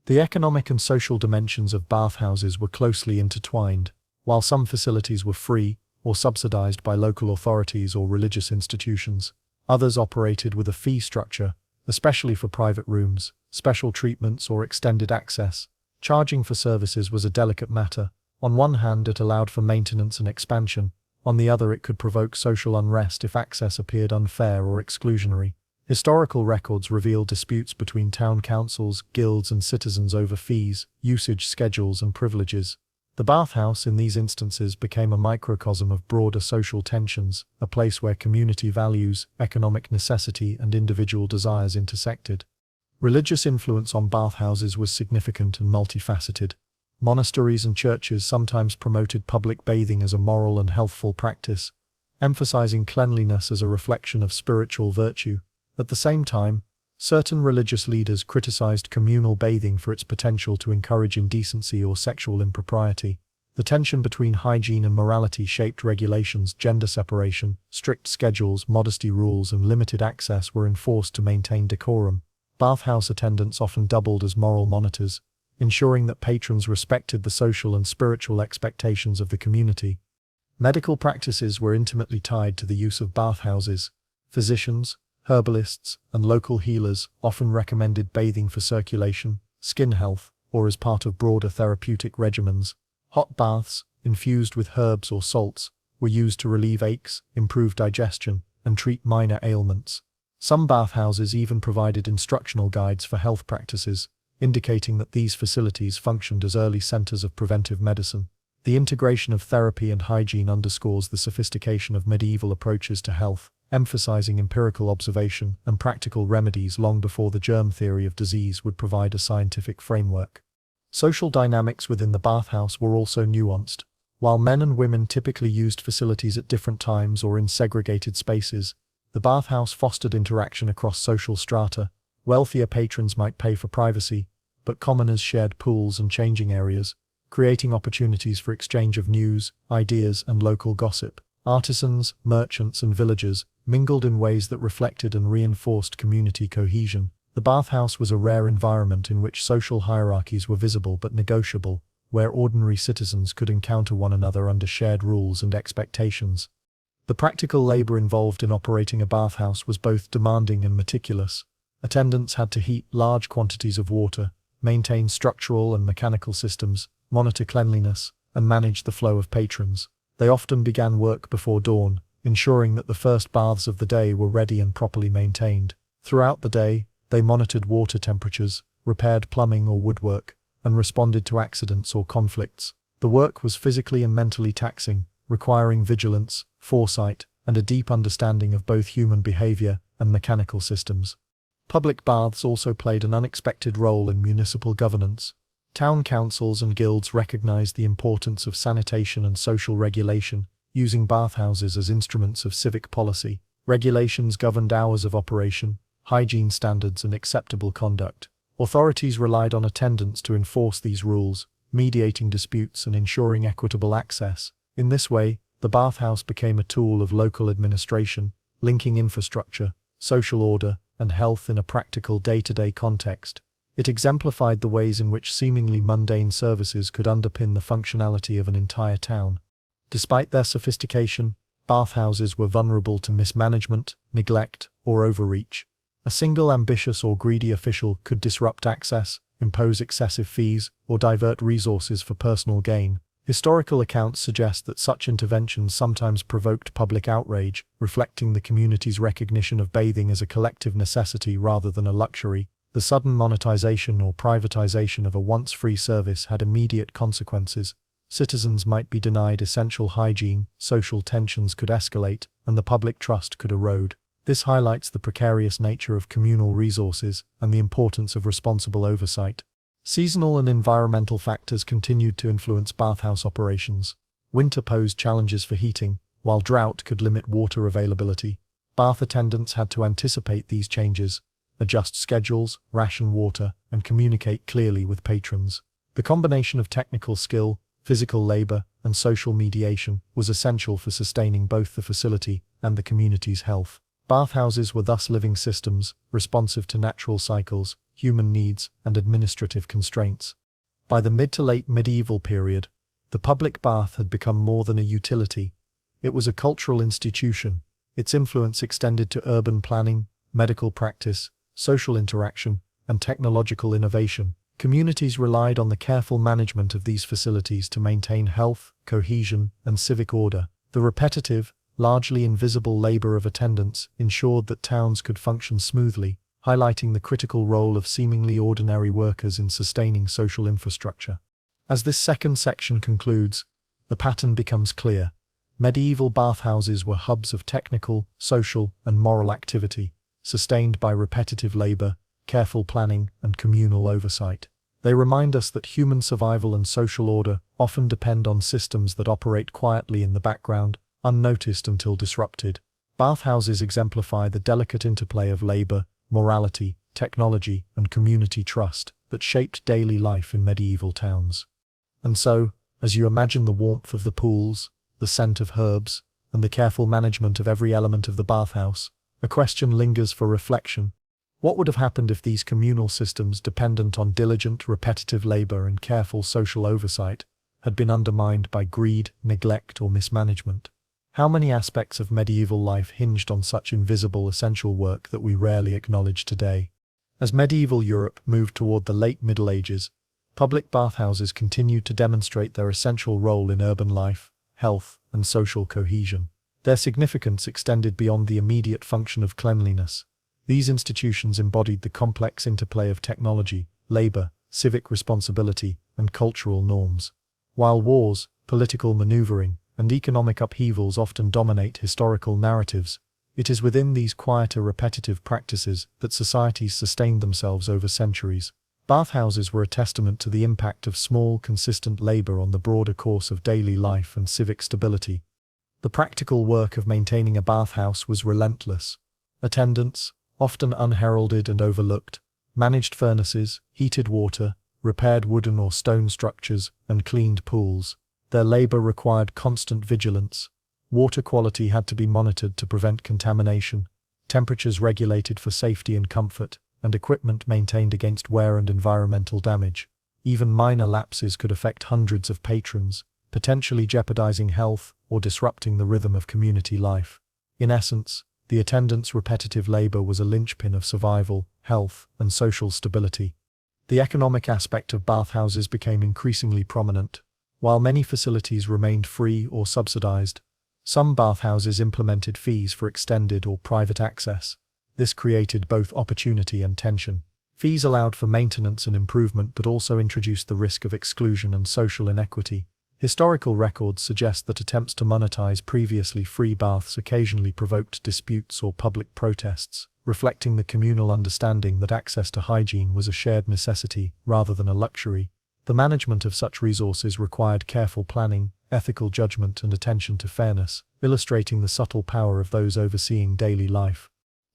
The economic and social dimensions of bathhouses were closely intertwined. While some facilities were free or subsidized by local authorities or religious institutions, others operated with a fee structure, especially for private rooms, special treatments, or extended access. Charging for services was a delicate matter. On one hand, it allowed for maintenance and expansion. On the other, it could provoke social unrest if access appeared unfair or exclusionary. Historical records reveal disputes between town councils, guilds, and citizens over fees, usage schedules, and privileges. The bathhouse in these instances became a microcosm of broader social tensions, a place where community values, economic necessity, and individual desires intersected. Religious influence on bathhouses was significant and multifaceted. Monasteries and churches sometimes promoted public bathing as a moral and healthful practice, emphasizing cleanliness as a reflection of spiritual virtue. At the same time, certain religious leaders criticized communal bathing for its potential to encourage indecency or sexual impropriety. The tension between hygiene and morality shaped regulations. Gender separation, strict schedules, modesty rules, and limited access were enforced to maintain decorum. Bathhouse attendants often doubled as moral monitors, ensuring that patrons respected the social and spiritual expectations of the community. Medical practices were intimately tied to the use of bathhouses. Physicians, herbalists, and local healers often recommended bathing for circulation, skin health, or as part of broader therapeutic regimens. Hot baths, infused with herbs or salts, were used to relieve aches, improve digestion, and treat minor ailments. Some bathhouses even provided instructional guides for health practices, indicating that these facilities functioned as early centers of preventive medicine. The integration of therapy and hygiene underscores the sophistication of medieval approaches to health, emphasizing empirical observation and practical remedies long before the germ theory of disease would provide a scientific framework. Social dynamics within the bathhouse were also nuanced. While men and women typically used facilities at different times or in segregated spaces, the bathhouse fostered interaction across social strata. Wealthier patrons might pay for privacy, but commoners shared pools and changing areas, creating opportunities for exchange of news, ideas, and local gossip. Artisans, merchants, and villagers mingled in ways that reflected and reinforced community cohesion. The bathhouse was a rare environment in which social hierarchies were visible but negotiable, where ordinary citizens could encounter one another under shared rules and expectations. The practical labor involved in operating a bathhouse was both demanding and meticulous. Attendants had to heat large quantities of water, maintain structural and mechanical systems, monitor cleanliness, and manage the flow of patrons. They often began work before dawn, ensuring that the first baths of the day were ready and properly maintained. Throughout the day, they monitored water temperatures, repaired plumbing or woodwork, and responded to accidents or conflicts. The work was physically and mentally taxing, requiring vigilance, foresight, and a deep understanding of both human behavior and mechanical systems. Public baths also played an unexpected role in municipal governance. Town councils and guilds recognized the importance of sanitation and social regulation, using bathhouses as instruments of civic policy. Regulations governed hours of operation, hygiene standards, and acceptable conduct. Authorities relied on attendants to enforce these rules, mediating disputes and ensuring equitable access. In this way, the bathhouse became a tool of local administration, linking infrastructure, social order, and health in a practical day-to-day context. It exemplified the ways in which seemingly mundane services could underpin the functionality of an entire town. Despite their sophistication, bathhouses were vulnerable to mismanagement, neglect, or overreach. A single ambitious or greedy official could disrupt access, impose excessive fees, or divert resources for personal gain. Historical accounts suggest that such interventions sometimes provoked public outrage, reflecting the community's recognition of bathing as a collective necessity rather than a luxury. The sudden monetization or privatization of a once free service had immediate consequences. Citizens might be denied essential hygiene, social tensions could escalate, and the public trust could erode. This highlights the precarious nature of communal resources and the importance of responsible oversight. Seasonal and environmental factors continued to influence bathhouse operations. Winter posed challenges for heating, while drought could limit water availability. Bath attendants had to anticipate these changes, adjust schedules, ration water, and communicate clearly with patrons. The combination of technical skill, physical labor, and social mediation was essential for sustaining both the facility and the community's health. Bathhouses were thus living systems, responsive to natural cycles, human needs, and administrative constraints. By the mid to late medieval period, the public bath had become more than a utility. It was a cultural institution. Its influence extended to urban planning, medical practice, social interaction, and technological innovation. Communities relied on the careful management of these facilities to maintain health, cohesion, and civic order. The repetitive, largely invisible labor of attendants ensured that towns could function smoothly, highlighting the critical role of seemingly ordinary workers in sustaining social infrastructure. As this second section concludes, the pattern becomes clear. Medieval bathhouses were hubs of technical, social, and moral activity, sustained by repetitive labor, careful planning, and communal oversight. They remind us that human survival and social order often depend on systems that operate quietly in the background, unnoticed until disrupted. Bathhouses exemplify the delicate interplay of labor, morality, technology, and community trust that shaped daily life in medieval towns. And so, as you imagine the warmth of the pools, the scent of herbs, and the careful management of every element of the bathhouse, a question lingers for reflection. What would have happened if these communal systems, dependent on diligent, repetitive labor and careful social oversight, had been undermined by greed, neglect, or mismanagement? How many aspects of medieval life hinged on such invisible, essential work that we rarely acknowledge today? As medieval Europe moved toward the late Middle Ages, public bathhouses continued to demonstrate their essential role in urban life, health, and social cohesion. Their significance extended beyond the immediate function of cleanliness. These institutions embodied the complex interplay of technology, labor, civic responsibility, and cultural norms. While wars, political maneuvering, and economic upheavals often dominate historical narratives, It is within these quieter, repetitive practices that societies sustained themselves over centuries. Bathhouses were a testament to the impact of small, consistent labor on the broader course of daily life and civic stability. The practical work of maintaining a bathhouse was relentless. Attendants, often unheralded and overlooked, managed furnaces, heated water, repaired wooden or stone structures, and cleaned pools. Their labor required constant vigilance. Water quality had to be monitored to prevent contamination, temperatures regulated for safety and comfort, and equipment maintained against wear and environmental damage. Even minor lapses could affect hundreds of patrons, potentially jeopardizing health or disrupting the rhythm of community life. In essence, the attendants' repetitive labor was a linchpin of survival, health, and social stability. The economic aspect of bathhouses became increasingly prominent. While many facilities remained free or subsidized, some bathhouses implemented fees for extended or private access. This created both opportunity and tension. Fees allowed for maintenance and improvement but also introduced the risk of exclusion and social inequity. Historical records suggest that attempts to monetize previously free baths occasionally provoked disputes or public protests, reflecting the communal understanding that access to hygiene was a shared necessity rather than a luxury. The management of such resources required careful planning, ethical judgment, and attention to fairness, illustrating the subtle power of those overseeing daily life.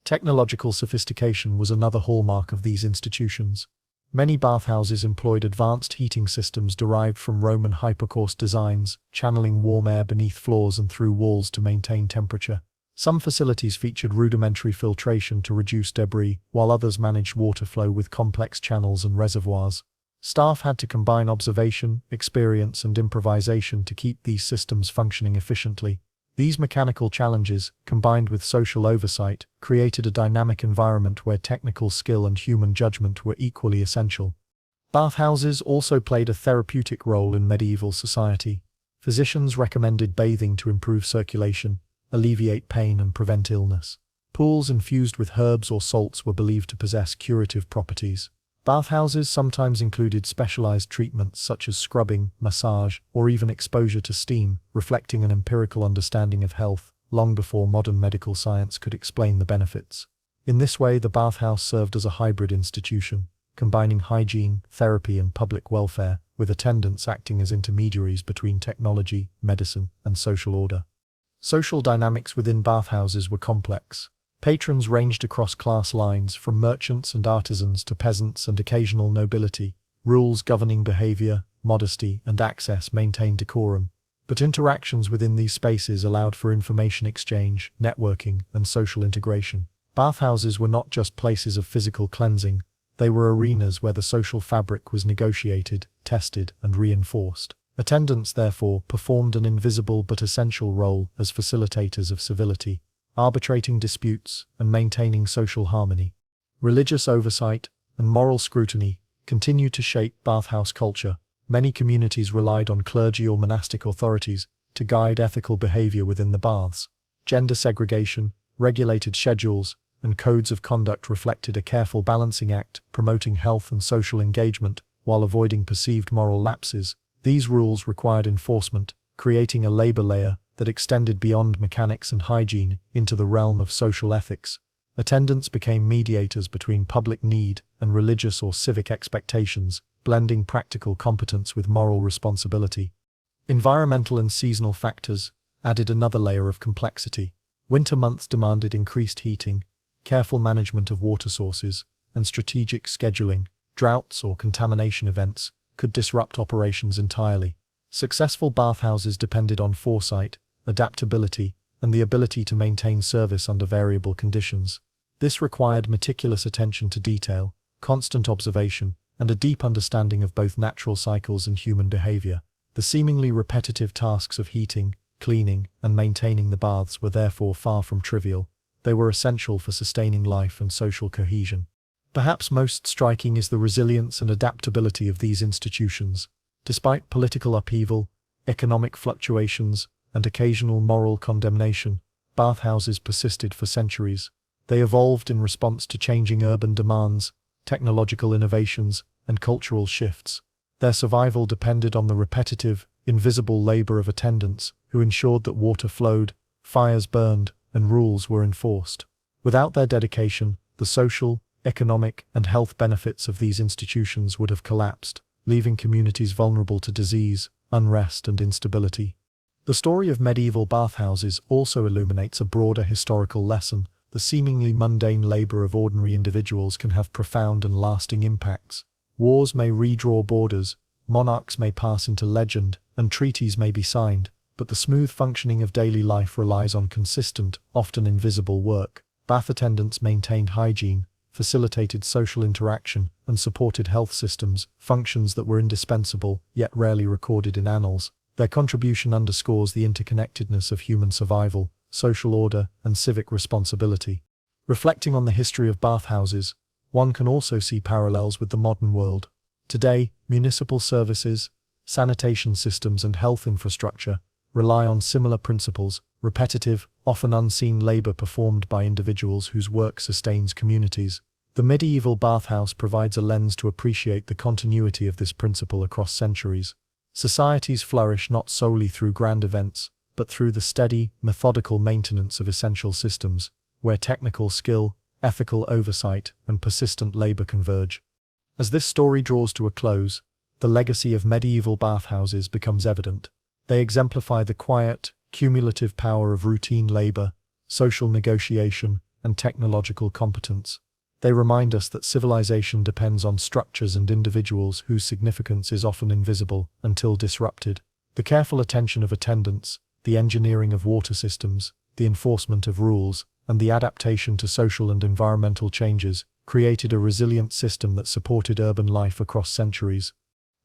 Technological sophistication was another hallmark of these institutions. Many bathhouses employed advanced heating systems derived from Roman hypocaust designs, channeling warm air beneath floors and through walls to maintain temperature. Some facilities featured rudimentary filtration to reduce debris, while others managed water flow with complex channels and reservoirs. Staff had to combine observation, experience, and improvisation to keep these systems functioning efficiently. These mechanical challenges, combined with social oversight, created a dynamic environment where technical skill and human judgment were equally essential. Bathhouses also played a therapeutic role in medieval society. Physicians recommended bathing to improve circulation, alleviate pain, and prevent illness. Pools infused with herbs or salts were believed to possess curative properties. Bathhouses sometimes included specialized treatments such as scrubbing, massage, or even exposure to steam, reflecting an empirical understanding of health, long before modern medical science could explain the benefits. In this way, the bathhouse served as a hybrid institution, combining hygiene, therapy, and public welfare, with attendants acting as intermediaries between technology, medicine, and social order. Social dynamics within bathhouses were complex. Patrons ranged across class lines, from merchants and artisans to peasants and occasional nobility. Rules governing behavior, modesty, and access maintained decorum, but interactions within these spaces allowed for information exchange, networking, and social integration. Bathhouses were not just places of physical cleansing, they were arenas where the social fabric was negotiated, tested, and reinforced. Attendants, therefore, performed an invisible but essential role as facilitators of civility, arbitrating disputes and maintaining social harmony. Religious oversight and moral scrutiny continued to shape bathhouse culture. Many communities relied on clergy or monastic authorities to guide ethical behavior within the baths. Gender segregation, regulated schedules, and codes of conduct reflected a careful balancing act, promoting health and social engagement while avoiding perceived moral lapses. These rules required enforcement, creating a labor layer that extended beyond mechanics and hygiene into the realm of social ethics. Attendants became mediators between public need and religious or civic expectations, blending practical competence with moral responsibility. Environmental and seasonal factors added another layer of complexity. Winter months demanded increased heating, careful management of water sources, and strategic scheduling. Droughts or contamination events could disrupt operations entirely. Successful bathhouses depended on foresight, adaptability, and the ability to maintain service under variable conditions. This required meticulous attention to detail, constant observation, and a deep understanding of both natural cycles and human behavior. The seemingly repetitive tasks of heating, cleaning, and maintaining the baths were therefore far from trivial. They were essential for sustaining life and social cohesion. Perhaps most striking is the resilience and adaptability of these institutions. Despite political upheaval, economic fluctuations, and occasional moral condemnation, bathhouses persisted for centuries. They evolved in response to changing urban demands, technological innovations, and cultural shifts. Their survival depended on the repetitive, invisible labor of attendants who ensured that water flowed, fires burned, and rules were enforced. Without their dedication, the social, economic, and health benefits of these institutions would have collapsed, leaving communities vulnerable to disease, unrest, and instability. The story of medieval bathhouses also illuminates a broader historical lesson. The seemingly mundane labor of ordinary individuals can have profound and lasting impacts. Wars may redraw borders, monarchs may pass into legend, and treaties may be signed, but the smooth functioning of daily life relies on consistent, often invisible work. Bath attendants maintained hygiene, facilitated social interaction, and supported health systems, functions that were indispensable, yet rarely recorded in annals. Their contribution underscores the interconnectedness of human survival, social order, and civic responsibility. Reflecting on the history of bathhouses, one can also see parallels with the modern world. Today, municipal services, sanitation systems, and health infrastructure rely on similar principles: repetitive, often unseen labor performed by individuals whose work sustains communities. The medieval bathhouse provides a lens to appreciate the continuity of this principle across centuries. Societies flourish not solely through grand events, but through the steady, methodical maintenance of essential systems, where technical skill, ethical oversight, and persistent labor converge. As this story draws to a close, the legacy of medieval bathhouses becomes evident. They exemplify the quiet, cumulative power of routine labor, social negotiation, and technological competence. They remind us that civilization depends on structures and individuals whose significance is often invisible until disrupted. The careful attention of attendants, the engineering of water systems, the enforcement of rules, and the adaptation to social and environmental changes created a resilient system that supported urban life across centuries.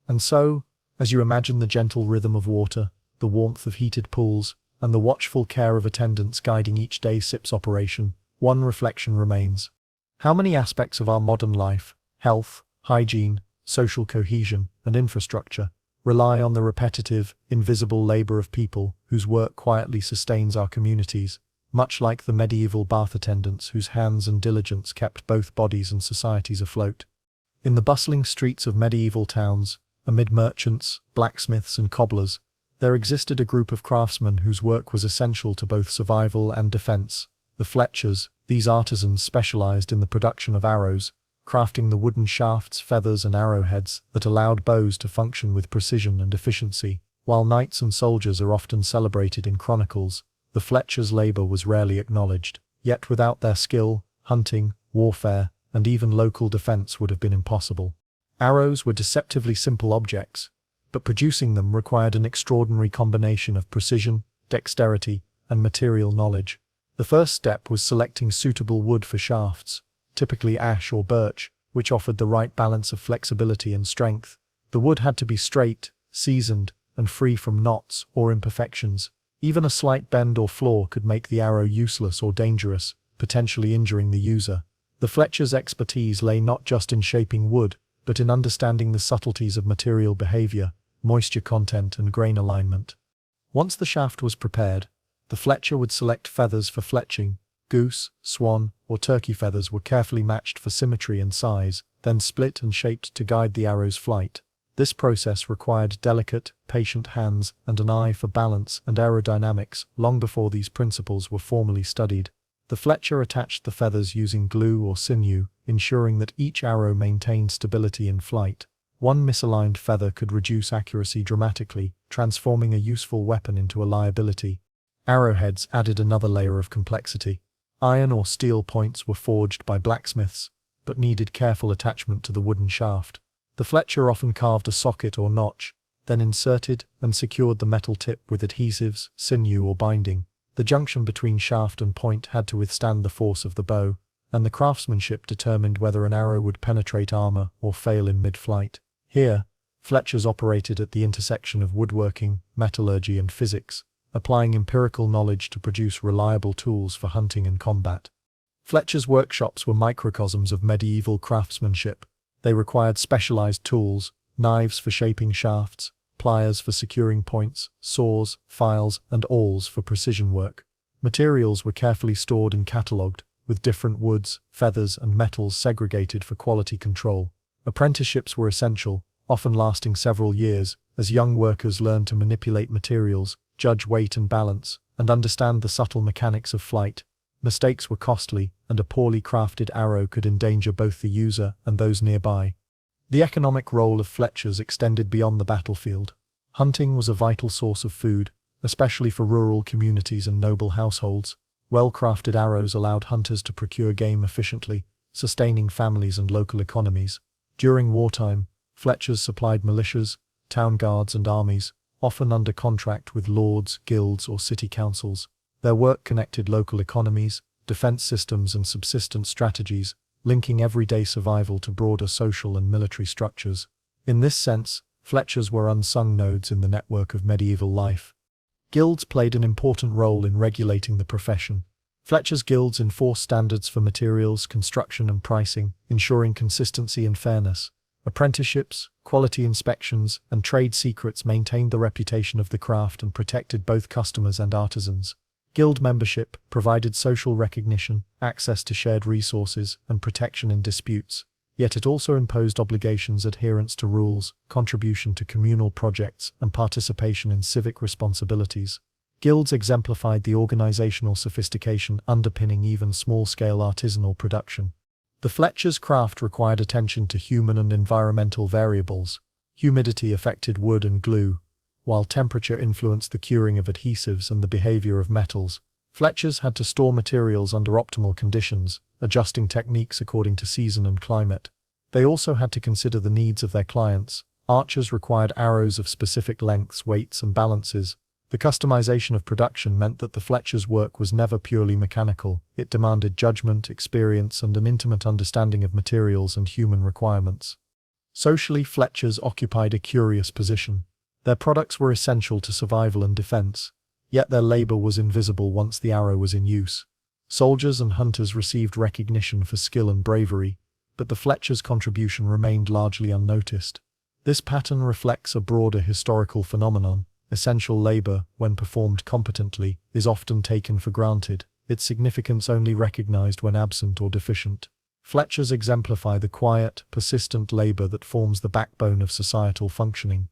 And so, as you imagine the gentle rhythm of water, the warmth of heated pools, and the watchful care of attendants guiding each day's SIP's operation, one reflection remains. How many aspects of our modern life, health, hygiene, social cohesion, and infrastructure, rely on the repetitive, invisible labor of people whose work quietly sustains our communities, much like the medieval bath attendants whose hands and diligence kept both bodies and societies afloat? In the bustling streets of medieval towns, amid merchants, blacksmiths, and cobblers, there existed a group of craftsmen whose work was essential to both survival and defense. The Fletchers. These artisans specialized in the production of arrows, crafting the wooden shafts, feathers, and arrowheads that allowed bows to function with precision and efficiency. While knights and soldiers are often celebrated in chronicles, the Fletchers' labor was rarely acknowledged. Yet without their skill, hunting, warfare, and even local defense would have been impossible. Arrows were deceptively simple objects, but producing them required an extraordinary combination of precision, dexterity, and material knowledge. The first step was selecting suitable wood for shafts, typically ash or birch, which offered the right balance of flexibility and strength. The wood had to be straight, seasoned, and free from knots or imperfections. Even a slight bend or flaw could make the arrow useless or dangerous, potentially injuring the user. The Fletcher's expertise lay not just in shaping wood, but in understanding the subtleties of material behavior, moisture content, and grain alignment. Once the shaft was prepared, the Fletcher would select feathers for fletching. Goose, swan, or turkey feathers were carefully matched for symmetry and size, then split and shaped to guide the arrow's flight. This process required delicate, patient hands and an eye for balance and aerodynamics long before these principles were formally studied. The Fletcher attached the feathers using glue or sinew, ensuring that each arrow maintained stability in flight. One misaligned feather could reduce accuracy dramatically, transforming a useful weapon into a liability. Arrowheads added another layer of complexity. Iron or steel points were forged by blacksmiths, but needed careful attachment to the wooden shaft. The Fletcher often carved a socket or notch, then inserted and secured the metal tip with adhesives, sinew, or binding. The junction between shaft and point had to withstand the force of the bow, and the craftsmanship determined whether an arrow would penetrate armor or fail in mid-flight. Here, Fletchers operated at the intersection of woodworking, metallurgy, and physics, applying empirical knowledge to produce reliable tools for hunting and combat. Fletchers' workshops were microcosms of medieval craftsmanship. They required specialized tools, knives for shaping shafts, pliers for securing points, saws, files, and awls for precision work. Materials were carefully stored and catalogued, with different woods, feathers, and metals segregated for quality control. Apprenticeships were essential, often lasting several years, as young workers learned to manipulate materials, judge weight and balance, and understand the subtle mechanics of flight. Mistakes were costly, and a poorly crafted arrow could endanger both the user and those nearby. The economic role of fletchers extended beyond the battlefield. Hunting was a vital source of food, especially for rural communities and noble households. Well-crafted arrows allowed hunters to procure game efficiently, sustaining families and local economies. During wartime, fletchers supplied militias, town guards and armies, often under contract with lords, guilds or city councils. Their work connected local economies, defense systems and subsistence strategies, linking everyday survival to broader social and military structures. In this sense, fletchers were unsung nodes in the network of medieval life. Guilds played an important role in regulating the profession. Fletchers' guilds enforced standards for materials, construction and pricing, ensuring consistency and fairness. Apprenticeships, quality inspections, and trade secrets maintained the reputation of the craft and protected both customers and artisans. Guild membership provided social recognition, access to shared resources, and protection in disputes. Yet it also imposed obligations, adherence to rules, contribution to communal projects, and participation in civic responsibilities. Guilds exemplified the organizational sophistication underpinning even small-scale artisanal production. The fletcher's craft required attention to human and environmental variables. Humidity affected wood and glue, while temperature influenced the curing of adhesives and the behavior of metals. Fletchers had to store materials under optimal conditions, adjusting techniques according to season and climate. They also had to consider the needs of their clients. Archers required arrows of specific lengths, weights, and balances. The customization of production meant that the fletcher's work was never purely mechanical. It demanded judgment, experience, and an intimate understanding of materials and human requirements. Socially, fletchers occupied a curious position. Their products were essential to survival and defense, yet their labor was invisible once the arrow was in use. Soldiers and hunters received recognition for skill and bravery, but the fletcher's contribution remained largely unnoticed. This pattern reflects a broader historical phenomenon. Essential labor, when performed competently, is often taken for granted, its significance only recognized when absent or deficient. Fletchers exemplify the quiet, persistent labor that forms the backbone of societal functioning.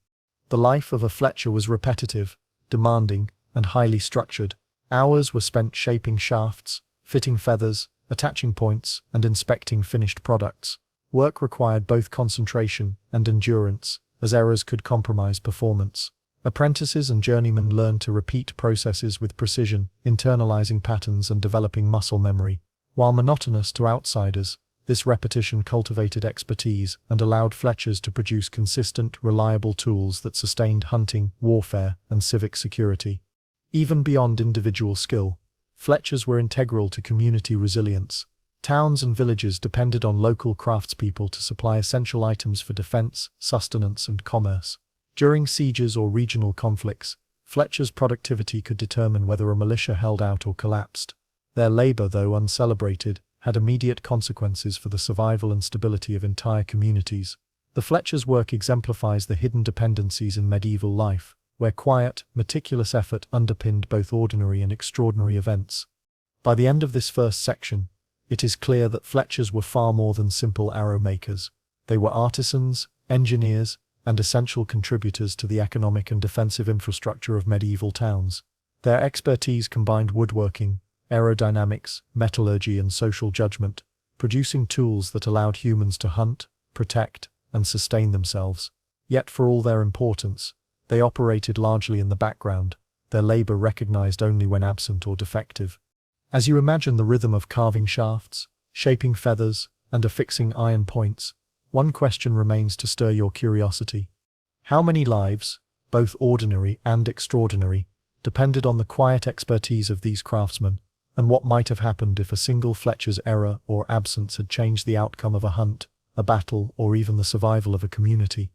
The life of a fletcher was repetitive, demanding, and highly structured. Hours were spent shaping shafts, fitting feathers, attaching points, and inspecting finished products. Work required both concentration and endurance, as errors could compromise performance. Apprentices and journeymen learned to repeat processes with precision, internalizing patterns and developing muscle memory. While monotonous to outsiders, this repetition cultivated expertise and allowed fletchers to produce consistent, reliable tools that sustained hunting, warfare, and civic security. Even beyond individual skill, fletchers were integral to community resilience. Towns and villages depended on local craftspeople to supply essential items for defense, sustenance, and commerce. During sieges or regional conflicts, fletchers' productivity could determine whether a militia held out or collapsed. Their labor, though uncelebrated, had immediate consequences for the survival and stability of entire communities. The fletcher's work exemplifies the hidden dependencies in medieval life, where quiet, meticulous effort underpinned both ordinary and extraordinary events. By the end of this first section, it is clear that fletchers were far more than simple arrow makers. They were artisans, engineers, and essential contributors to the economic and defensive infrastructure of medieval towns. Their expertise combined woodworking, aerodynamics, metallurgy, and social judgment, producing tools that allowed humans to hunt, protect, and sustain themselves. Yet for all their importance, they operated largely in the background, their labor recognized only when absent or defective. As you imagine the rhythm of carving shafts, shaping feathers, and affixing iron points, one question remains to stir your curiosity. How many lives, both ordinary and extraordinary, depended on the quiet expertise of these craftsmen, and what might have happened if a single fletcher's error or absence had changed the outcome of a hunt, a battle, or even the survival of a community?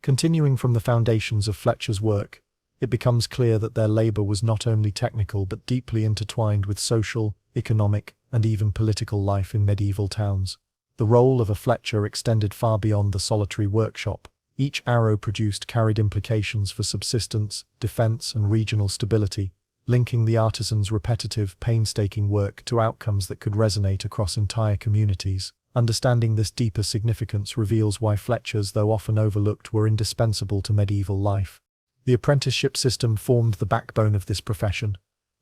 Continuing from the foundations of fletchers' work, it becomes clear that their labor was not only technical but deeply intertwined with social, economic, and even political life in medieval towns. The role of a fletcher extended far beyond the solitary workshop. Each arrow produced carried implications for subsistence, defense, and regional stability, linking the artisan's repetitive, painstaking work to outcomes that could resonate across entire communities. Understanding this deeper significance reveals why fletchers, though often overlooked, were indispensable to medieval life. The apprenticeship system formed the backbone of this profession.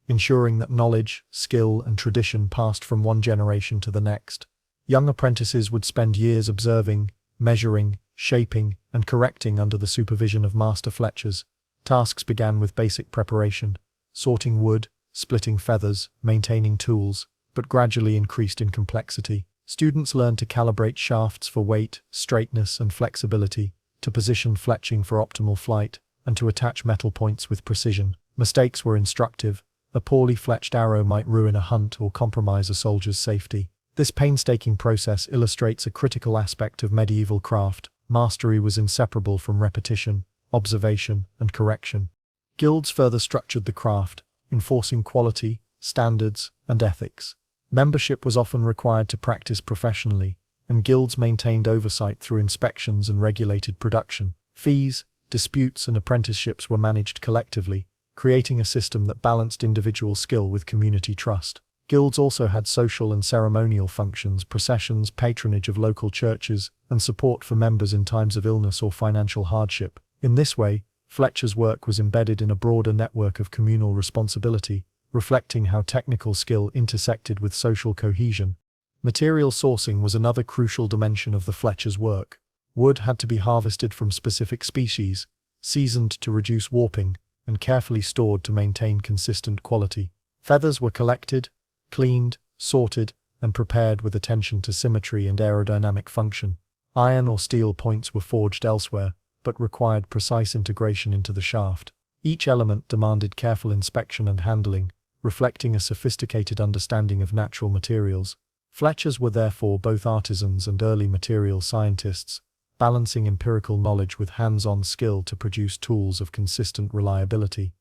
ensuring that knowledge, skill, and tradition passed from one generation to the next. Young apprentices would spend years observing, measuring, shaping, and correcting under the supervision of master fletchers. Tasks began with basic preparation, sorting wood, splitting feathers, maintaining tools, but gradually increased in complexity. Students learned to calibrate shafts for weight, straightness, and flexibility, to position fletching for optimal flight, and to attach metal points with precision. Mistakes were instructive. A poorly fletched arrow might ruin a hunt or compromise a soldier's safety. This painstaking process illustrates a critical aspect of medieval craft. Mastery was inseparable from repetition, observation, and correction. Guilds further structured the craft, enforcing quality, standards, and ethics. Membership was often required to practice professionally, and guilds maintained oversight through inspections and regulated production. Fees, disputes, and apprenticeships were managed collectively, creating a system that balanced individual skill with community trust. Guilds also had social and ceremonial functions, processions, patronage of local churches, and support for members in times of illness or financial hardship. In this way, Fletcher's work was embedded in a broader network of communal responsibility, reflecting how technical skill intersected with social cohesion. Material sourcing was another crucial dimension of the Fletcher's work. Wood had to be harvested from specific species, seasoned to reduce warping, and carefully stored to maintain consistent quality. Feathers were collected, cleaned, sorted, and prepared with attention to symmetry and aerodynamic function. Iron or steel points were forged elsewhere, but required precise integration into the shaft. Each element demanded careful inspection and handling, reflecting a sophisticated understanding of natural materials. Fletchers were therefore both artisans and early material scientists, balancing empirical knowledge with hands-on skill to produce tools of consistent reliability.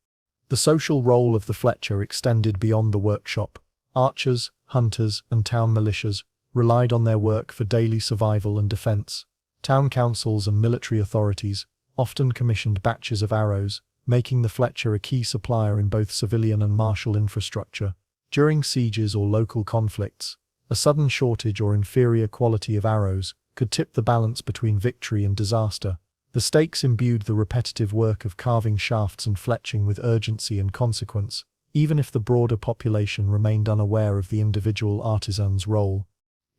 The social role of the Fletcher extended beyond the workshop. Archers, hunters, and town militias relied on their work for daily survival and defense. Town councils and military authorities often commissioned batches of arrows, making the Fletcher a key supplier in both civilian and martial infrastructure. During sieges or local conflicts, a sudden shortage or inferior quality of arrows could tip the balance between victory and disaster. The stakes imbued the repetitive work of carving shafts and fletching with urgency and consequence, even if the broader population remained unaware of the individual artisan's role.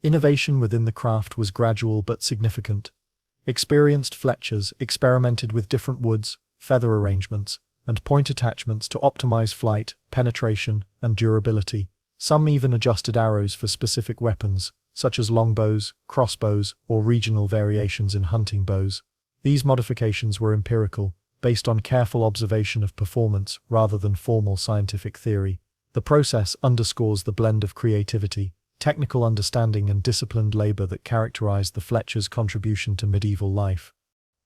Innovation within the craft was gradual but significant. Experienced fletchers experimented with different woods, feather arrangements, and point attachments to optimize flight, penetration, and durability. Some even adjusted arrows for specific weapons, such as longbows, crossbows, or regional variations in hunting bows. These modifications were empirical, based on careful observation of performance rather than formal scientific theory. The process underscores the blend of creativity, technical understanding, and disciplined labor that characterized the Fletcher's contribution to medieval life.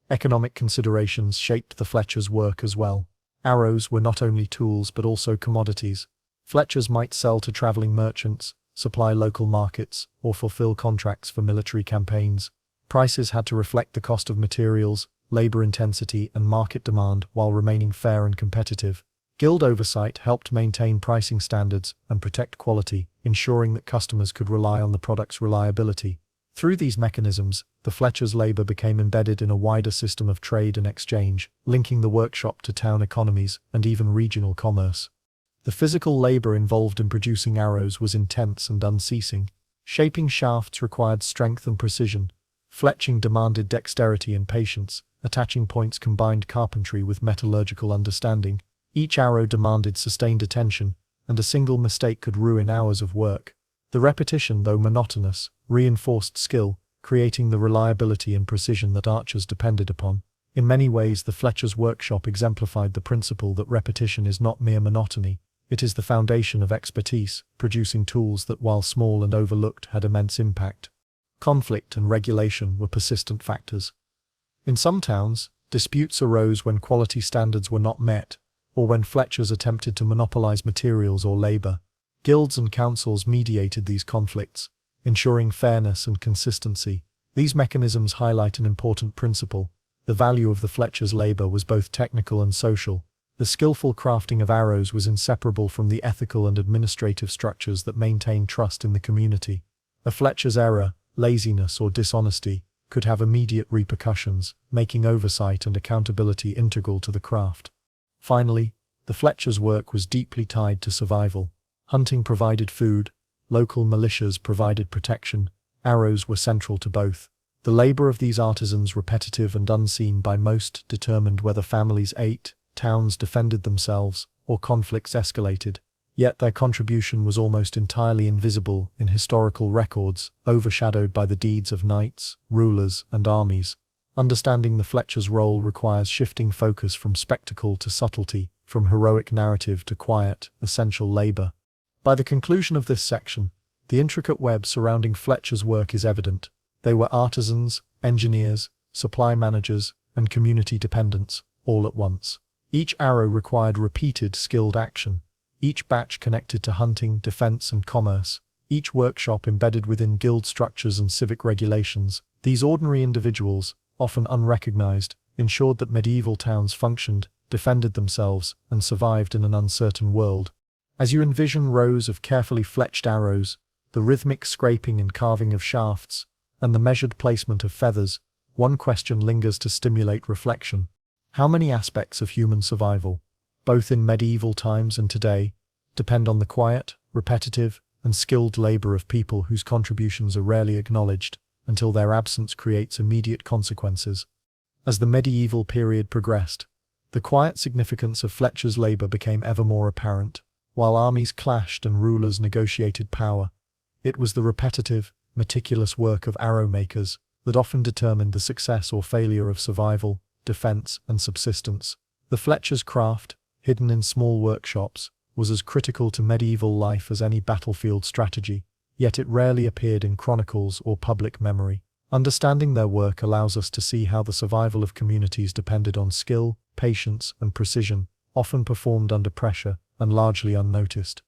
Economic considerations shaped the Fletcher's work as well. Arrows were not only tools but also commodities. Fletchers might sell to traveling merchants, supply local markets, or fulfill contracts for military campaigns. Prices had to reflect the cost of materials, labor intensity, and market demand while remaining fair and competitive. Guild oversight helped maintain pricing standards and protect quality, ensuring that customers could rely on the product's reliability. Through these mechanisms, the Fletcher's labor became embedded in a wider system of trade and exchange, linking the workshop to town economies and even regional commerce. The physical labor involved in producing arrows was intense and unceasing. Shaping shafts required strength and precision. Fletching demanded dexterity and patience. Attaching points combined carpentry with metallurgical understanding. Each arrow demanded sustained attention, and a single mistake could ruin hours of work. The repetition, though monotonous, reinforced skill, creating the reliability and precision that archers depended upon. In many ways, the Fletcher's workshop exemplified the principle that repetition is not mere monotony. It is the foundation of expertise, producing tools that, while small and overlooked, had immense impact. Conflict and regulation were persistent factors. In some towns, disputes arose when quality standards were not met, or when Fletchers attempted to monopolize materials or labor. Guilds and councils mediated these conflicts, ensuring fairness and consistency. These mechanisms highlight an important principle. The value of the Fletcher's labor was both technical and social. The skillful crafting of arrows was inseparable from the ethical and administrative structures that maintained trust in the community. A Fletcher's error, laziness, or dishonesty could have immediate repercussions, making oversight and accountability integral to the craft. Finally, The Fletchers' work was deeply tied to survival. Hunting provided food, local militias provided protection, arrows were central to both. The labor of these artisans, repetitive and unseen by most, determined whether families ate, towns defended themselves, or conflicts escalated. Yet their contribution was almost entirely invisible in historical records, overshadowed by the deeds of knights, rulers, and armies. Understanding the Fletchers' role requires shifting focus from spectacle to subtlety, from heroic narrative to quiet, essential labor. By the conclusion of this section, the intricate web surrounding Fletcher's work is evident. They were artisans, engineers, supply managers, and community dependents, all at once. Each arrow required repeated, skilled action. Each batch connected to hunting, defense, and commerce. Each workshop embedded within guild structures and civic regulations. These ordinary individuals, often unrecognized, ensured that medieval towns functioned, defended themselves, and survived in an uncertain world. As you envision rows of carefully fletched arrows, the rhythmic scraping and carving of shafts, and the measured placement of feathers, one question lingers to stimulate reflection. How many aspects of human survival, both in medieval times and today, depend on the quiet, repetitive, and skilled labor of people whose contributions are rarely acknowledged until their absence creates immediate consequences? As the medieval period progressed, the quiet significance of Fletcher's labor became ever more apparent. While armies clashed and rulers negotiated power, it was the repetitive, meticulous work of arrow makers that often determined the success or failure of survival, defense, and subsistence. The Fletcher's craft, hidden in small workshops, was as critical to medieval life as any battlefield strategy, yet it rarely appeared in chronicles or public memory. Understanding their work allows us to see how the survival of communities depended on skill, patience, and precision, often performed under pressure and largely unnoticed.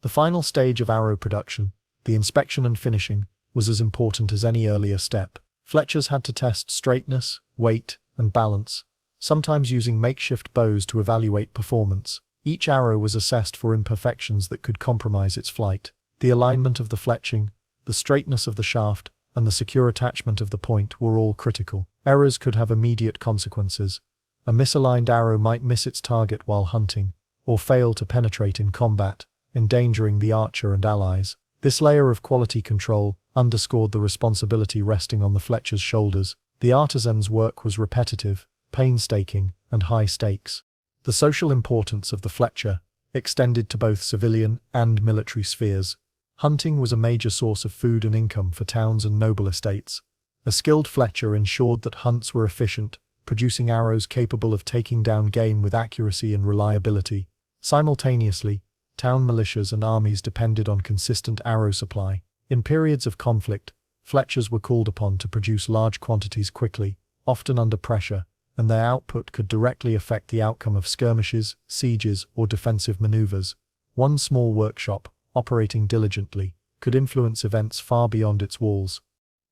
The final stage of arrow production, the inspection and finishing, was as important as any earlier step. Fletchers had to test straightness, weight, and balance, sometimes using makeshift bows to evaluate performance. Each arrow was assessed for imperfections that could compromise its flight. The alignment of the fletching, the straightness of the shaft, and the secure attachment of the point were all critical. Errors could have immediate consequences. A misaligned arrow might miss its target while hunting, or fail to penetrate in combat, endangering the archer and allies. This layer of quality control underscored the responsibility resting on the Fletcher's shoulders. The artisan's work was repetitive, painstaking, and high stakes. The social importance of the Fletcher extended to both civilian and military spheres. Hunting was a major source of food and income for towns and noble estates. A skilled Fletcher ensured that hunts were efficient, producing arrows capable of taking down game with accuracy and reliability. Simultaneously, town militias and armies depended on consistent arrow supply. In periods of conflict, Fletchers were called upon to produce large quantities quickly, often under pressure, and their output could directly affect the outcome of skirmishes, sieges, or defensive maneuvers. One small workshop, operating diligently, could influence events far beyond its walls.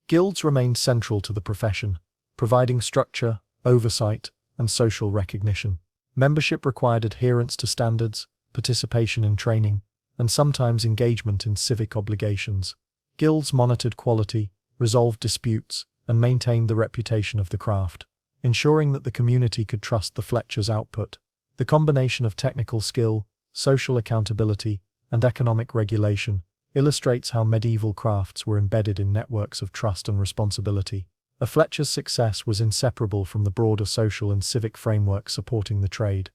Guilds remained central to the profession, providing structure, oversight, and social recognition. Membership required adherence to standards, participation in training, and sometimes engagement in civic obligations. Guilds monitored quality, resolved disputes, and maintained the reputation of the craft, ensuring that the community could trust the Fletcher's output. The combination of technical skill, social accountability, and economic regulation illustrates how medieval crafts were embedded in networks of trust and responsibility. A Fletcher's success was inseparable from the broader social and civic framework supporting the trade.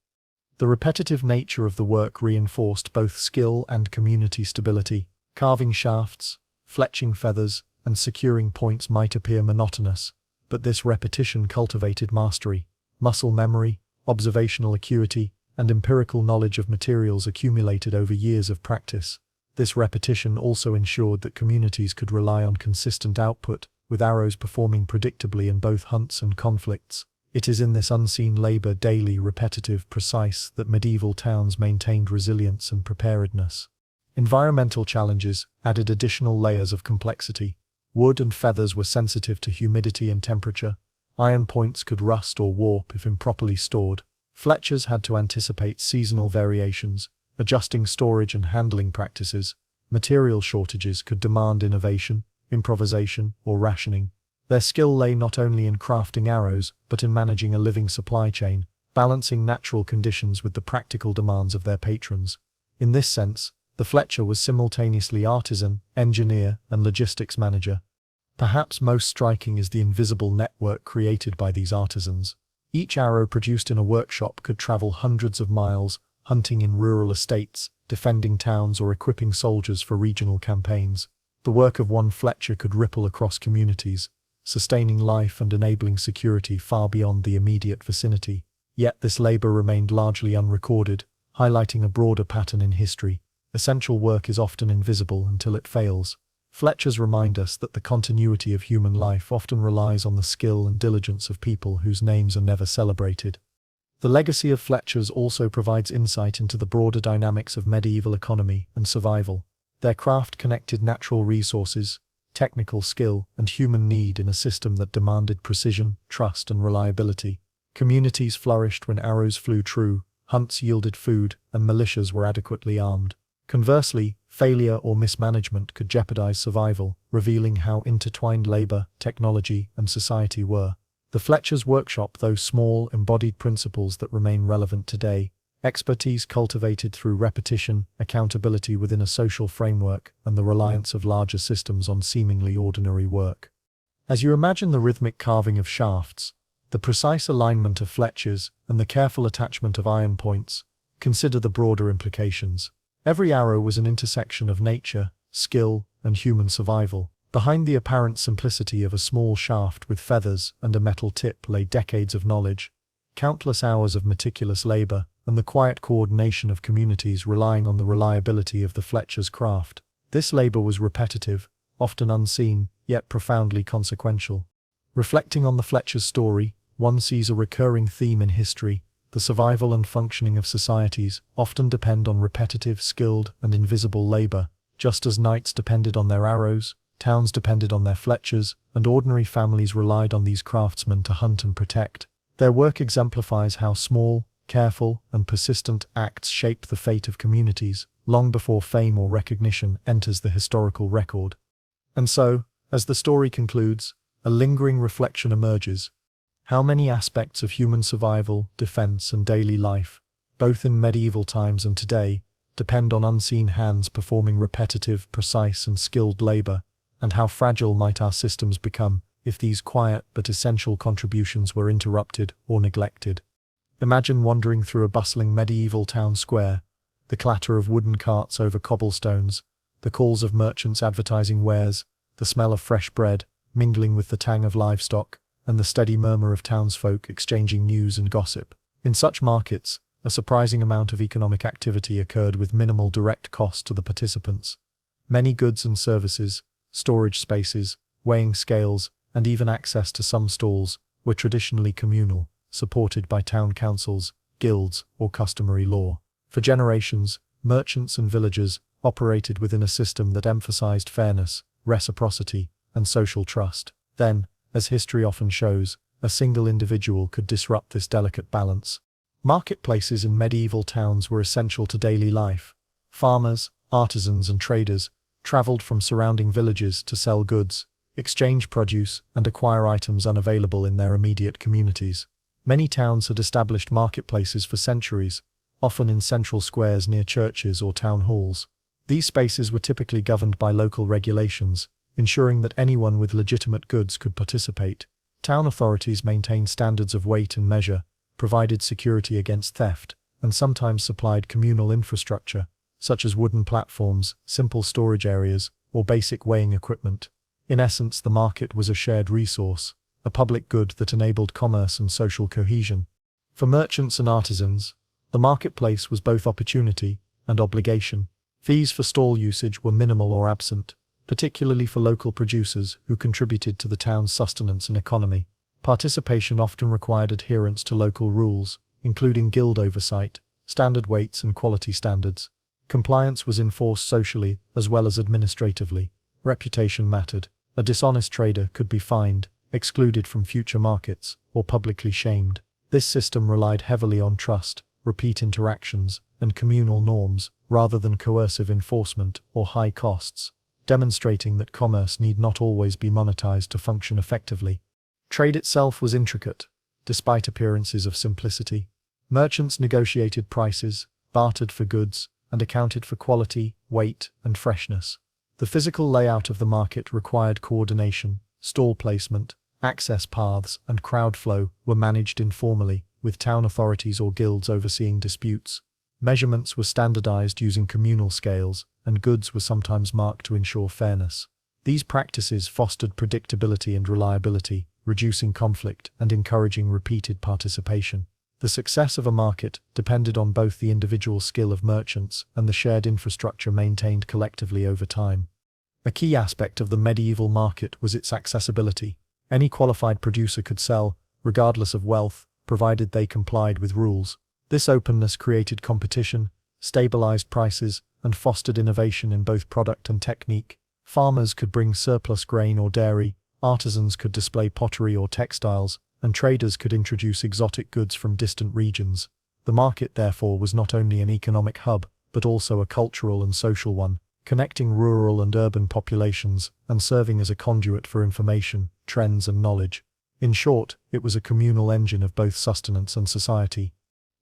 The repetitive nature of the work reinforced both skill and community stability. Carving shafts, fletching feathers, and securing points might appear monotonous, but this repetition cultivated mastery, muscle memory, observational acuity, and empirical knowledge of materials accumulated over years of practice. This repetition also ensured that communities could rely on consistent output, with arrows performing predictably in both hunts and conflicts. It is in this unseen labor, daily, repetitive, precise, that medieval towns maintained resilience and preparedness. Environmental challenges added additional layers of complexity. Wood and feathers were sensitive to humidity and temperature. Iron points could rust or warp if improperly stored. Fletchers had to anticipate seasonal variations, adjusting storage and handling practices. Material shortages could demand innovation, improvisation, or rationing. Their skill lay not only in crafting arrows, but in managing a living supply chain, balancing natural conditions with the practical demands of their patrons. In this sense, the Fletcher was simultaneously artisan, engineer, and logistics manager. Perhaps most striking is the invisible network created by these artisans. Each arrow produced in a workshop could travel hundreds of miles, hunting in rural estates, defending towns, or equipping soldiers for regional campaigns. The work of one Fletcher could ripple across communities, sustaining life and enabling security far beyond the immediate vicinity. Yet this labor remained largely unrecorded, highlighting a broader pattern in history. Essential work is often invisible until it fails. Fletchers remind us that the continuity of human life often relies on the skill and diligence of people whose names are never celebrated. The legacy of Fletchers also provides insight into the broader dynamics of medieval economy and survival. Their craft connected natural resources, technical skill, and human need in a system that demanded precision, trust, and reliability. Communities flourished when arrows flew true, hunts yielded food, and militias were adequately armed. Conversely, failure or mismanagement could jeopardize survival, revealing how intertwined labor, technology, and society were. The Fletcher's workshop, though small, embodied principles that remain relevant today: expertise cultivated through repetition, accountability within a social framework, and the reliance of larger systems on seemingly ordinary work. As you imagine the rhythmic carving of shafts, the precise alignment of Fletchers, and the careful attachment of iron points, consider the broader implications. Every arrow was an intersection of nature, skill, and human survival. Behind the apparent simplicity of a small shaft with feathers and a metal tip lay decades of knowledge, countless hours of meticulous labor, and the quiet coordination of communities relying on the reliability of the Fletcher's craft. This labor was repetitive, often unseen, yet profoundly consequential. Reflecting on the Fletcher's story, one sees a recurring theme in history. The survival and functioning of societies often depend on repetitive, skilled, and invisible labor. Just as knights depended on their arrows, towns depended on their Fletchers, and ordinary families relied on these craftsmen to hunt and protect. Their work exemplifies how small, careful, and persistent acts shaped the fate of communities, long before fame or recognition enters the historical record. And so, as the story concludes, a lingering reflection emerges. How many aspects of human survival, defense, and daily life, both in medieval times and today, depend on unseen hands performing repetitive, precise, and skilled labor, and how fragile might our systems become if these quiet but essential contributions were interrupted or neglected. Imagine wandering through a bustling medieval town square, the clatter of wooden carts over cobblestones, the calls of merchants advertising wares, the smell of fresh bread, mingling with the tang of livestock, and the steady murmur of townsfolk exchanging news and gossip. In such markets, a surprising amount of economic activity occurred with minimal direct cost to the participants. Many goods and services, storage spaces, weighing scales, and even access to some stalls were traditionally communal, supported by town councils, guilds, or customary law. For generations, merchants and villagers operated within a system that emphasized fairness, reciprocity, and social trust. Then, as history often shows, a single individual could disrupt this delicate balance. Marketplaces in medieval towns were essential to daily life. Farmers, artisans, and traders traveled from surrounding villages to sell goods, exchange produce, and acquire items unavailable in their immediate communities. Many towns had established marketplaces for centuries, often in central squares near churches or town halls. These spaces were typically governed by local regulations, ensuring that anyone with legitimate goods could participate. Town authorities maintained standards of weight and measure, provided security against theft, and sometimes supplied communal infrastructure, such as wooden platforms, simple storage areas, or basic weighing equipment. In essence, the market was a shared resource, a public good that enabled commerce and social cohesion. For merchants and artisans, the marketplace was both opportunity and obligation. Fees for stall usage were minimal or absent, particularly for local producers who contributed to the town's sustenance and economy. Participation often required adherence to local rules, including guild oversight, standard weights, and quality standards. Compliance was enforced socially as well as administratively. Reputation mattered. A dishonest trader could be fined, excluded from future markets, or publicly shamed. This system relied heavily on trust, repeat interactions, and communal norms, rather than coercive enforcement or high costs, demonstrating that commerce need not always be monetized to function effectively. Trade itself was intricate. Despite appearances of simplicity, Merchants negotiated prices, bartered for goods, and accounted for quality, weight, and freshness. The physical layout of the market required coordination. Stall placement, access paths, and crowd flow were managed informally, with town authorities or guilds overseeing disputes. Measurements were standardized using communal scales, and goods were sometimes marked to ensure fairness. These practices fostered predictability and reliability, reducing conflict and encouraging repeated participation. The success of a market depended on both the individual skill of merchants and the shared infrastructure maintained collectively over time. A key aspect of the medieval market was its accessibility. Any qualified producer could sell, regardless of wealth, provided they complied with rules. This openness created competition, stabilized prices, and fostered innovation in both product and technique. Farmers could bring surplus grain or dairy, artisans could display pottery or textiles, and traders could introduce exotic goods from distant regions. The market, therefore, was not only an economic hub, but also a cultural and social one, connecting rural and urban populations and serving as a conduit for information, trends, and knowledge. In short, it was a communal engine of both sustenance and society.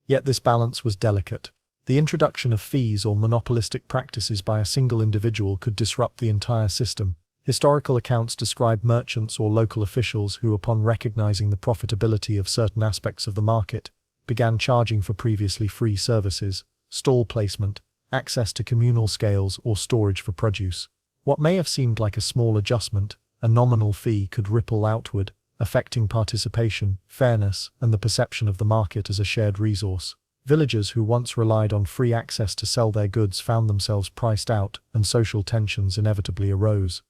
Yet this balance was delicate. The introduction of fees or monopolistic practices by a single individual could disrupt the entire system. Historical accounts describe merchants or local officials who, upon recognizing the profitability of certain aspects of the market, began charging for previously free services, stall placement, access to communal scales, or storage for produce. What may have seemed like a small adjustment, a nominal fee, could ripple outward, affecting participation, fairness, and the perception of the market as a shared resource. Villagers who once relied on free access to sell their goods found themselves priced out, and social tensions inevitably arose.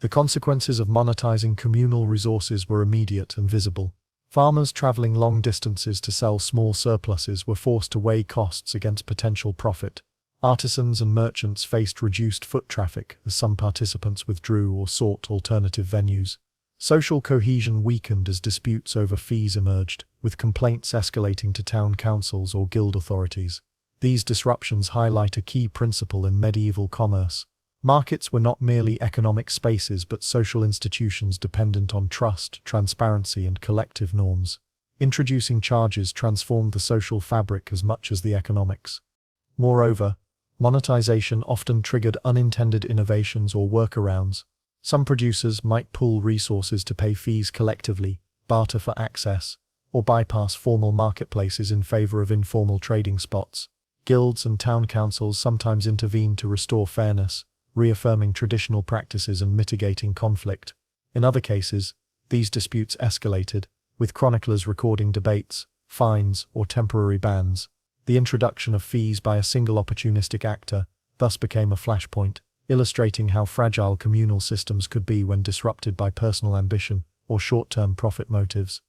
The consequences of monetizing communal resources were immediate and visible. Farmers traveling long distances to sell small surpluses were forced to weigh costs against potential profit. Artisans and merchants faced reduced foot traffic as some participants withdrew or sought alternative venues. Social cohesion weakened as disputes over fees emerged, with complaints escalating to town councils or guild authorities. These disruptions highlight a key principle in medieval commerce. Markets were not merely economic spaces but social institutions dependent on trust, transparency, and collective norms. Introducing charges transformed the social fabric as much as the economics. Moreover, monetization often triggered unintended innovations or workarounds. Some producers might pool resources to pay fees collectively, barter for access, or bypass formal marketplaces in favor of informal trading spots. Guilds and town councils sometimes intervened to restore fairness, reaffirming traditional practices and mitigating conflict. In other cases, these disputes escalated, with chroniclers recording debates, fines, or temporary bans. The introduction of fees by a single opportunistic actor thus became a flashpoint, illustrating how fragile communal systems could be when disrupted by personal ambition or short-term profit motives.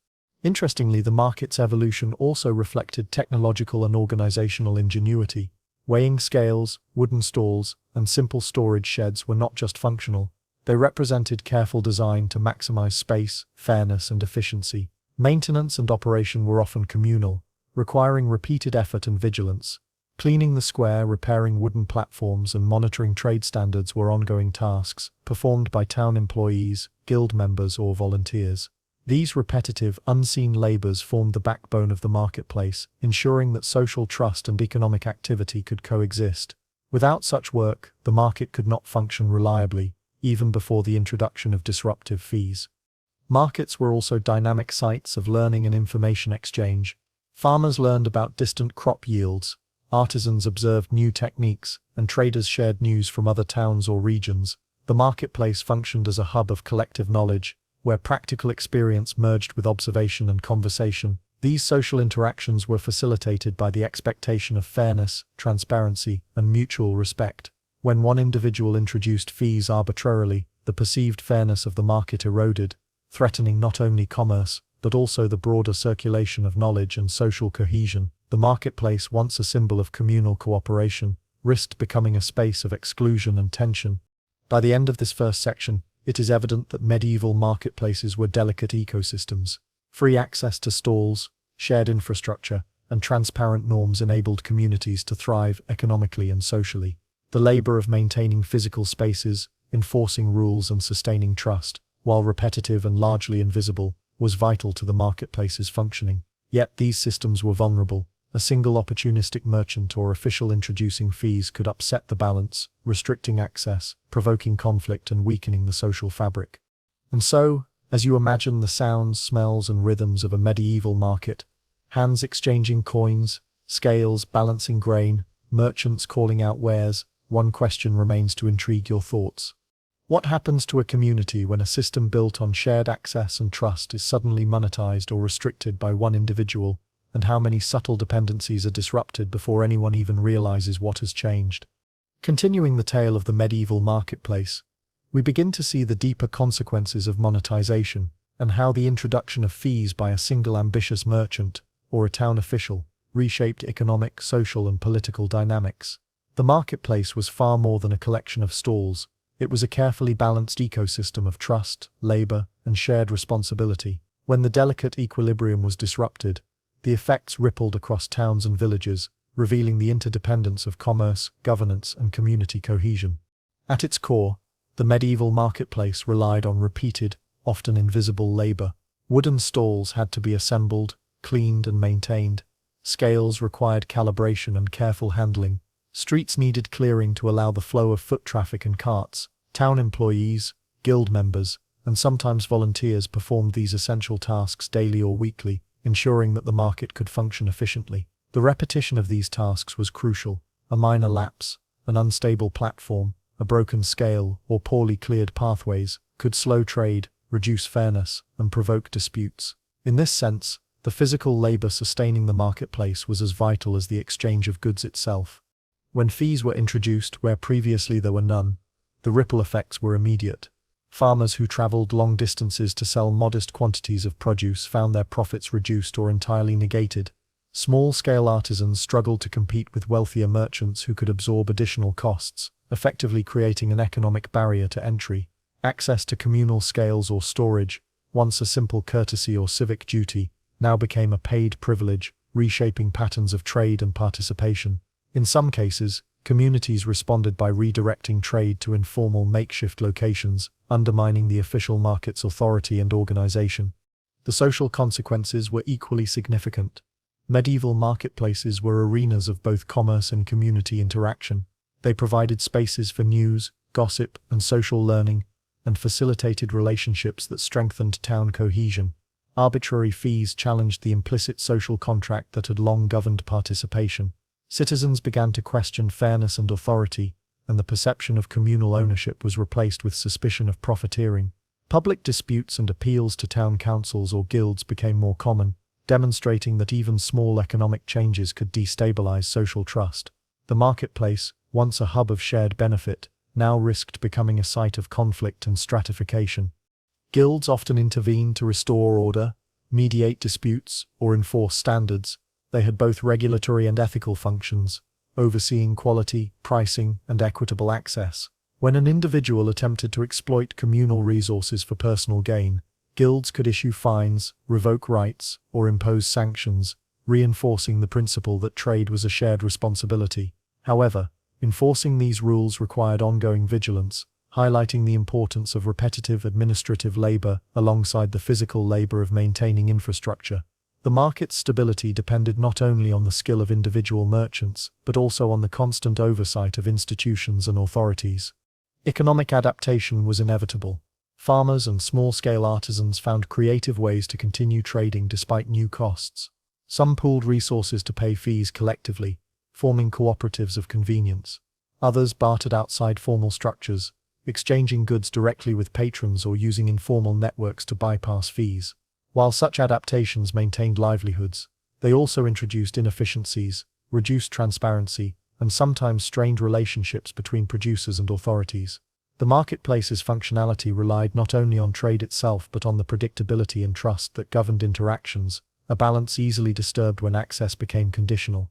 Interestingly, the market's evolution also reflected technological and organizational ingenuity. Weighing scales, wooden stalls, and simple storage sheds were not just functional. They represented careful design to maximize space, fairness, and efficiency. Maintenance and operation were often communal, requiring repeated effort and vigilance. Cleaning the square, repairing wooden platforms, and monitoring trade standards were ongoing tasks, performed by town employees, guild members, or volunteers. These repetitive, unseen labors formed the backbone of the marketplace, ensuring that social trust and economic activity could coexist. Without such work, the market could not function reliably, even before the introduction of disruptive fees. Markets were also dynamic sites of learning and information exchange. Farmers learned about distant crop yields, artisans observed new techniques, and traders shared news from other towns or regions. The marketplace functioned as a hub of collective knowledge, where practical experience merged with observation and conversation. These social interactions were facilitated by the expectation of fairness, transparency, and mutual respect. When one individual introduced fees arbitrarily, the perceived fairness of the market eroded, threatening not only commerce, but also the broader circulation of knowledge and social cohesion. The marketplace, once a symbol of communal cooperation, risked becoming a space of exclusion and tension. By the end of this first section, it is evident that medieval marketplaces were delicate ecosystems. Free access to stalls, shared infrastructure, and transparent norms enabled communities to thrive economically and socially. The labor of maintaining physical spaces, enforcing rules, and sustaining trust, while repetitive and largely invisible, was vital to the marketplace's functioning. Yet these systems were vulnerable. A single opportunistic merchant or official introducing fees could upset the balance, restricting access, provoking conflict and weakening the social fabric. And so, as you imagine the sounds, smells and rhythms of a medieval market, hands exchanging coins, scales balancing grain, merchants calling out wares, one question remains to intrigue your thoughts. What happens to a community when a system built on shared access and trust is suddenly monetized or restricted by one individual, and how many subtle dependencies are disrupted before anyone even realizes what has changed? Continuing the tale of the medieval marketplace, we begin to see the deeper consequences of monetization and how the introduction of fees by a single ambitious merchant or a town official reshaped economic, social and political dynamics. The marketplace was far more than a collection of stalls. It was a carefully balanced ecosystem of trust, labor, and shared responsibility. When the delicate equilibrium was disrupted, the effects rippled across towns and villages, revealing the interdependence of commerce, governance, and community cohesion. At its core, the medieval marketplace relied on repeated, often invisible labor. Wooden stalls had to be assembled, cleaned, and maintained. Scales required calibration and careful handling. Streets needed clearing to allow the flow of foot traffic and carts. Town employees, guild members, and sometimes volunteers performed these essential tasks daily or weekly, ensuring that the market could function efficiently. The repetition of these tasks was crucial. A minor lapse, an unstable platform, a broken scale, or poorly cleared pathways could slow trade, reduce fairness, and provoke disputes. In this sense, the physical labor sustaining the marketplace was as vital as the exchange of goods itself. When fees were introduced where previously there were none, the ripple effects were immediate. Farmers who traveled long distances to sell modest quantities of produce found their profits reduced or entirely negated. Small-scale artisans struggled to compete with wealthier merchants who could absorb additional costs, effectively creating an economic barrier to entry. Access to communal scales or storage, once a simple courtesy or civic duty, now became a paid privilege, reshaping patterns of trade and participation. In some cases, communities responded by redirecting trade to informal makeshift locations, undermining the official market's authority and organization. The social consequences were equally significant. Medieval marketplaces were arenas of both commerce and community interaction. They provided spaces for news, gossip, and social learning, and facilitated relationships that strengthened town cohesion. Arbitrary fees challenged the implicit social contract that had long governed participation. Citizens began to question fairness and authority, and the perception of communal ownership was replaced with suspicion of profiteering. Public disputes and appeals to town councils or guilds became more common, demonstrating that even small economic changes could destabilize social trust. The marketplace, once a hub of shared benefit, now risked becoming a site of conflict and stratification. Guilds often intervened to restore order, mediate disputes, or enforce standards. They had both regulatory and ethical functions, overseeing quality, pricing, and equitable access. When an individual attempted to exploit communal resources for personal gain, guilds could issue fines, revoke rights, or impose sanctions, reinforcing the principle that trade was a shared responsibility. However, enforcing these rules required ongoing vigilance, highlighting the importance of repetitive administrative labor alongside the physical labor of maintaining infrastructure. The market's stability depended not only on the skill of individual merchants, but also on the constant oversight of institutions and authorities. Economic adaptation was inevitable. Farmers and small-scale artisans found creative ways to continue trading despite new costs. Some pooled resources to pay fees collectively, forming cooperatives of convenience. Others bartered outside formal structures, exchanging goods directly with patrons or using informal networks to bypass fees. While such adaptations maintained livelihoods, they also introduced inefficiencies, reduced transparency, and sometimes strained relationships between producers and authorities. The marketplace's functionality relied not only on trade itself but on the predictability and trust that governed interactions, a balance easily disturbed when access became conditional.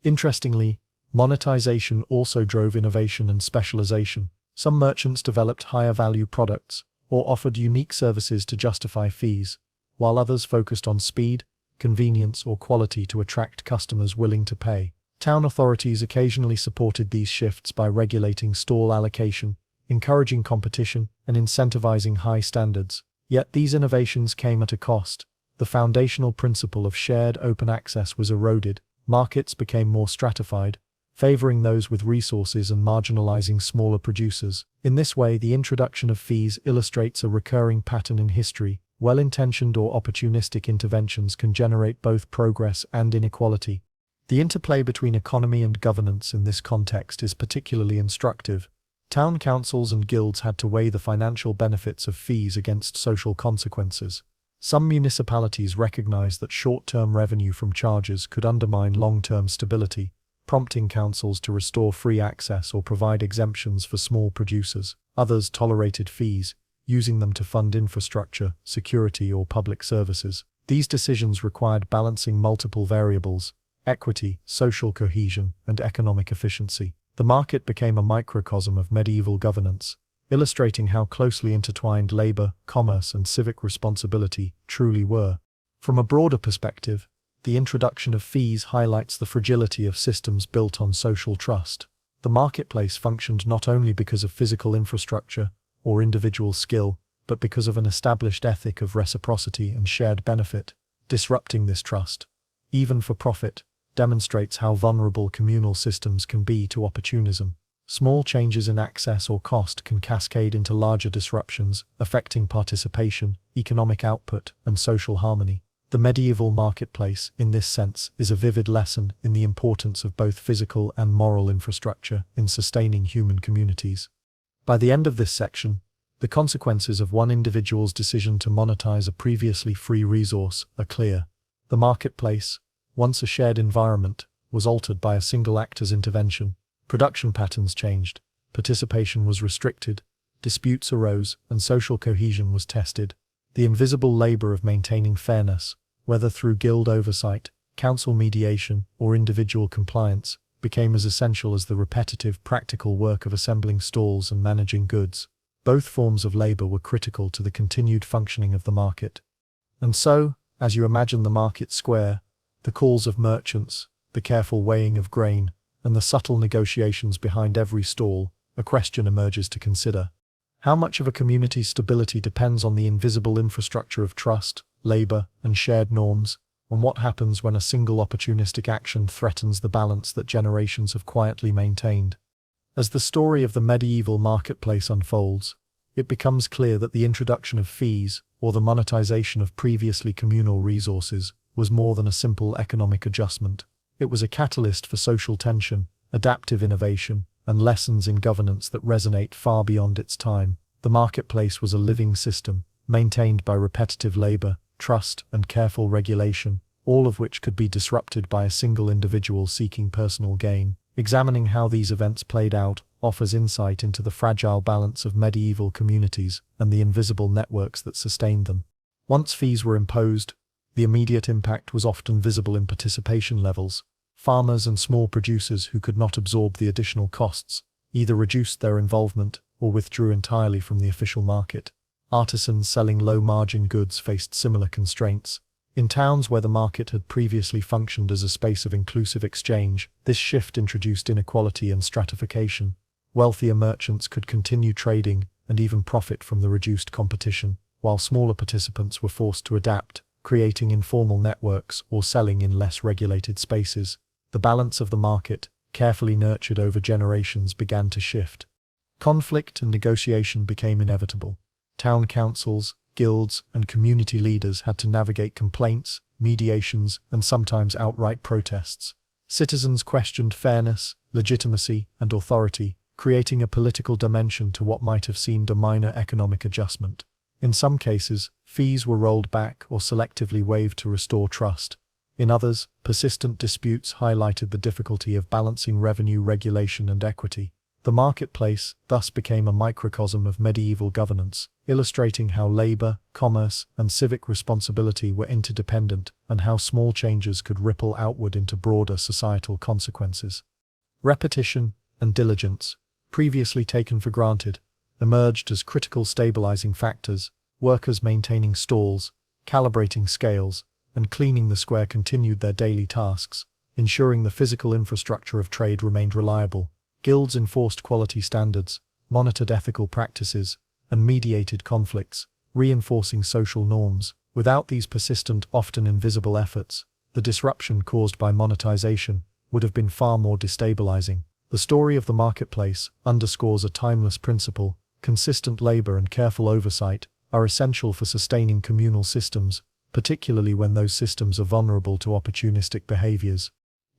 Interestingly, monetization also drove innovation and specialization. Some merchants developed higher-value products or offered unique services to justify fees, while others focused on speed, convenience, or quality to attract customers willing to pay. Town authorities occasionally supported these shifts by regulating stall allocation, encouraging competition, and incentivizing high standards. Yet these innovations came at a cost. The foundational principle of shared open access was eroded, Markets became more stratified, favoring those with resources and marginalizing smaller producers. In this way, the introduction of fees illustrates a recurring pattern in history. Well-intentioned or opportunistic interventions can generate both progress and inequality. The interplay between economy and governance in this context is particularly instructive. Town councils and guilds had to weigh the financial benefits of fees against social consequences. Some municipalities recognized that short-term revenue from charges could undermine long-term stability, prompting councils to restore free access or provide exemptions for small producers. Others tolerated fees, using them to fund infrastructure, security, or public services. These decisions required balancing multiple variables: equity, social cohesion, and economic efficiency. The market became a microcosm of medieval governance, illustrating how closely intertwined labor, commerce, and civic responsibility truly were. From a broader perspective, the introduction of fees highlights the fragility of systems built on social trust. The marketplace functioned not only because of physical infrastructure or individual skill, but because of an established ethic of reciprocity and shared benefit. Disrupting this trust, even for profit, demonstrates how vulnerable communal systems can be to opportunism. Small changes in access or cost can cascade into larger disruptions, affecting participation, economic output, and social harmony. The medieval marketplace, in this sense, is a vivid lesson in the importance of both physical and moral infrastructure in sustaining human communities. By the end of this section, the consequences of one individual's decision to monetize a previously free resource are clear. The marketplace, once a shared environment, was altered by a single actor's intervention. Production patterns changed, participation was restricted, disputes arose, and social cohesion was tested. The invisible labor of maintaining fairness, whether through guild oversight, council mediation, or individual compliance, became as essential as the repetitive, practical work of assembling stalls and managing goods. Both forms of labor were critical to the continued functioning of the market. And so, as you imagine the market square, the calls of merchants, the careful weighing of grain, and the subtle negotiations behind every stall, a question emerges to consider. How much of a community's stability depends on the invisible infrastructure of trust, labor, and shared norms, and what happens when a single opportunistic action threatens the balance that generations have quietly maintained? As the story of the medieval marketplace unfolds, it becomes clear that the introduction of fees, or the monetization of previously communal resources, was more than a simple economic adjustment. It was a catalyst for social tension, adaptive innovation, and lessons in governance that resonate far beyond its time. The marketplace was a living system, maintained by repetitive labor, trust, and careful regulation, all of which could be disrupted by a single individual seeking personal gain. Examining how these events played out offers insight into the fragile balance of medieval communities and the invisible networks that sustained them. Once fees were imposed, the immediate impact was often visible in participation levels. Farmers and small producers who could not absorb the additional costs either reduced their involvement or withdrew entirely from the official market. Artisans selling low-margin goods faced similar constraints. In towns where the market had previously functioned as a space of inclusive exchange, this shift introduced inequality and stratification. Wealthier merchants could continue trading and even profit from the reduced competition, while smaller participants were forced to adapt, creating informal networks or selling in less regulated spaces. The balance of the market, carefully nurtured over generations, began to shift. Conflict and negotiation became inevitable. Town councils, guilds, and community leaders had to navigate complaints, mediations, and sometimes outright protests. Citizens questioned fairness, legitimacy, and authority, creating a political dimension to what might have seemed a minor economic adjustment. In some cases, fees were rolled back or selectively waived to restore trust. In others, persistent disputes highlighted the difficulty of balancing revenue regulation and equity. The marketplace thus became a microcosm of medieval governance, illustrating how labor, commerce, and civic responsibility were interdependent and how small changes could ripple outward into broader societal consequences. Repetition and diligence, previously taken for granted, emerged as critical stabilizing factors. Workers maintaining stalls, calibrating scales, and cleaning the square continued their daily tasks, ensuring the physical infrastructure of trade remained reliable. Guilds enforced quality standards, monitored ethical practices, and mediated conflicts, reinforcing social norms. Without these persistent, often invisible efforts, the disruption caused by monetization would have been far more destabilizing. The story of the marketplace underscores a timeless principle: consistent labor and careful oversight are essential for sustaining communal systems, particularly when those systems are vulnerable to opportunistic behaviors.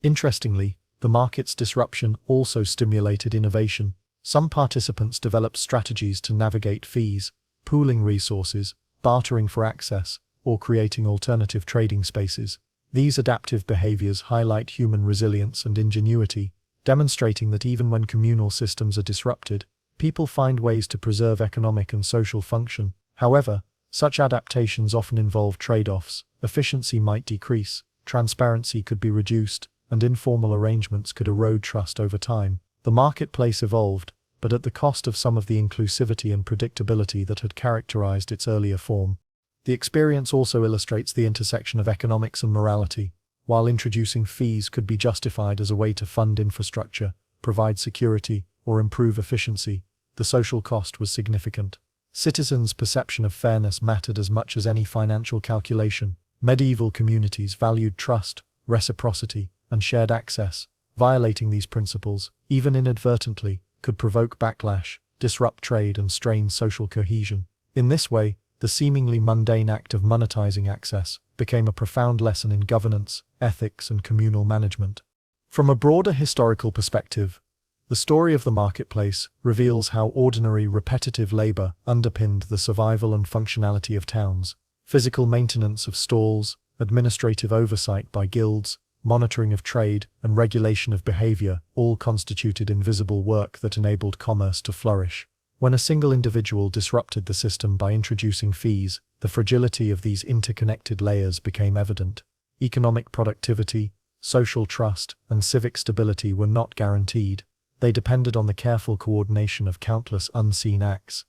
Interestingly, the market's disruption also stimulated innovation. Some participants developed strategies to navigate fees, pooling resources, bartering for access, or creating alternative trading spaces. These adaptive behaviors highlight human resilience and ingenuity, demonstrating that even when communal systems are disrupted, people find ways to preserve economic and social function. However, such adaptations often involve trade-offs. Efficiency might decrease, transparency could be reduced, and informal arrangements could erode trust over time. The marketplace evolved, but at the cost of some of the inclusivity and predictability that had characterized its earlier form. The experience also illustrates the intersection of economics and morality. While introducing fees could be justified as a way to fund infrastructure, provide security, or improve efficiency, the social cost was significant. Citizens' perception of fairness mattered as much as any financial calculation. Medieval communities valued trust, reciprocity, and shared access. Violating these principles, even inadvertently, could provoke backlash, disrupt trade, and strain social cohesion. In this way, the seemingly mundane act of monetizing access became a profound lesson in governance, ethics, and communal management. From a broader historical perspective, the story of the marketplace reveals how ordinary, repetitive labor underpinned the survival and functionality of towns. Physical maintenance of stalls, administrative oversight by guilds, monitoring of trade, and regulation of behavior all constituted invisible work that enabled commerce to flourish. When a single individual disrupted the system by introducing fees, the fragility of these interconnected layers became evident. Economic productivity, social trust, and civic stability were not guaranteed. They depended on the careful coordination of countless unseen acts.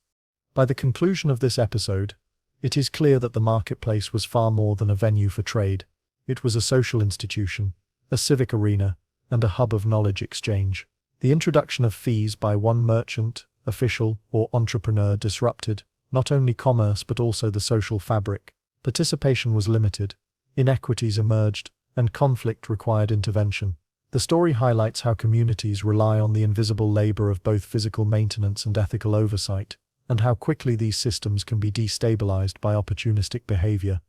By the conclusion of this episode, it is clear that the marketplace was far more than a venue for trade. It was a social institution, a civic arena, and a hub of knowledge exchange. The introduction of fees by one merchant, official, or entrepreneur disrupted not only commerce but also the social fabric. Participation was limited, inequities emerged, and conflict required intervention. The story highlights how communities rely on the invisible labor of both physical maintenance and ethical oversight, and how quickly these systems can be destabilized by opportunistic behavior.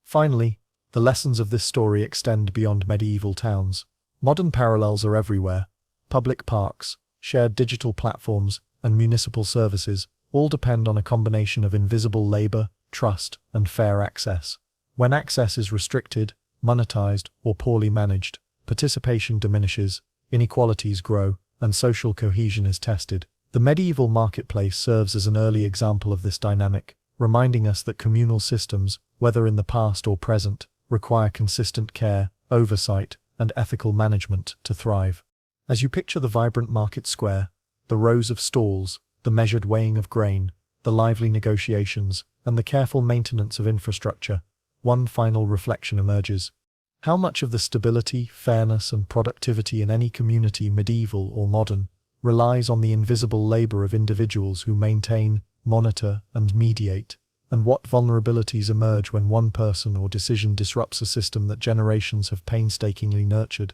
Finally, the lessons of this story extend beyond medieval towns. Modern parallels are everywhere. Public parks, shared digital platforms, and municipal services all depend on a combination of invisible labor, trust, and fair access. When access is restricted, monetized, or poorly managed, participation diminishes, inequalities grow, and social cohesion is tested. The medieval marketplace serves as an early example of this dynamic, reminding us that communal systems, whether in the past or present, require consistent care, oversight, and ethical management to thrive. As you picture the vibrant market square, the rows of stalls, the measured weighing of grain, the lively negotiations, and the careful maintenance of infrastructure, one final reflection emerges. How much of the stability, fairness, and productivity in any community, medieval or modern, relies on the invisible labor of individuals who maintain, monitor, and mediate, and what vulnerabilities emerge when one person or decision disrupts a system that generations have painstakingly nurtured?